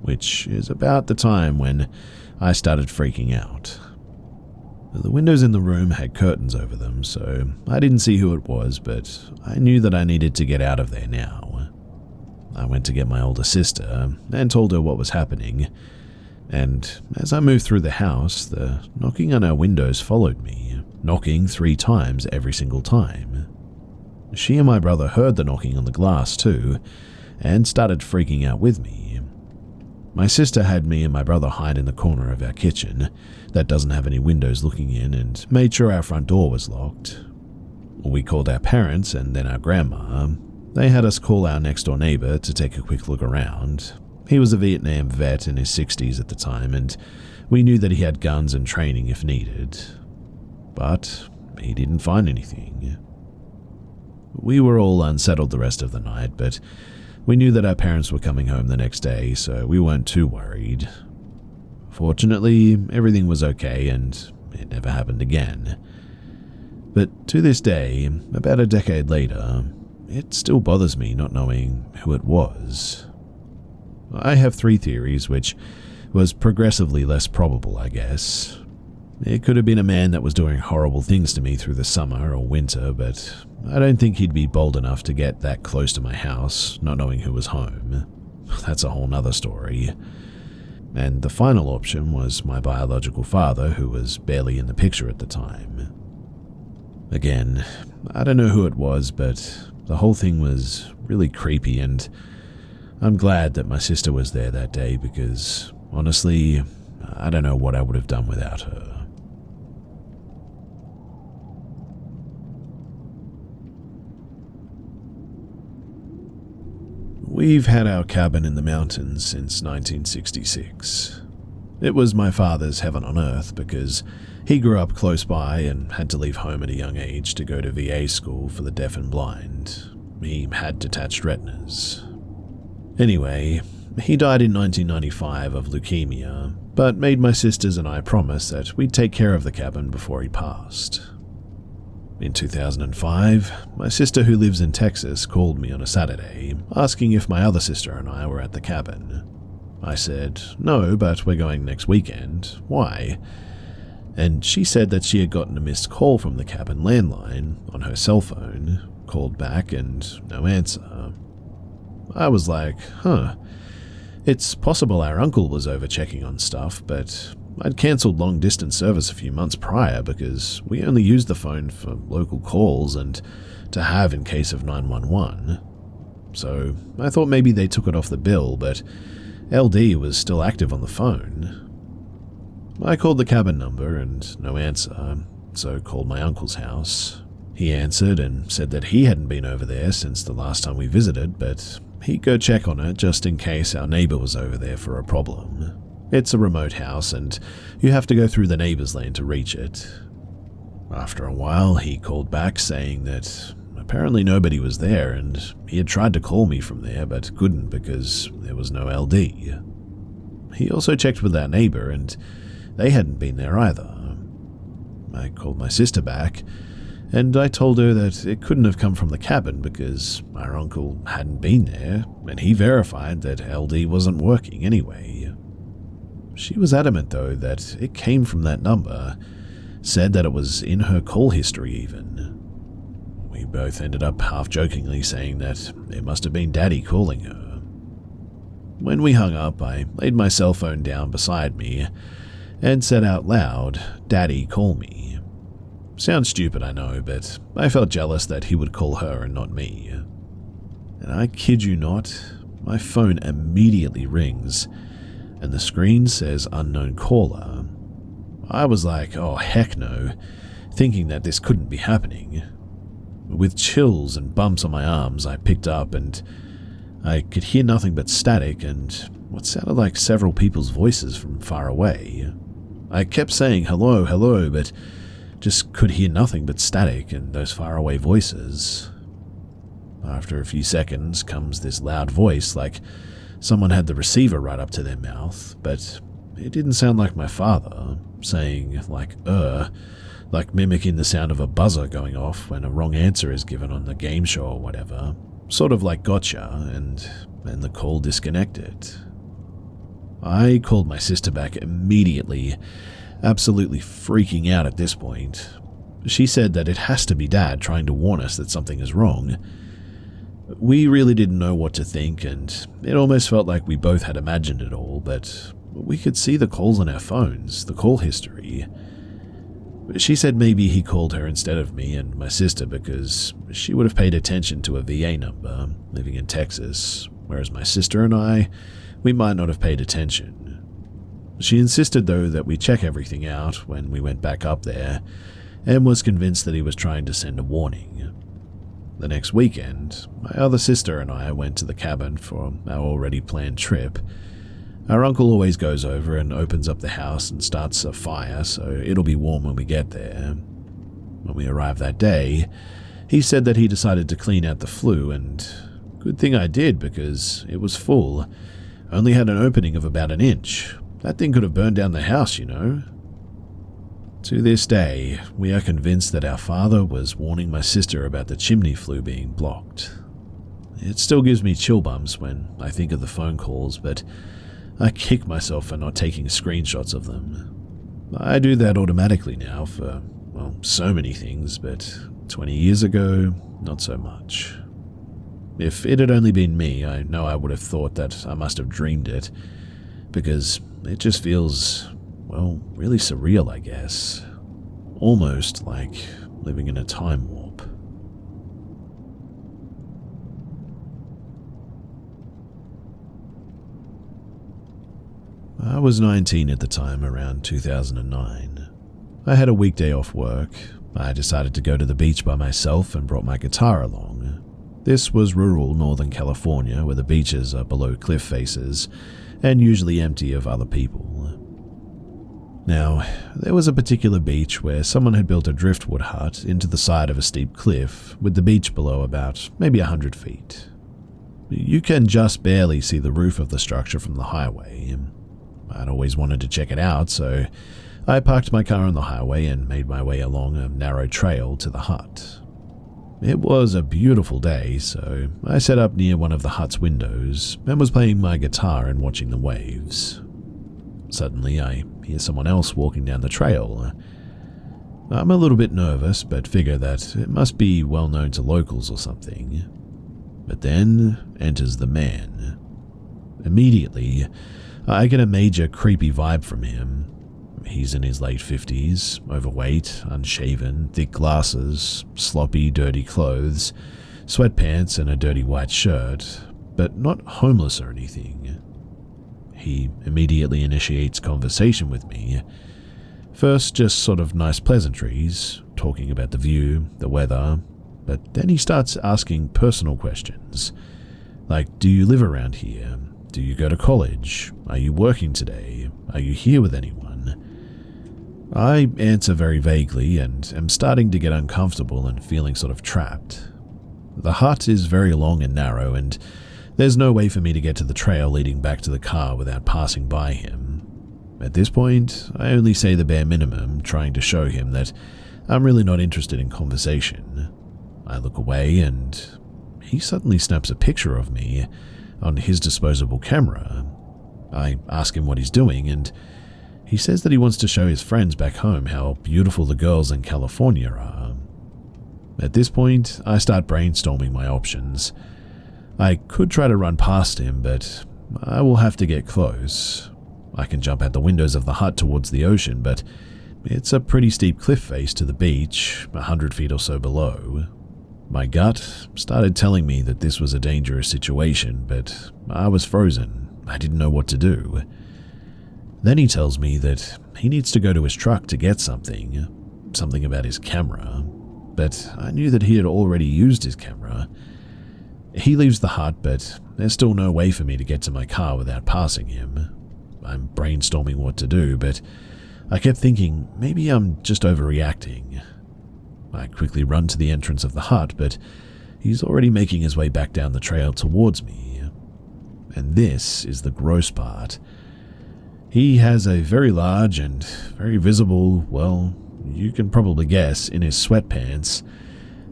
which is about the time when I started freaking out. The windows in the room had curtains over them, so I didn't see who it was, but I knew that I needed to get out of there now. I went to get my older sister and told her what was happening, and as I moved through the house, the knocking on our windows followed me, knocking 3 times every single time. She and my brother heard the knocking on the glass too, and started freaking out with me. My sister had me and my brother hide in the corner of our kitchen that doesn't have any windows looking in and made sure our front door was locked. We called our parents and then our grandma. They had us call our next door neighbor to take a quick look around. He was a Vietnam vet in his 60s at the time, and we knew that he had guns and training if needed. But he didn't find anything. We were all unsettled the rest of the night, but we knew that our parents were coming home the next day, so we weren't too worried. Fortunately, everything was okay and it never happened again. But to this day, about a decade later, it still bothers me not knowing who it was. I have 3 theories, which was progressively less probable, I guess. It could have been a man that was doing horrible things to me through the summer or winter, but I don't think he'd be bold enough to get that close to my house, not knowing who was home. That's a whole nother story. And the final option was my biological father, who was barely in the picture at the time. Again, I don't know who it was, but the whole thing was really creepy, and I'm glad that my sister was there that day because, honestly, I don't know what I would have done without her. We've had our cabin in the mountains since 1966. It was my father's heaven on earth because he grew up close by and had to leave home at a young age to go to VA school for the deaf and blind. He had detached retinas. Anyway, he died in 1995 of leukemia, but made my sisters and I promise that we'd take care of the cabin before he passed. In 2005, my sister who lives in Texas called me on a Saturday, asking if my other sister and I were at the cabin. I said, no, but we're going next weekend. Why? And she said that she had gotten a missed call from the cabin landline on her cell phone, called back and no answer. I was like, it's possible our uncle was over checking on stuff, but I'd cancelled long-distance service a few months prior because we only used the phone for local calls and to have in case of 911. So I thought maybe they took it off the bill, but LD was still active on the phone. I called the cabin number and no answer, so called my uncle's house. He answered and said that he hadn't been over there since the last time we visited, but he'd go check on it just in case our neighbor was over there for a problem. It's a remote house, and you have to go through the neighbor's land to reach it. After a while, he called back saying that apparently nobody was there, and he had tried to call me from there but couldn't because there was no LD. He also checked with our neighbor, and they hadn't been there either. I called my sister back, and I told her that it couldn't have come from the cabin because our uncle hadn't been there, and he verified that LD wasn't working anyway. She was adamant, though, that it came from that number, said that it was in her call history even. We both ended up half-jokingly saying that it must have been Daddy calling her. When we hung up, I laid my cell phone down beside me and said out loud, "Daddy, call me." Sounds stupid, I know, but I felt jealous that he would call her and not me. And I kid you not, my phone immediately rings, and the screen says unknown caller. I was like, oh heck no, thinking that this couldn't be happening. With chills and bumps on my arms, I picked up and I could hear nothing but static and what sounded like several people's voices from far away. I kept saying hello, hello, but just could hear nothing but static and those faraway voices. After a few seconds comes this loud voice, like someone had the receiver right up to their mouth, but it didn't sound like my father, saying like mimicking the sound of a buzzer going off when a wrong answer is given on the game show or whatever, sort of like gotcha, and then the call disconnected. I called my sister back immediately, absolutely freaking out at this point. She said that it has to be Dad trying to warn us that something is wrong. We really didn't know what to think, and it almost felt like we both had imagined it all, but we could see the calls on our phones, the call history. She said maybe he called her instead of me and my sister because she would have paid attention to a VA number living in Texas, whereas my sister and we might not have paid attention. She insisted, though, that we check everything out when we went back up there, and was convinced that he was trying to send a warning. The next weekend, my other sister and I went to the cabin for our already planned trip. Our uncle always goes over and opens up the house and starts a fire, so it'll be warm when we get there. When we arrived that day, he said that he decided to clean out the flue, and good thing I did because it was full. Only had an opening of about an inch. That thing could have burned down the house, you know. To this day, we are convinced that our father was warning my sister about the chimney flue being blocked. It still gives me chill bumps when I think of the phone calls, but I kick myself for not taking screenshots of them. I do that automatically now for, well, so many things, but 20 years ago, not so much. If it had only been me, I know I would have thought that I must have dreamed it, because it just feels, well, really surreal, I guess. Almost like living in a time warp. I was 19 at the time, around 2009. I had a weekday off work. I decided to go to the beach by myself and brought my guitar along. This was rural Northern California, where the beaches are below cliff faces and usually empty of other people. Now, there was a particular beach where someone had built a driftwood hut into the side of a steep cliff, with the beach below about maybe 100 feet. You can just barely see the roof of the structure from the highway. I'd always wanted to check it out, so I parked my car on the highway and made my way along a narrow trail to the hut. It was a beautiful day, so I sat up near one of the hut's windows and was playing my guitar and watching the waves. Suddenly, I hear someone else walking down the trail. I'm a little bit nervous, but figure that it must be well known to locals or something. But then enters the man. Immediately, I get a major creepy vibe from him. He's in his late 50s, overweight, unshaven, thick glasses, sloppy, dirty clothes, sweatpants and a dirty white shirt, but not homeless or anything. He immediately initiates conversation with me. First, just sort of nice pleasantries, talking about the view, the weather, but then he starts asking personal questions. Like, do you live around here? Do you go to college? Are you working today? Are you here with anyone? I answer very vaguely and am starting to get uncomfortable and feeling sort of trapped. The hut is very long and narrow, and there's no way for me to get to the trail leading back to the car without passing by him. At this point, I only say the bare minimum, trying to show him that I'm really not interested in conversation. I look away and he suddenly snaps a picture of me on his disposable camera. I ask him what he's doing, and he says that he wants to show his friends back home how beautiful the girls in California are. At this point, I start brainstorming my options. I could try to run past him, but I will have to get close. I can jump out the windows of the hut towards the ocean, but it's a pretty steep cliff face to the beach, 100 feet or so below. My gut started telling me that this was a dangerous situation, but I was frozen. I didn't know what to do. Then he tells me that he needs to go to his truck to get something about his camera, but I knew that he had already used his camera. He leaves the hut, but there's still no way for me to get to my car without passing him. I'm brainstorming what to do, but I kept thinking maybe I'm just overreacting. I quickly run to the entrance of the hut, but he's already making his way back down the trail towards me. And this is the gross part. He has a very large and very visible, well, you can probably guess, in his sweatpants,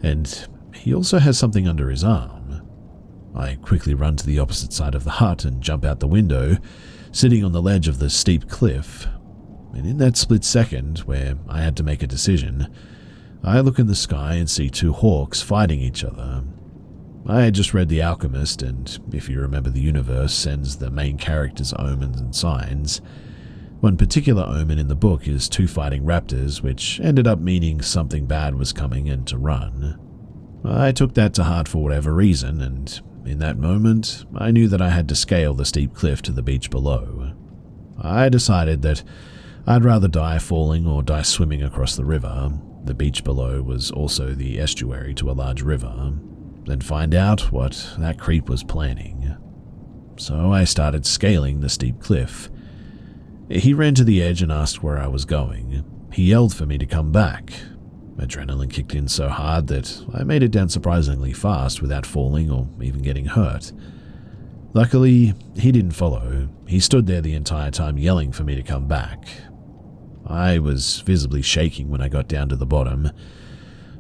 and he also has something under his arm. I quickly run to the opposite side of the hut and jump out the window, sitting on the ledge of the steep cliff. And in that split second, where I had to make a decision, I look in the sky and see two hawks fighting each other. I had just read The Alchemist, and if you remember, the universe sends the main characters omens and signs. One particular omen in the book is two fighting raptors, which ended up meaning something bad was coming and to run. I took that to heart for whatever reason, and in that moment, I knew that I had to scale the steep cliff to the beach below. I decided that I'd rather die falling or die swimming across the river. The beach below was also the estuary to a large river, than find out what that creep was planning. So I started scaling the steep cliff. He ran to the edge and asked where I was going. He yelled for me to come back. Adrenaline kicked in so hard that I made it down surprisingly fast without falling or even getting hurt. Luckily, he didn't follow. He stood there the entire time yelling for me to come back. I was visibly shaking when I got down to the bottom.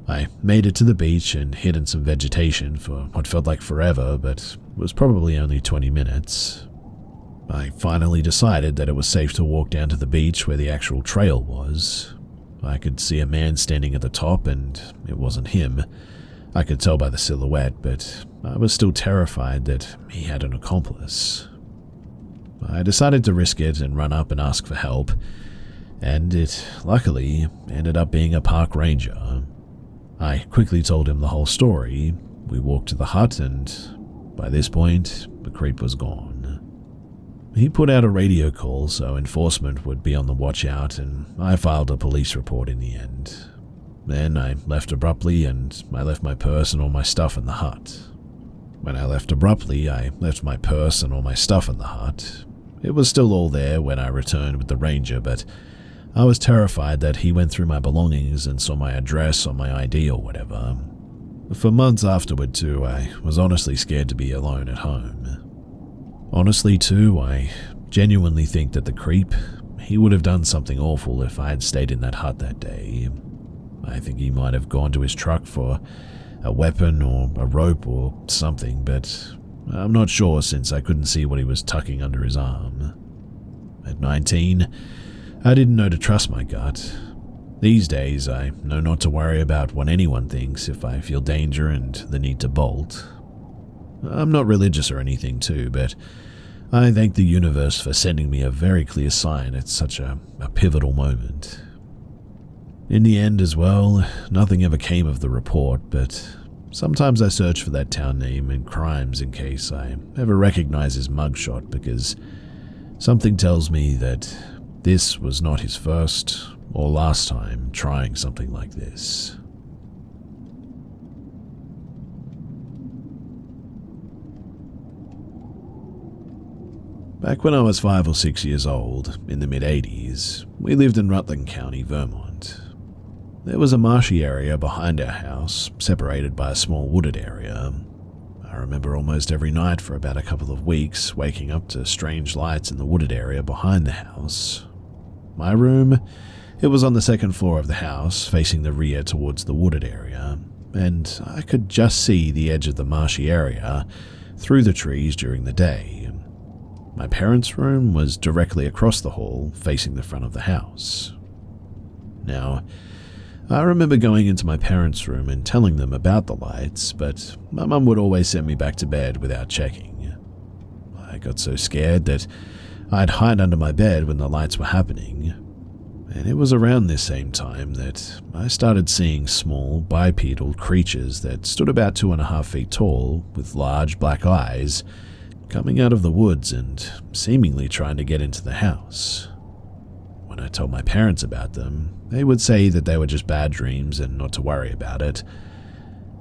I made it to the beach and hid in some vegetation for what felt like forever, but was probably only 20 minutes. I finally decided that it was safe to walk down to the beach where the actual trail was. I could see a man standing at the top, and it wasn't him. I could tell by the silhouette, but I was still terrified that he had an accomplice. I decided to risk it and run up and ask for help, and it, luckily, ended up being a park ranger. I quickly told him the whole story. We walked to the hut, and by this point, the creep was gone. He put out a radio call so enforcement would be on the watch out, and I filed a police report in the end. Then I left abruptly, and I left my purse and all my stuff in the hut. When I left abruptly, I left my purse and all my stuff in the hut. It was still all there when I returned with the ranger, but I was terrified that he went through my belongings and saw my address or my ID or whatever. For months afterward, too, I was honestly scared to be alone at home. Honestly, too, I genuinely think that the creep, he would have done something awful if I had stayed in that hut that day. I think he might have gone to his truck for a weapon or a rope or something, but I'm not sure since I couldn't see what he was tucking under his arm. At 19, I didn't know to trust my gut. These days, I know not to worry about what anyone thinks if I feel danger and the need to bolt. I'm not religious or anything too, but I thank the universe for sending me a very clear sign at such a pivotal moment. In the end as well, nothing ever came of the report, but sometimes I search for that town name and crimes in case I ever recognize his mugshot, because something tells me that this was not his first or last time trying something like this. Back when I was 5 or 6 years old, in the mid-80s, we lived in Rutland County, Vermont. There was a marshy area behind our house, separated by a small wooded area. I remember almost every night for about a couple of weeks waking up to strange lights in the wooded area behind the house. My room, it was on the second floor of the house, facing the rear towards the wooded area, and I could just see the edge of the marshy area through the trees during the day. My parents' room was directly across the hall, facing the front of the house. Now, I remember going into my parents' room and telling them about the lights, but my mum would always send me back to bed without checking. I got so scared that I'd hide under my bed when the lights were happening, and it was around this same time that I started seeing small, bipedal creatures that stood about 2.5 feet tall, with large black eyes, coming out of the woods and seemingly trying to get into the house. When I told my parents about them, they would say that they were just bad dreams and not to worry about it.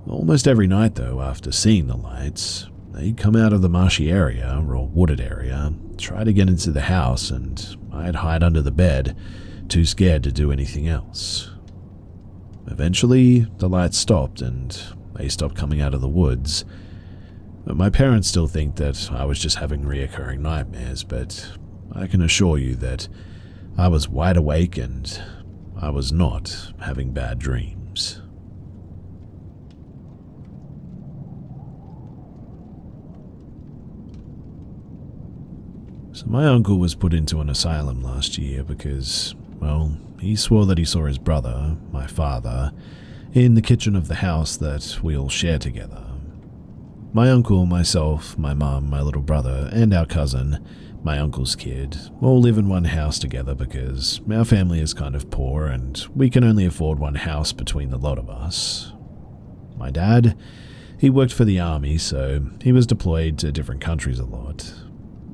Almost every night, though, after seeing the lights, they'd come out of the marshy area, or wooded area, try to get into the house, and I'd hide under the bed, too scared to do anything else. Eventually, the lights stopped, and they stopped coming out of the woods. My parents still think that I was just having reoccurring nightmares, but I can assure you that I was wide awake and I was not having bad dreams. So my uncle was put into an asylum last year because, well, he swore that he saw his brother, my father, in the kitchen of the house that we all share together. My uncle, myself, my mum, my little brother, and our cousin, my uncle's kid, all live in one house together because our family is kind of poor and we can only afford one house between the lot of us. My dad, he worked for the army, so he was deployed to different countries a lot.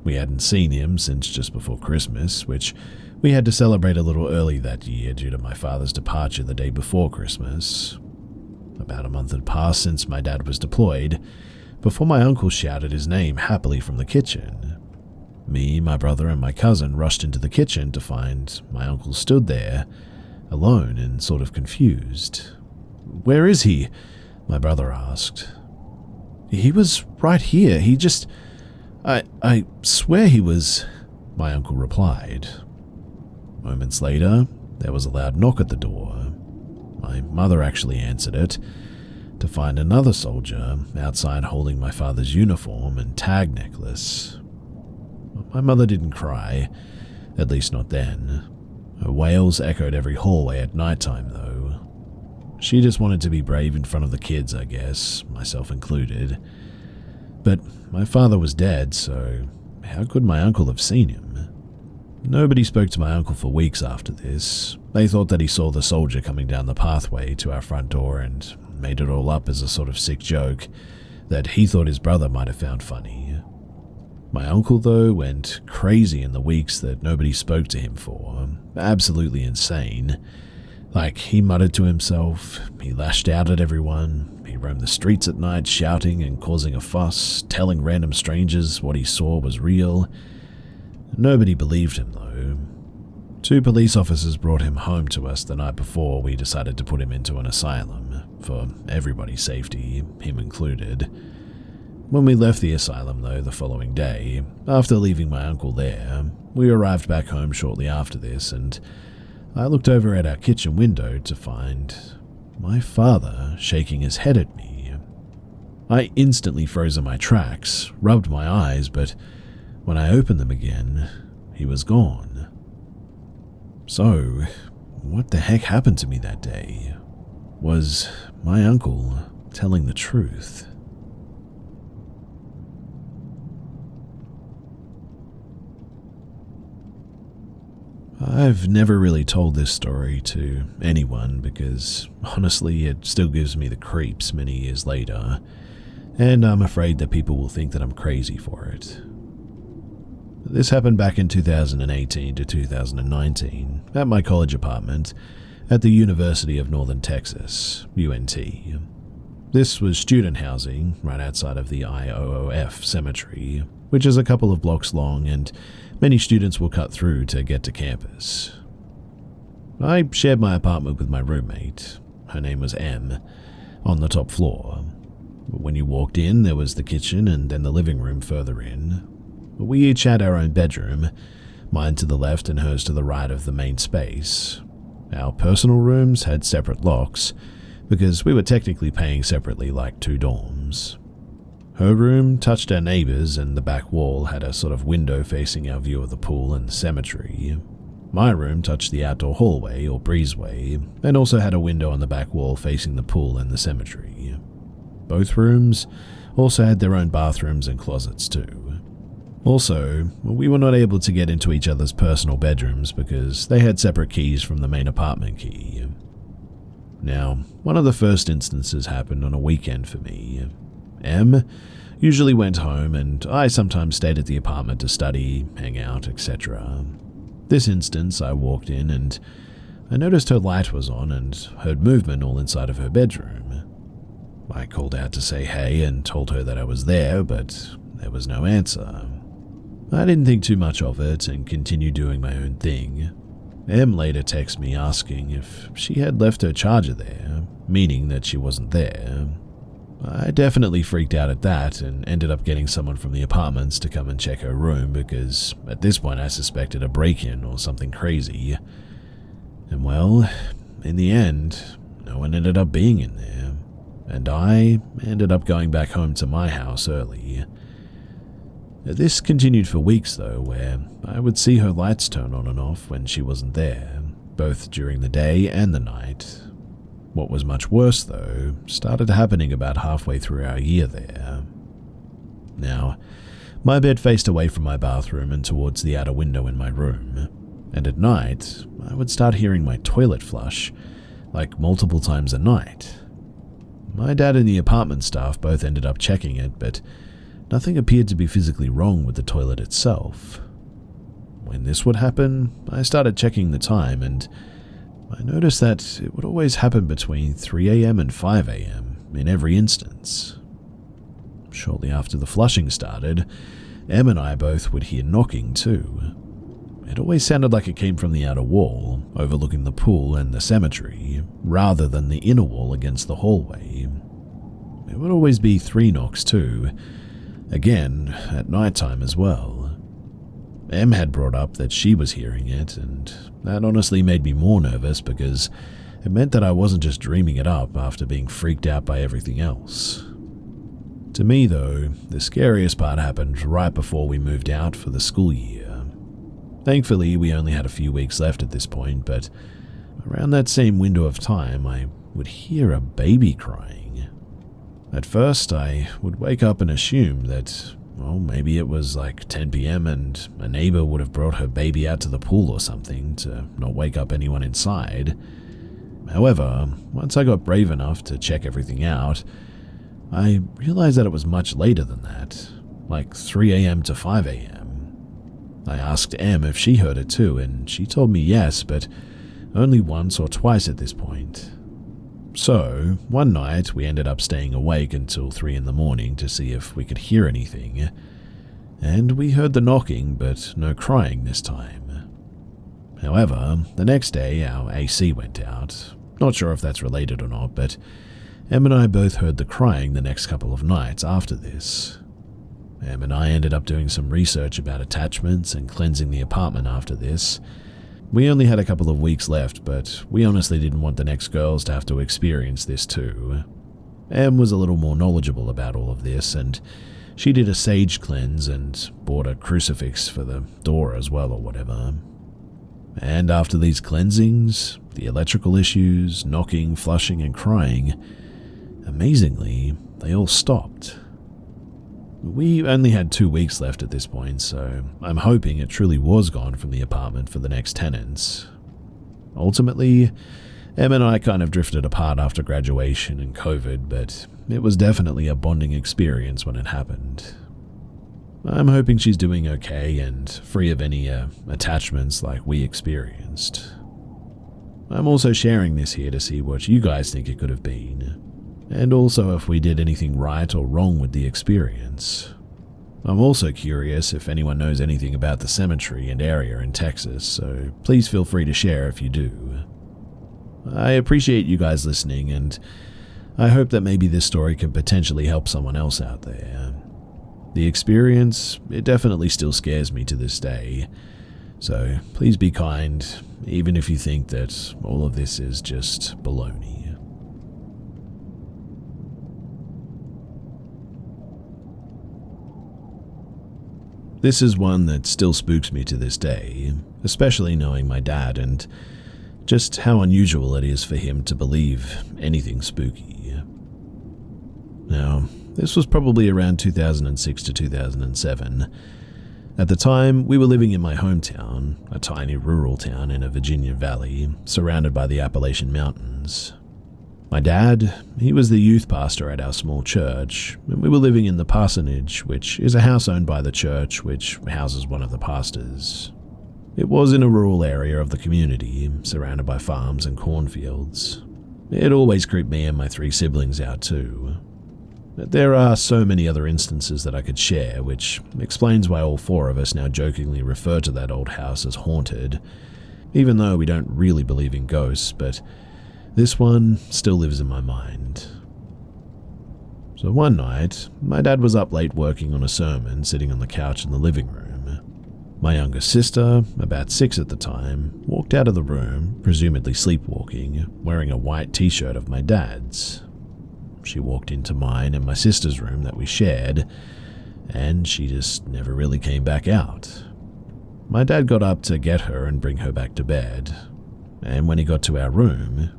We hadn't seen him since just before Christmas, which we had to celebrate a little early that year due to my father's departure the day before Christmas. About a month had passed since my dad was deployed, before my uncle shouted his name happily from the kitchen. Me, my brother, and my cousin rushed into the kitchen to find my uncle stood there, alone and sort of confused. "Where is he?" my brother asked. "He was right here. He just... I swear he was," my uncle replied. Moments later, there was a loud knock at the door. My mother actually answered it, to find another soldier outside holding my father's uniform and tag necklace. My mother didn't cry, at least not then. Her wails echoed every hallway at nighttime, though. She just wanted to be brave in front of the kids, I guess, myself included. But my father was dead, so how could my uncle have seen him? Nobody spoke to my uncle for weeks after this. They thought that he saw the soldier coming down the pathway to our front door and made it all up as a sort of sick joke that he thought his brother might have found funny. My uncle, though, went crazy in the weeks that nobody spoke to him for. Absolutely insane. Like, he muttered to himself, he lashed out at everyone, he roamed the streets at night shouting and causing a fuss, telling random strangers what he saw was real. Nobody believed him, though. 2 police officers brought him home to us the night before we decided to put him into an asylum, for everybody's safety, him included. When we left the asylum, though, the following day, after leaving my uncle there, we arrived back home shortly after this, and I looked over at our kitchen window to find my father shaking his head at me. I instantly froze in my tracks, rubbed my eyes, but when I opened them again, he was gone. So, what the heck happened to me that day? Was my uncle telling the truth? I've never really told this story to anyone because, honestly, it still gives me the creeps many years later, and I'm afraid that people will think that I'm crazy for it. This happened back in 2018 to 2019 at my college apartment at the University of Northern Texas, UNT. This was student housing right outside of the IOOF cemetery, which is a couple of blocks long and many students will cut through to get to campus. I shared my apartment with my roommate, her name was M, on the top floor. When you walked in, there was the kitchen and then the living room further in. We each had our own bedroom, mine to the left and hers to the right of the main space. Our personal rooms had separate locks, because we were technically paying separately like 2 dorms. Her room touched our neighbors and the back wall had a sort of window facing our view of the pool and the cemetery. My room touched the outdoor hallway or breezeway and also had a window on the back wall facing the pool and the cemetery. Both rooms also had their own bathrooms and closets too. Also, we were not able to get into each other's personal bedrooms because they had separate keys from the main apartment key. Now, one of the first instances happened on a weekend for me. M usually went home and I sometimes stayed at the apartment to study, hang out, etc. This instance, I walked in and I noticed her light was on and heard movement all inside of her bedroom. I called out to say hey and told her that I was there, but there was no answer. I didn't think too much of it and continued doing my own thing. Em later texted me asking if she had left her charger there, meaning that she wasn't there. I definitely freaked out at that and ended up getting someone from the apartments to come and check her room because at this point I suspected a break-in or something crazy. And well, in the end, no one ended up being in there, and I ended up going back home to my house early. This continued for weeks though, where I would see her lights turn on and off when she wasn't there, both during the day and the night. What was much worse though, started happening about halfway through our year there. Now, my bed faced away from my bathroom and towards the outer window in my room, and at night, I would start hearing my toilet flush, like multiple times a night. My dad and the apartment staff both ended up checking it, but nothing appeared to be physically wrong with the toilet itself. When this would happen, I started checking the time, and I noticed that it would always happen between 3 a.m. and 5 a.m. in every instance. Shortly after the flushing started, Em and I both would hear knocking too. It always sounded like it came from the outer wall, overlooking the pool and the cemetery, rather than the inner wall against the hallway. It would always be 3 knocks too, again at nighttime as well. Em had brought up that she was hearing it, and that honestly made me more nervous because it meant that I wasn't just dreaming it up after being freaked out by everything else. To me though, the scariest part happened right before we moved out for the school year. Thankfully, we only had a few weeks left at this point, but around that same window of time, I would hear a baby crying. At first, I would wake up and assume that, well, maybe it was like 10 p.m. and a neighbor would have brought her baby out to the pool or something to not wake up anyone inside. However, once I got brave enough to check everything out, I realized that it was much later than that, like 3 a.m. to 5 a.m. I asked Em if she heard it too, and she told me yes, but only once or twice at this point. So, one night we ended up staying awake until 3 in the morning to see if we could hear anything, and we heard the knocking but no crying this time. However, the next day our AC went out. Not sure if that's related or not, but Em and I both heard the crying the next couple of nights after this. Em and I ended up doing some research about attachments and cleansing the apartment after this. We only had a couple of weeks left, but we honestly didn't want the next girls to have to experience this too. Em was a little more knowledgeable about all of this, and she did a sage cleanse and bought a crucifix for the door as well or whatever. And after these cleansings, the electrical issues, knocking, flushing, and crying, amazingly, they all stopped. We only had 2 weeks left at this point, so I'm hoping it truly was gone from the apartment for the next tenants. Ultimately, Em and I kind of drifted apart after graduation and COVID, but it was definitely a bonding experience when it happened. I'm hoping she's doing okay and free of any attachments like we experienced. I'm also sharing this here to see what you guys think it could have been, and also if we did anything right or wrong with the experience. I'm also curious if anyone knows anything about the cemetery and area in Texas, so please feel free to share if you do. I appreciate you guys listening, and I hope that maybe this story can potentially help someone else out there. The experience, it definitely still scares me to this day, so please be kind, even if you think that all of this is just baloney. This is one that still spooks me to this day, especially knowing my dad and just how unusual it is for him to believe anything spooky. Now, this was probably around 2006 to 2007. At the time, we were living in my hometown, a tiny rural town in a Virginia valley, surrounded by the Appalachian Mountains. My dad, he was the youth pastor at our small church, and we were living in the parsonage, which is a house owned by the church, which houses one of the pastors. It was in a rural area of the community, surrounded by farms and cornfields. It always creeped me and my 3 siblings out too. But there are so many other instances that I could share, which explains why all 4 of us now jokingly refer to that old house as haunted, even though we don't really believe in ghosts, but this one still lives in my mind. So one night, my dad was up late working on a sermon, sitting on the couch in the living room. My younger sister, about 6 at the time, walked out of the room, presumably sleepwalking, wearing a white t-shirt of my dad's. She walked into mine and my sister's room that we shared, and she just never really came back out. My dad got up to get her and bring her back to bed, and when he got to our room,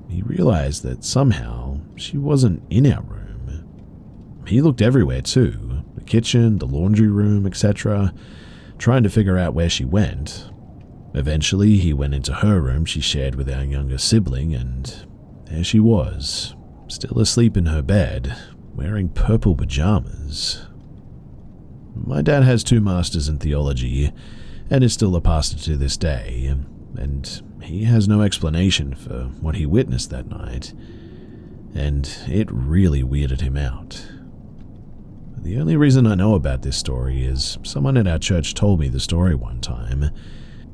he realized that somehow she wasn't in our room. He looked everywhere too, the kitchen, the laundry room, etc., trying to figure out where she went. Eventually, he went into her room she shared with our younger sibling, and there she was, still asleep in her bed, wearing purple pajamas. My dad has 2 masters in theology and is still a pastor to this day, and he has no explanation for what he witnessed that night, and it really weirded him out. The only reason I know about this story is someone at our church told me the story one time.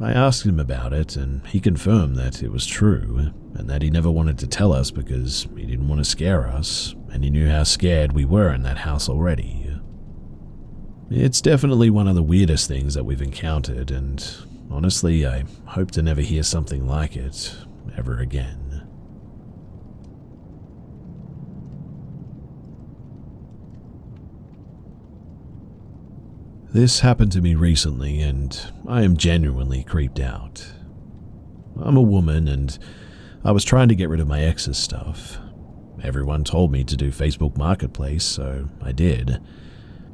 I asked him about it, and he confirmed that it was true, and that he never wanted to tell us because he didn't want to scare us, and he knew how scared we were in that house already. It's definitely one of the weirdest things that we've encountered, and honestly, I hope to never hear something like it ever again. This happened to me recently, and I am genuinely creeped out. I'm a woman, and I was trying to get rid of my ex's stuff. Everyone told me to do Facebook Marketplace, so I did.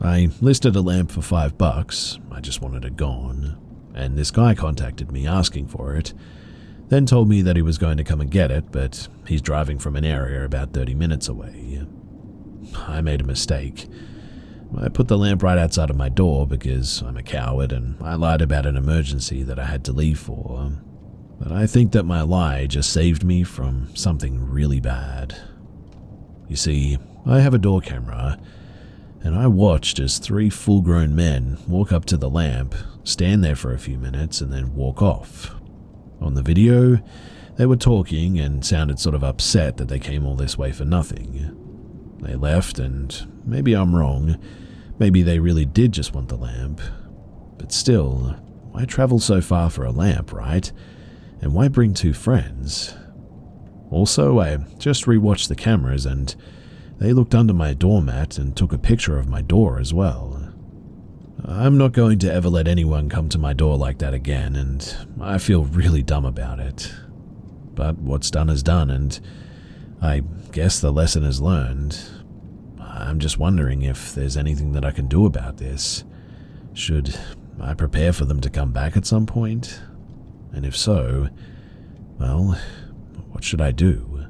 I listed a lamp for $5, I just wanted it gone, and this guy contacted me asking for it, then told me that he was going to come and get it, but he's driving from an area about 30 minutes away. I made a mistake. I put the lamp right outside of my door because I'm a coward and I lied about an emergency that I had to leave for. But I think that my lie just saved me from something really bad. You see, I have a door camera, and I watched as 3 full-grown men walk up to the lamp, stand there for a few minutes, and then walk off. On the video, they were talking and sounded sort of upset that they came all this way for nothing. They left, and maybe I'm wrong, maybe they really did just want the lamp. But still, why travel so far for a lamp, right? And why bring 2 friends? Also, I just rewatched the cameras and they looked under my doormat and took a picture of my door as well. I'm not going to ever let anyone come to my door like that again, and I feel really dumb about it. But what's done is done, and I guess the lesson is learned. I'm just wondering if there's anything that I can do about this. Should I prepare for them to come back at some point? And if so, well, what should I do?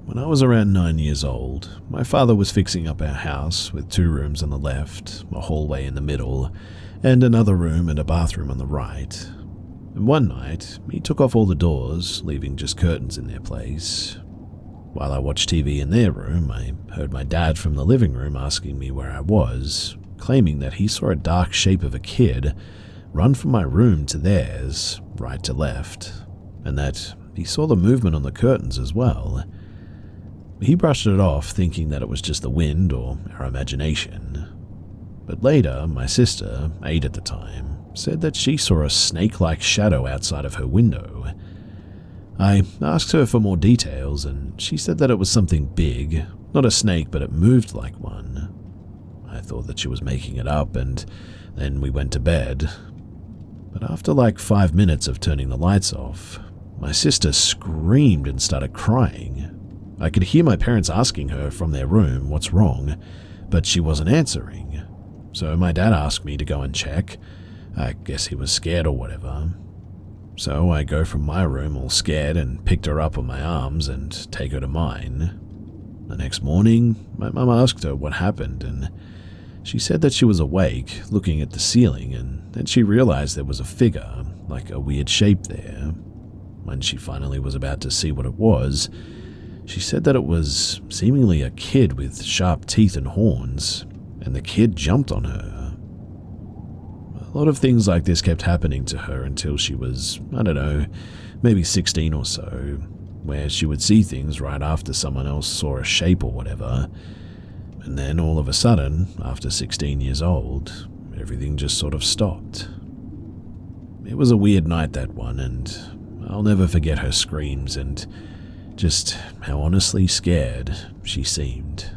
When I was around 9 years old, my father was fixing up our house with 2 rooms on the left, a hallway in the middle, and another room and a bathroom on the right. And one night, he took off all the doors, leaving just curtains in their place. While I watched TV in their room, I heard my dad from the living room asking me where I was, claiming that he saw a dark shape of a kid run from my room to theirs, right to left, and that he saw the movement on the curtains as well. He brushed it off, thinking that it was just the wind or our imagination. But later, my sister, 8 at the time, said that she saw a snake-like shadow outside of her window. I asked her for more details, and she said that it was something big, not a snake, but it moved like one. I thought that she was making it up, and then we went to bed. But after like 5 minutes of turning the lights off, my sister screamed and started crying. I could hear my parents asking her from their room what's wrong, but she wasn't answering. So my dad asked me to go and check. I guess he was scared or whatever. So I go from my room all scared and picked her up on my arms and take her to mine. The next morning, my mum asked her what happened, and She said that she was awake, looking at the ceiling, and then she realized there was a figure, like a weird shape there. When she finally was about to see what it was, she said that it was seemingly a kid with sharp teeth and horns, and the kid jumped on her. A lot of things like this kept happening to her until she was, I don't know, maybe 16 or so, where she would see things right after someone else saw a shape or whatever. And then all of a sudden, after 16 years old, everything just sort of stopped. It was a weird night, that one, and I'll never forget her screams and just how honestly scared she seemed.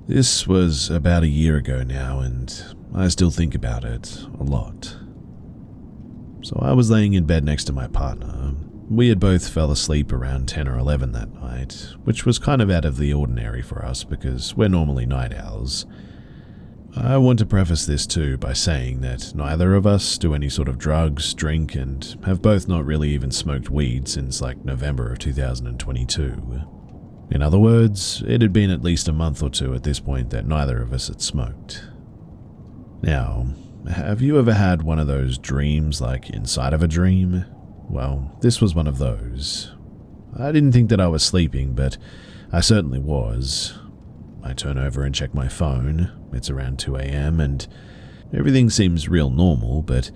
This was about a year ago now, and I still think about it a lot. So I was laying in bed next to my partner. We had both fell asleep around 10 or 11 that night, which was kind of out of the ordinary for us because we're normally night owls. I want to preface this too by saying that neither of us do any sort of drugs, drink, and have both not really even smoked weed since like November of 2022. In other words, it had been at least a month or two at this point that neither of us had smoked. Now, have you ever had one of those dreams like inside of a dream? Well, this was one of those. I didn't think that I was sleeping, but I certainly was. I turn over and check my phone. It's around 2 a.m. and everything seems real normal, but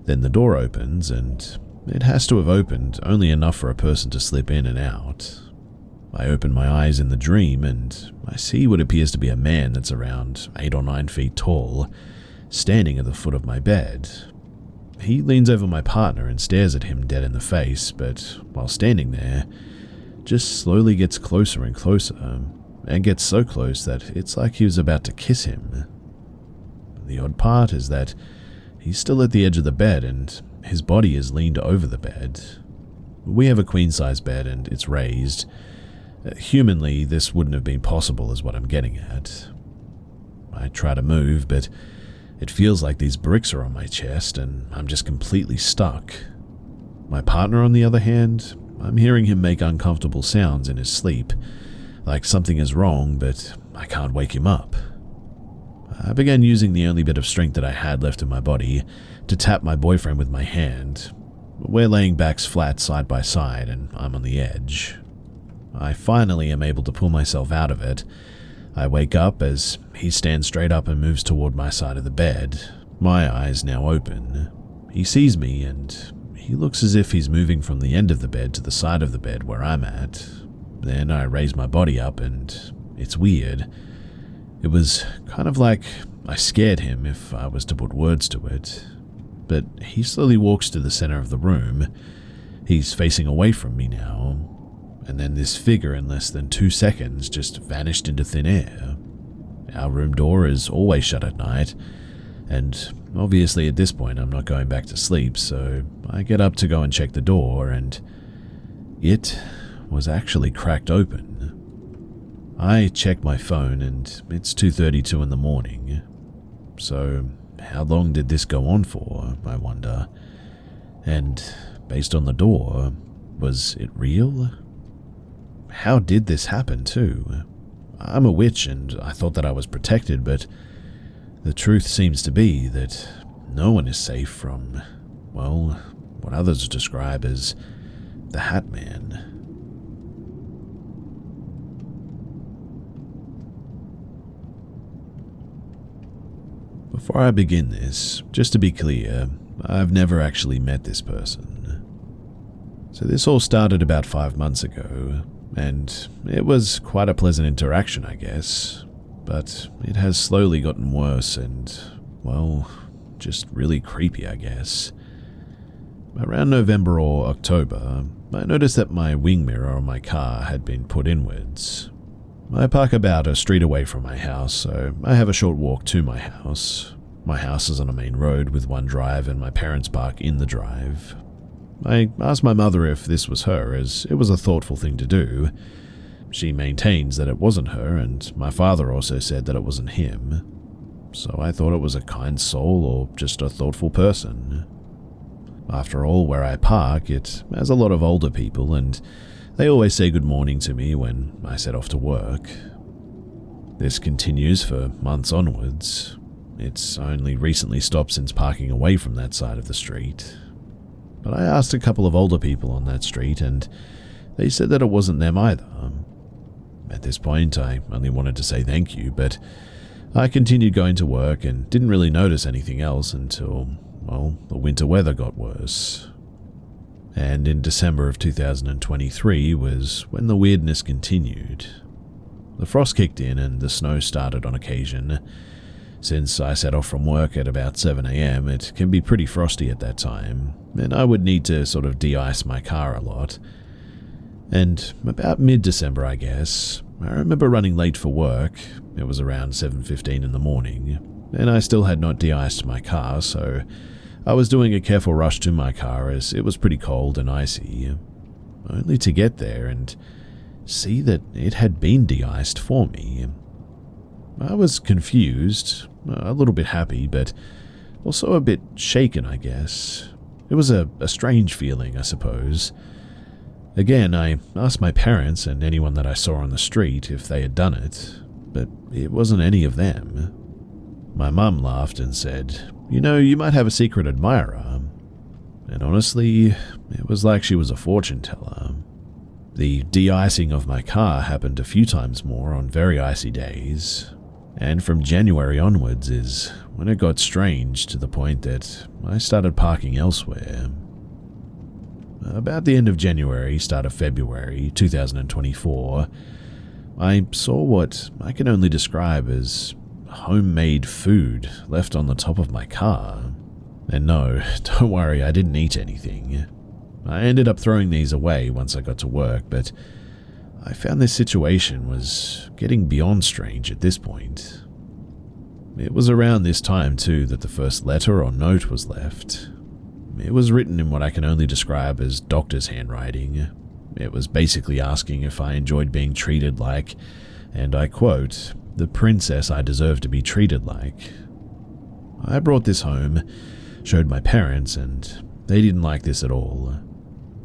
then the door opens and it has to have opened only enough for a person to slip in and out. I open my eyes in the dream and I see what appears to be a man that's around 8 or 9 feet tall, standing at the foot of my bed. He leans over my partner and stares at him dead in the face, but while standing there, just slowly gets closer and closer, and gets so close that it's like he was about to kiss him. The odd part is that he's still at the edge of the bed and his body is leaned over the bed. We have a queen-size bed and it's raised. Humanly, this wouldn't have been possible is what I'm getting at. I try to move, but it feels like these bricks are on my chest and I'm just completely stuck. My partner, on the other hand, I'm hearing him make uncomfortable sounds in his sleep, like something is wrong, but I can't wake him up. I began using the only bit of strength that I had left in my body to tap my boyfriend with my hand. We're laying backs flat side by side and I'm on the edge. I finally am able to pull myself out of it. I wake up as he stands straight up and moves toward my side of the bed, my eyes now open. He sees me and he looks as if he's moving from the end of the bed to the side of the bed where I'm at. Then I raise my body up and it's weird. It was kind of like I scared him if I was to put words to it. But he slowly walks to the center of the room. He's facing away from me now. And then this figure in less than 2 seconds just vanished into thin air. Our room door is always shut at night, and obviously at this point I'm not going back to sleep, so I get up to go and check the door, and it was actually cracked open. I check my phone, and it's 2:32 in the morning. So how long did this go on for, I wonder? And based on the door, was it real? How did this happen, too? I'm a witch and I thought that I was protected, but the truth seems to be that no one is safe from, well, what others describe as the Hat Man. Before I begin this, just to be clear, I've never actually met this person. So this all started about 5 months ago, and it was quite a pleasant interaction, I guess, but it has slowly gotten worse and, well, just really creepy, I guess. Around November or October, I noticed that my wing mirror on my car had been put inwards. I park about a street away from my house, so I have a short walk to my house. My house is on a main road with one drive and my parents park in the drive. I asked my mother if this was her, as it was a thoughtful thing to do. She maintains that it wasn't her, and my father also said that it wasn't him. So I thought it was a kind soul or just a thoughtful person. After all, where I park, it has a lot of older people, and they always say good morning to me when I set off to work. This continues for months onwards. It's only recently stopped since parking away from that side of the street. But I asked a couple of older people on that street, and they said that it wasn't them either. At this point, I only wanted to say thank you, but I continued going to work and didn't really notice anything else until, well, the winter weather got worse. And in December of 2023 was when the weirdness continued. The frost kicked in and the snow started on occasion. Since I set off from work at about 7 a.m, it can be pretty frosty at that time, and I would need to sort of de-ice my car a lot. And about mid-December, I guess, I remember running late for work. It was around 7:15 in the morning, and I still had not de-iced my car, so I was doing a careful rush to my car as it was pretty cold and icy, only to get there and see that it had been de-iced for me. I was confused, a little bit happy, but also a bit shaken, I guess. It was a strange feeling, I suppose. Again, I asked my parents and anyone that I saw on the street if they had done it, but it wasn't any of them. My mum laughed and said, you might have a secret admirer. And honestly, it was like she was a fortune teller. The de-icing of my car happened a few times more on very icy days, and from January onwards is when it got strange to the point that I started parking elsewhere. About the end of January, start of February 2024, I saw what I can only describe as homemade food left on the top of my car. And no, don't worry, I didn't eat anything. I ended up throwing these away once I got to work, but I found this situation was getting beyond strange at this point. It was around this time, too, that the first letter or note was left. It was written in what I can only describe as doctor's handwriting. It was basically asking if I enjoyed being treated like, and I quote, the princess I deserve to be treated like. I brought this home, showed my parents, and they didn't like this at all.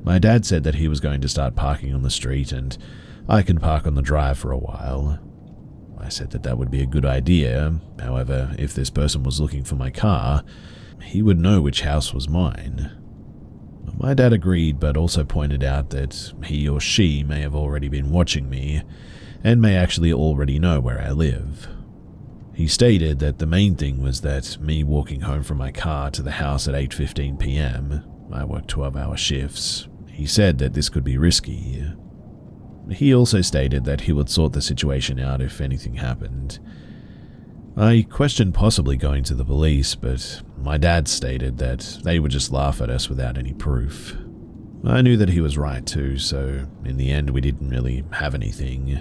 My dad said that he was going to start parking on the street and I can park on the drive for a while. I said that that would be a good idea. However, if this person was looking for my car, he would know which house was mine. My dad agreed, but also pointed out that he or she may have already been watching me and may actually already know where I live. He stated that the main thing was that me walking home from my car to the house at 8:15 p.m. I work 12-hour shifts. He said that this could be risky. He also stated that he would sort the situation out if anything happened. I questioned possibly going to the police, but my dad stated that they would just laugh at us without any proof. I knew that he was right too, so in the end we didn't really have anything.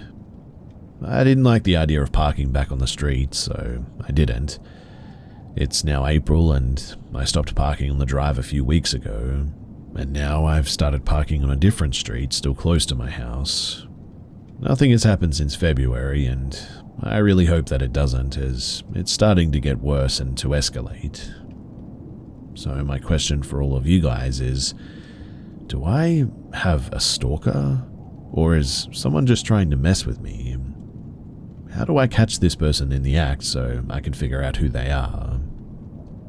I didn't like the idea of parking back on the street, so I didn't. It's now April and I stopped parking on the drive a few weeks ago, and now I've started parking on a different street still close to my house. Nothing has happened since February, and I really hope that it doesn't, as it's starting to get worse and to escalate. So my question for all of you guys is, do I have a stalker? Or is someone just trying to mess with me? How do I catch this person in the act so I can figure out who they are?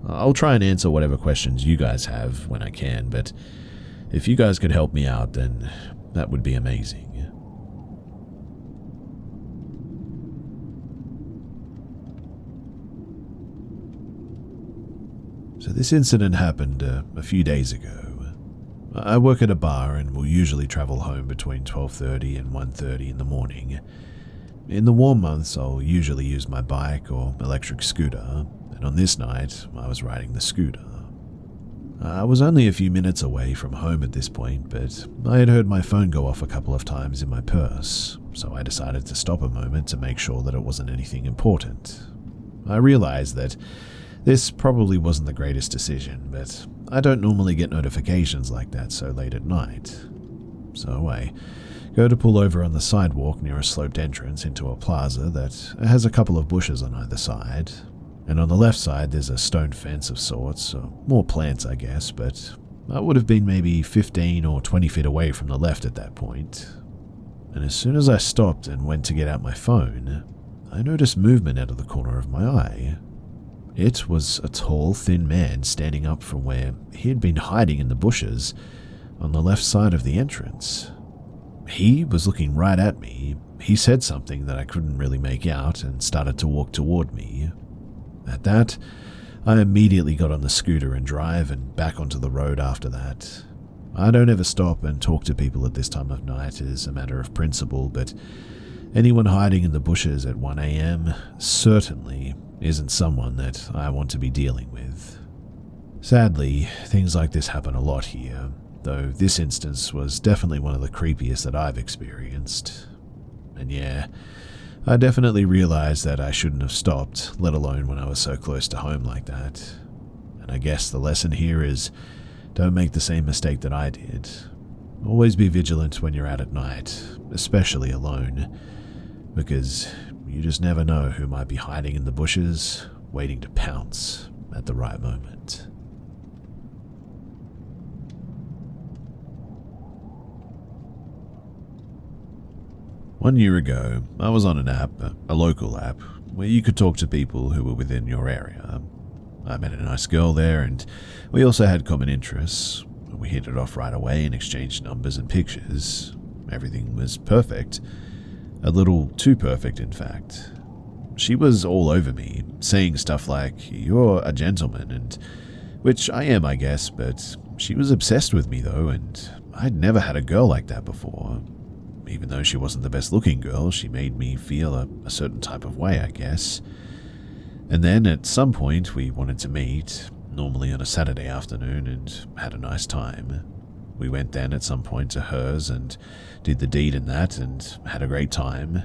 I'll try and answer whatever questions you guys have when I can, but if you guys could help me out, then that would be amazing. So this incident happened a few days ago. I work at a bar and will usually travel home between 12:30 and 1:30 in the morning. In the warm months, I'll usually use my bike or electric scooter, and on this night, I was riding the scooter. I was only a few minutes away from home at this point, but I had heard my phone go off a couple of times in my purse, so I decided to stop a moment to make sure that it wasn't anything important. I realized that this probably wasn't the greatest decision, but I don't normally get notifications like that so late at night. So I go to pull over on the sidewalk near a sloped entrance into a plaza that has a couple of bushes on either side, and on the left side there's a stone fence of sorts, or more plants I guess, but I would have been maybe 15 or 20 feet away from the left at that point. And as soon as I stopped and went to get out my phone, I noticed movement out of the corner of my eye. It was a tall, thin man standing up from where he had been hiding in the bushes on the left side of the entrance. He was looking right at me. He said something that I couldn't really make out and started to walk toward me. At that, I immediately got on the scooter and drive and back onto the road after that. I don't ever stop and talk to people at this time of night as a matter of principle, but anyone hiding in the bushes at 1 a.m. certainly isn't someone that I want to be dealing with. Sadly, things like this happen a lot here, though this instance was definitely one of the creepiest that I've experienced. And yeah, I definitely realized that I shouldn't have stopped, let alone when I was so close to home like that. And I guess the lesson here is, don't make the same mistake that I did. Always be vigilant when you're out at night, especially alone, because you just never know who might be hiding in the bushes, waiting to pounce at the right moment. One year ago, I was on an app, a local app, where you could talk to people who were within your area. I met a nice girl there, and we also had common interests. We hit it off right away and exchanged numbers and pictures. Everything was perfect. A little too perfect, in fact. She was all over me, saying stuff like, "You're a gentleman," and which I am, I guess, but she was obsessed with me, though, and I'd never had a girl like that before. Even though she wasn't the best-looking girl, she made me feel a certain type of way, I guess. And then, at some point, we wanted to meet, normally on a Saturday afternoon, and had a nice time. We went then at some point to hers and did the deed and that, and had a great time.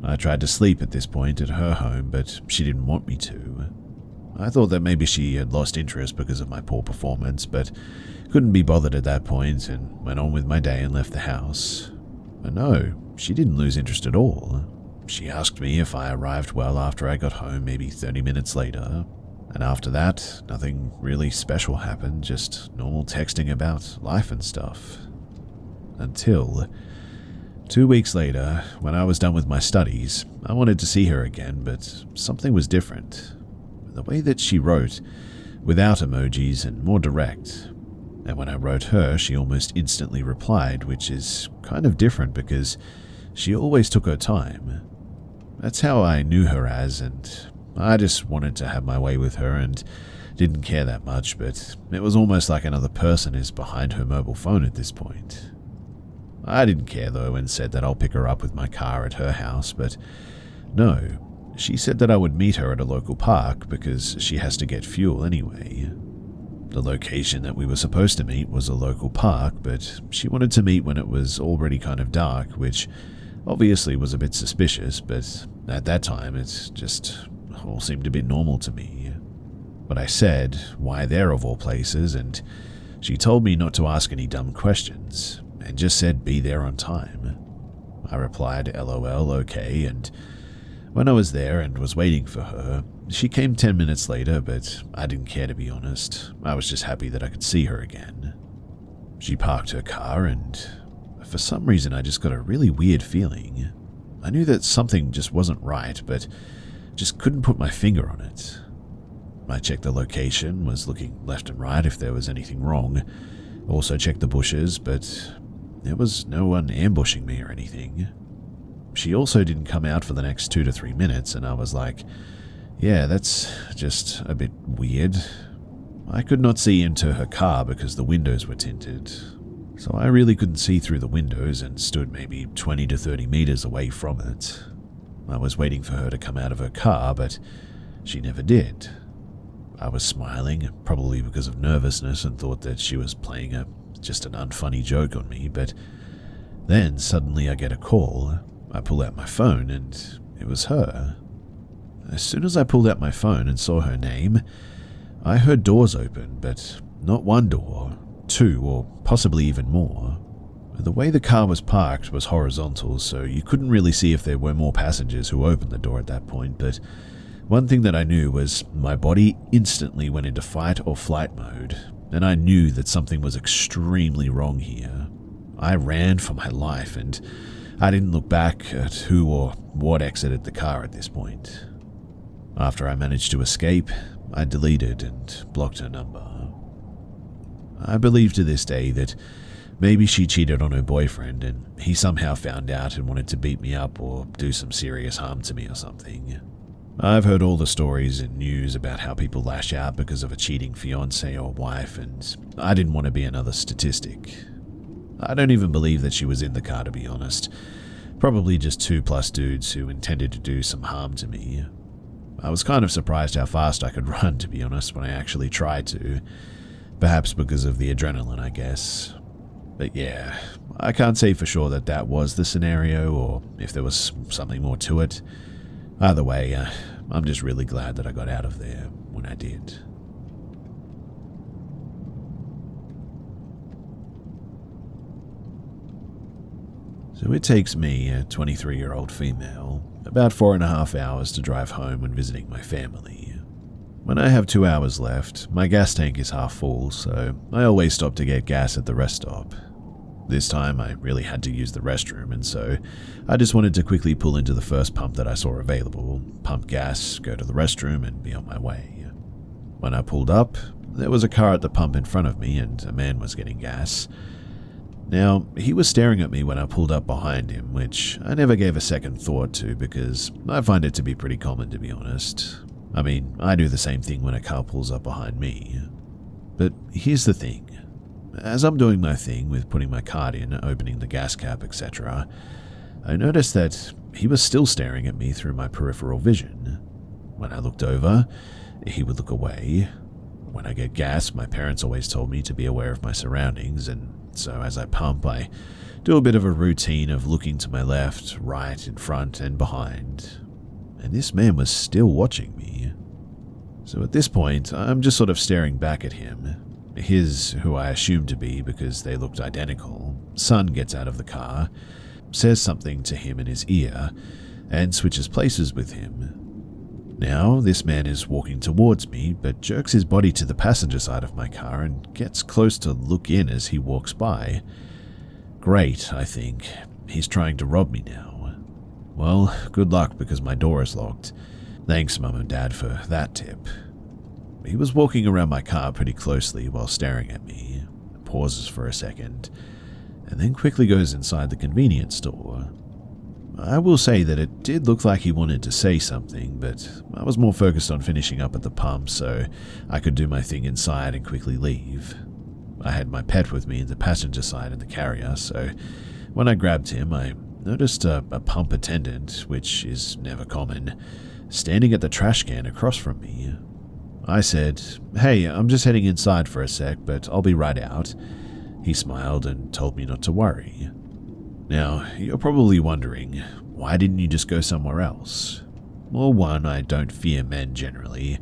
I tried to sleep at this point at her home, but she didn't want me to. I thought that maybe she had lost interest because of my poor performance, but couldn't be bothered at that point and went on with my day and left the house. But no, she didn't lose interest at all. She asked me if I arrived well after I got home, maybe 30 minutes later. And after that, nothing really special happened, just normal texting about life and stuff. Until 2 weeks later, when I was done with my studies, I wanted to see her again, but something was different. The way that she wrote, without emojis and more direct. And when I wrote her, she almost instantly replied, which is kind of different because she always took her time. That's how I knew her as, and I just wanted to have my way with her and didn't care that much, but it was almost like another person is behind her mobile phone at this point. I didn't care though and said that I'll pick her up with my car at her house, but no, she said that I would meet her at a local park because she has to get fuel anyway. The location that we were supposed to meet was a local park, but she wanted to meet when it was already kind of dark, which obviously was a bit suspicious, but at that time it just all seemed a bit normal to me. But I said, why there of all places, and she told me not to ask any dumb questions, and just said be there on time. I replied LOL okay, and when I was there and was waiting for her, she came 10 minutes later, but I didn't care to be honest. I was just happy that I could see her again. She parked her car and for some reason I just got a really weird feeling. I knew that something just wasn't right, but just couldn't put my finger on it. I checked the location, was looking left and right if there was anything wrong. Also checked the bushes, but there was no one ambushing me or anything. She also didn't come out for the next 2 to 3 minutes, and I was like, yeah, that's just a bit weird. I could not see into her car because the windows were tinted, so I really couldn't see through the windows and stood maybe 20 to 30 meters away from it. I was waiting for her to come out of her car, but she never did. I was smiling, probably because of nervousness, and thought that she was playing just an unfunny joke on me, but then suddenly I get a call. I pull out my phone and it was her. As soon as I pulled out my phone and saw her name, I heard doors open, but not one door, 2 or possibly even more. The way the car was parked was horizontal, so you couldn't really see if there were more passengers who opened the door at that point, but one thing that I knew was my body instantly went into fight or flight mode. and I knew that something was extremely wrong here. I ran for my life, and I didn't look back at who or what exited the car at this point. After I managed to escape, I deleted and blocked her number. I believe to this day that maybe she cheated on her boyfriend and he somehow found out and wanted to beat me up or do some serious harm to me or something. I've heard all the stories in news about how people lash out because of a cheating fiancé or wife, and I didn't want to be another statistic. I don't even believe that she was in the car, to be honest. Probably just 2+ dudes who intended to do some harm to me. I was kind of surprised how fast I could run, to be honest, when I actually tried to. Perhaps because of the adrenaline, I guess. But yeah, I can't say for sure that that was the scenario or if there was something more to it. Either way, I'm just really glad that I got out of there when I did. So it takes me, a 23-year-old female, about 4.5 hours to drive home when visiting my family. When I have 2 hours left, my gas tank is half full, so I always stop to get gas at the rest stop. This time I really had to use the restroom, and so I just wanted to quickly pull into the first pump that I saw available, pump gas, go to the restroom, and be on my way. When I pulled up, there was a car at the pump in front of me and a man was getting gas. Now, he was staring at me when I pulled up behind him, which I never gave a second thought to because I find it to be pretty common, to be honest. I mean, I do the same thing when a car pulls up behind me. But here's the thing. As I'm doing my thing with putting my card in, opening the gas cap, etc., I noticed that he was still staring at me through my peripheral vision. When I looked over, he would look away. When I get gas, my parents always told me to be aware of my surroundings, and so as I pump, I do a bit of a routine of looking to my left, right, in front, and behind. And this man was still watching me. So at this point, I'm just sort of staring back at him. His, who I assumed to be because they looked identical, son gets out of the car, says something to him in his ear, and switches places with him. Now, this man is walking towards me, but jerks his body to the passenger side of my car and gets close to look in as he walks by. Great, I think. He's trying to rob me now. Well, good luck because my door is locked. Thanks, Mum and Dad, for that tip. He was walking around my car pretty closely while staring at me, pauses for a second, and then quickly goes inside the convenience store. I will say that it did look like he wanted to say something, but I was more focused on finishing up at the pump so I could do my thing inside and quickly leave. I had my pet with me in the passenger side in the carrier, so when I grabbed him, I noticed a pump attendant, which is never common, standing at the trash can across from me. I said, "Hey, I'm just heading inside for a sec, but I'll be right out." He smiled and told me not to worry. Now, you're probably wondering, why didn't you just go somewhere else? Well, 1, I don't fear men generally.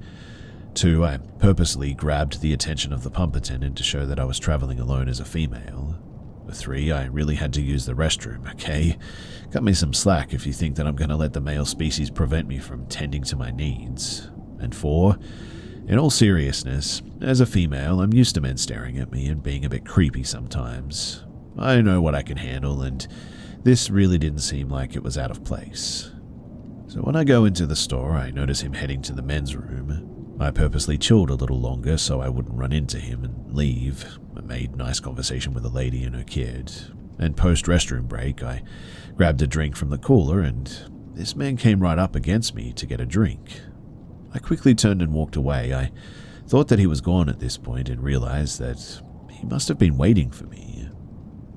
2, I purposely grabbed the attention of the pump attendant to show that I was traveling alone as a female. 3, I really had to use the restroom, okay? Cut me some slack if you think that I'm going to let the male species prevent me from tending to my needs. And 4, in all seriousness, as a female, I'm used to men staring at me and being a bit creepy sometimes. I know what I can handle, and this really didn't seem like it was out of place. So when I go into the store, I notice him heading to the men's room. I purposely chilled a little longer so I wouldn't run into him and leave. I made nice conversation with a lady and her kid. And post-restroom break, I grabbed a drink from the cooler, and this man came right up against me to get a drink. I quickly turned and walked away. I thought that he was gone at this point and realized that he must have been waiting for me.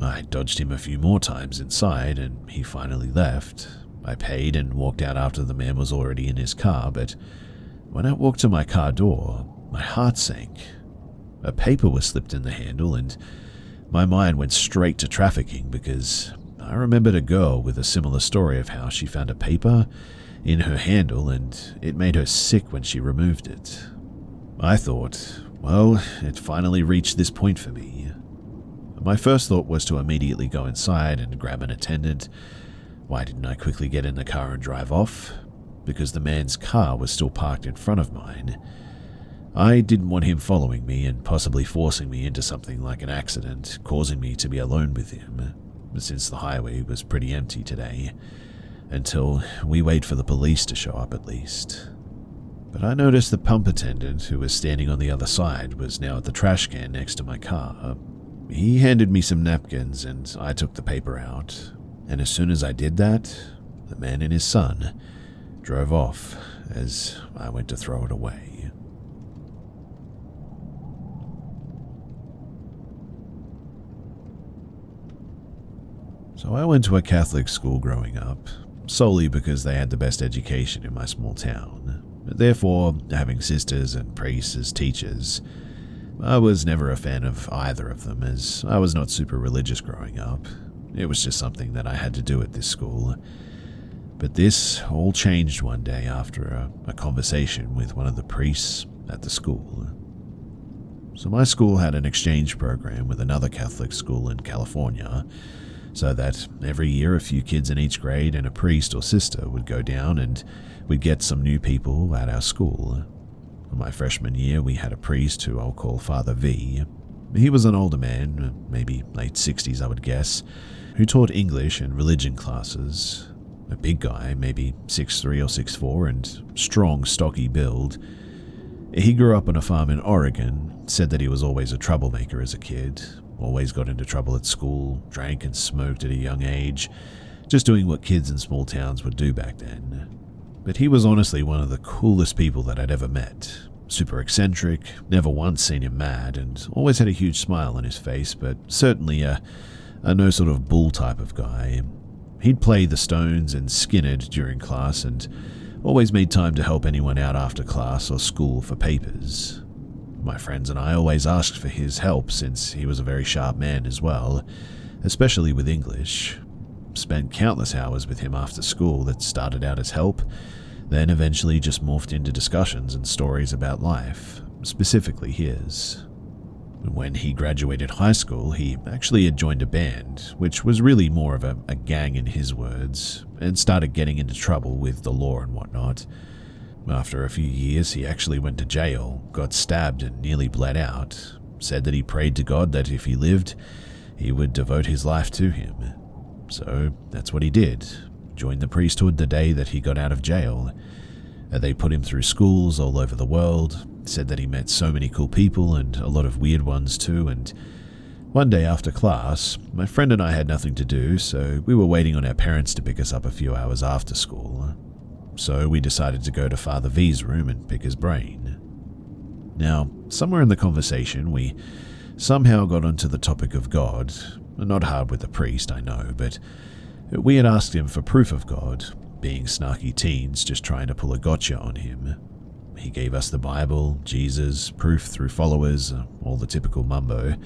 I dodged him a few more times inside, and he finally left. I paid and walked out after the man was already in his car, but when I walked to my car door, my heart sank. A paper was slipped in the handle, and my mind went straight to trafficking because I remembered a girl with a similar story of how she found a paper in her handle and it made her sick when she removed it. I thought, well, it finally reached this point for me. My first thought was to immediately go inside and grab an attendant. Why didn't I quickly get in the car and drive off? Because the man's car was still parked in front of mine. I didn't want him following me and possibly forcing me into something like an accident, causing me to be alone with him, since the highway was pretty empty today, until we wait for the police to show up at least. But I noticed the pump attendant who was standing on the other side was now at the trash can next to my car. He handed me some napkins and I took the paper out, and as soon as I did that, the man and his son drove off as I went to throw it away. So I went to a Catholic school growing up, solely because they had the best education in my small town. Therefore, having sisters and priests as teachers, I was never a fan of either of them, as I was not super religious growing up. It was just something that I had to do at this school. But this all changed one day after a conversation with one of the priests at the school. So my school had an exchange program with another Catholic school in California, so that every year a few kids in each grade and a priest or sister would go down and we'd get some new people at our school. My freshman year, we had a priest who I'll call Father V. He was an older man, maybe late 60s I would guess, who taught English and religion classes. A big guy, maybe 6'3" or 6'4", and strong, stocky build. He grew up on a farm in Oregon, said that he was always a troublemaker as a kid, always got into trouble at school, drank and smoked at a young age, just doing what kids in small towns would do back then. But he was honestly one of the coolest people that I'd ever met. Super eccentric, never once seen him mad, and always had a huge smile on his face, but certainly a no sort of bull type of guy. He'd play the Stones and Skinner during class and always made time to help anyone out after class or school for papers. My friends and I always asked for his help since he was a very sharp man as well, especially with English. Spent countless hours with him after school that started out as help, then eventually just morphed into discussions and stories about life, specifically his. When he graduated high school, he actually had joined a band, which was really more of a gang in his words, and started getting into trouble with the law and whatnot. After a few years, he actually went to jail, got stabbed and nearly bled out, said that he prayed to God that if he lived, he would devote his life to him. So that's what he did, joined the priesthood the day that he got out of jail. They put him through schools all over the world, said that he met so many cool people and a lot of weird ones too, and one day after class, my friend and I had nothing to do, so we were waiting on our parents to pick us up a few hours after school. So we decided to go to Father V's room and pick his brain. Now, somewhere in the conversation, we somehow got onto the topic of God. Not hard with the priest, I know, but we had asked him for proof of God, being snarky teens just trying to pull a gotcha on him. He gave us the Bible, Jesus, proof through followers, all the typical mumbo.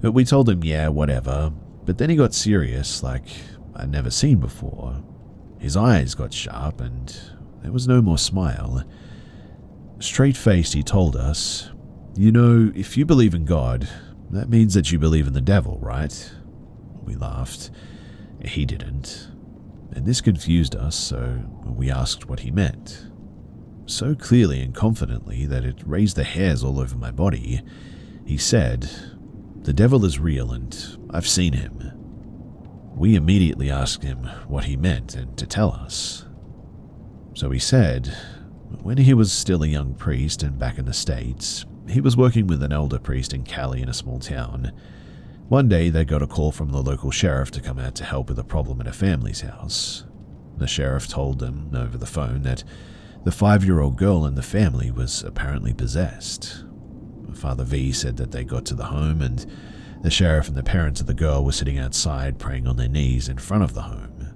We told him, yeah, whatever, but then he got serious like I'd never seen before. His eyes got sharp and there was no more smile. Straight-faced, he told us, "You know, if you believe in God, that means that you believe in the devil, right?" We laughed. He didn't. And this confused us, so we asked what he meant. So clearly and confidently that it raised the hairs all over my body, he said, "The devil is real and I've seen him." We immediately asked him what he meant and to tell us. So he said, when he was still a young priest and back in the States, he was working with an elder priest in Cali in a small town. One day they got a call from the local sheriff to come out to help with a problem at a family's house. The sheriff told them over the phone that the 5-year-old girl in the family was apparently possessed. Father V said that they got to the home and the sheriff and the parents of the girl were sitting outside praying on their knees in front of the home.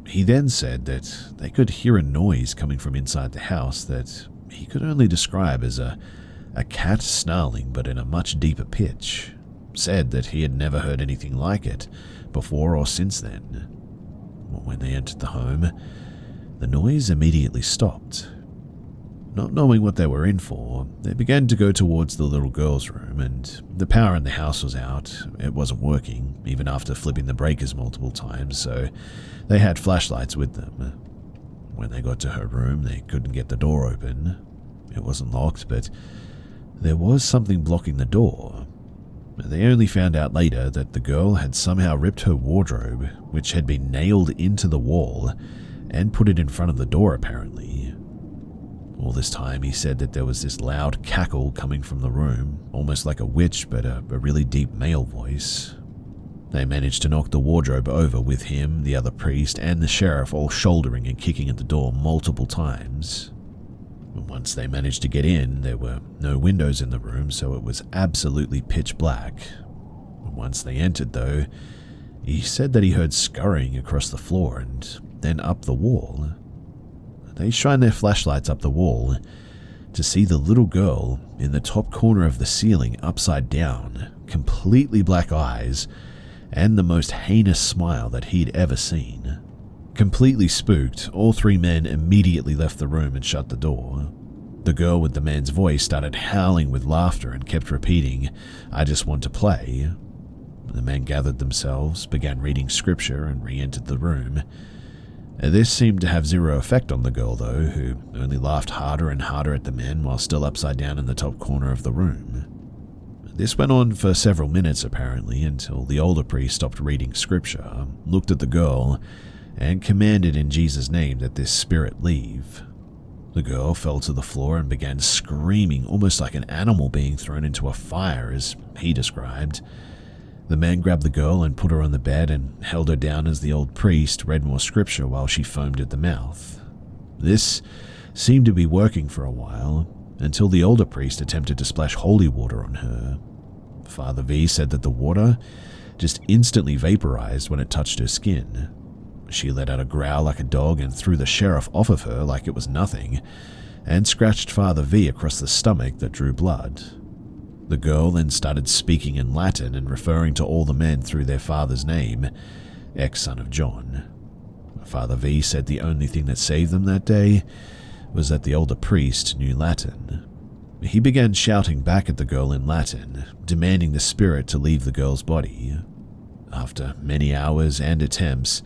He then said that they could hear a noise coming from inside the house that he could only describe as a cat snarling but in a much deeper pitch. Said that he had never heard anything like it before or since then. When they entered the home, the noise immediately stopped. Not knowing what they were in for, they began to go towards the little girl's room, and the power in the house was out. It wasn't working, even after flipping the breakers multiple times, so they had flashlights with them. When they got to her room, they couldn't get the door open. It wasn't locked, but there was something blocking the door. They only found out later that the girl had somehow ripped her wardrobe, which had been nailed into the wall, and put it in front of the door apparently. All this time he said that there was this loud cackle coming from the room, almost like a witch but a really deep male voice. They managed to knock the wardrobe over with him, the other priest, and the sheriff all shouldering and kicking at the door multiple times. Once they managed to get in, there were no windows in the room, so it was absolutely pitch black. Once they entered, though, he said that he heard scurrying across the floor and then up the wall. They shined their flashlights up the wall to see the little girl in the top corner of the ceiling upside down, completely black eyes, and the most heinous smile that he'd ever seen. Completely spooked, all three men immediately left the room and shut the door. The girl with the man's voice started howling with laughter and kept repeating, "I just want to play." The men gathered themselves, began reading scripture, and re-entered the room. This seemed to have zero effect on the girl, though, who only laughed harder and harder at the men while still upside down in the top corner of the room. This went on for several minutes, apparently, until the older priest stopped reading scripture, looked at the girl, and commanded in Jesus' name that this spirit leave. The girl fell to the floor and began screaming, almost like an animal being thrown into a fire, as he described. The man grabbed the girl and put her on the bed and held her down as the old priest read more scripture while she foamed at the mouth. This seemed to be working for a while, until the older priest attempted to splash holy water on her. Father V said that the water just instantly vaporized when it touched her skin. She let out a growl like a dog and threw the sheriff off of her like it was nothing, and scratched Father V across the stomach that drew blood. The girl then started speaking in Latin and referring to all the men through their father's name, ex-son of John. Father V said the only thing that saved them that day was that the older priest knew Latin. He began shouting back at the girl in Latin, demanding the spirit to leave the girl's body. After many hours and attempts,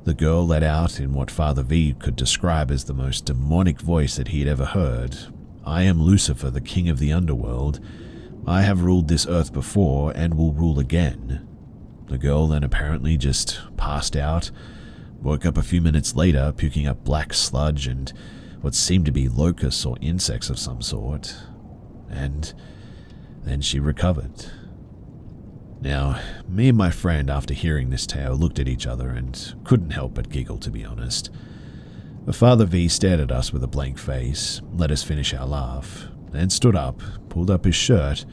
the girl let out in what Father V could describe as the most demonic voice that he had ever heard. "I am Lucifer, the king of the underworld. I have ruled this earth before and will rule again." The girl then apparently just passed out, woke up a few minutes later puking up black sludge and what seemed to be locusts or insects of some sort. And then she recovered. Now, me and my friend, after hearing this tale, looked at each other and couldn't help but giggle, to be honest. Father V stared at us with a blank face, let us finish our laugh, then stood up, pulled up his shirt,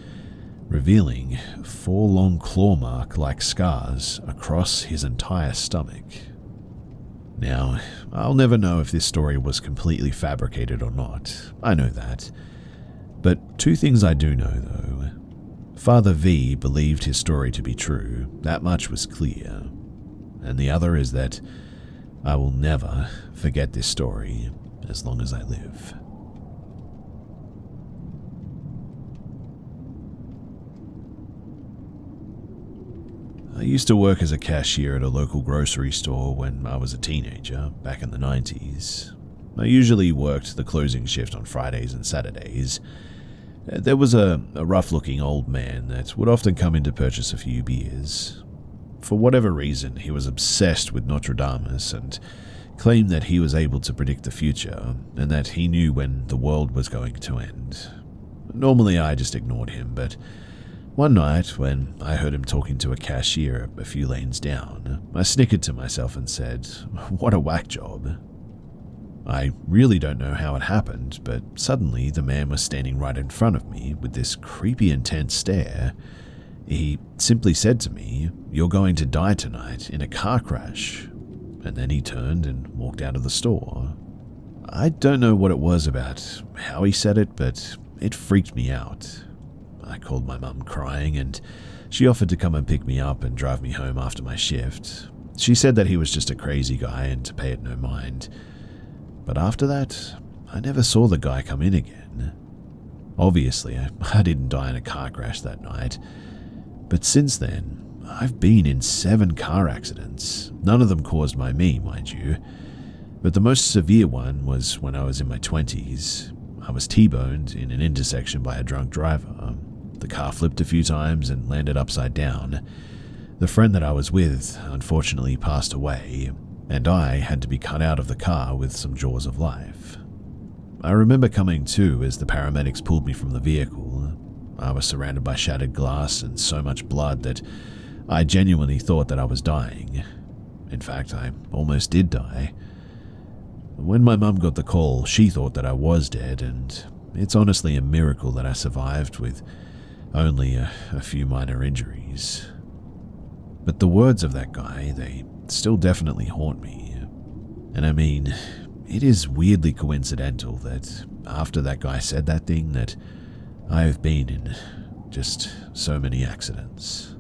revealing 4 long claw mark-like scars across his entire stomach. Now, I'll never know if this story was completely fabricated or not, I know that. But 2 things I do know, though. Father V believed his story to be true, that much was clear. And the other is that I will never forget this story as long as I live. I used to work as a cashier at a local grocery store when I was a teenager, back in the 90s. I usually worked the closing shift on Fridays and Saturdays. There was a rough-looking old man that would often come in to purchase a few beers. For whatever reason, he was obsessed with Nostradamus and claimed that he was able to predict the future and that he knew when the world was going to end. Normally I just ignored him, but one night when I heard him talking to a cashier a few lanes down, I snickered to myself and said, "What a whack job." I really don't know how it happened, but suddenly the man was standing right in front of me with this creepy intense stare. He simply said to me, "You're going to die tonight in a car crash." And then he turned and walked out of the store. I don't know what it was about how he said it, but it freaked me out. I called my mum crying, and she offered to come and pick me up and drive me home after my shift. She said that he was just a crazy guy and to pay it no mind. But after that, I never saw the guy come in again. Obviously, I didn't die in a car crash that night. But since then, I've been in 7 car accidents. None of them caused by me, mind you. But the most severe one was when I was in my 20s. I was T-boned in an intersection by a drunk driver. The car flipped a few times and landed upside down. The friend that I was with unfortunately passed away, and I had to be cut out of the car with some jaws of life. I remember coming to as the paramedics pulled me from the vehicle. I was surrounded by shattered glass and so much blood that I genuinely thought that I was dying. In fact, I almost did die. When my mum got the call, she thought that I was dead, and it's honestly a miracle that I survived with only a few minor injuries. But the words of that guy, they still definitely haunt me. And I mean, it is weirdly coincidental that after that guy said that thing that I have been in just so many accidents.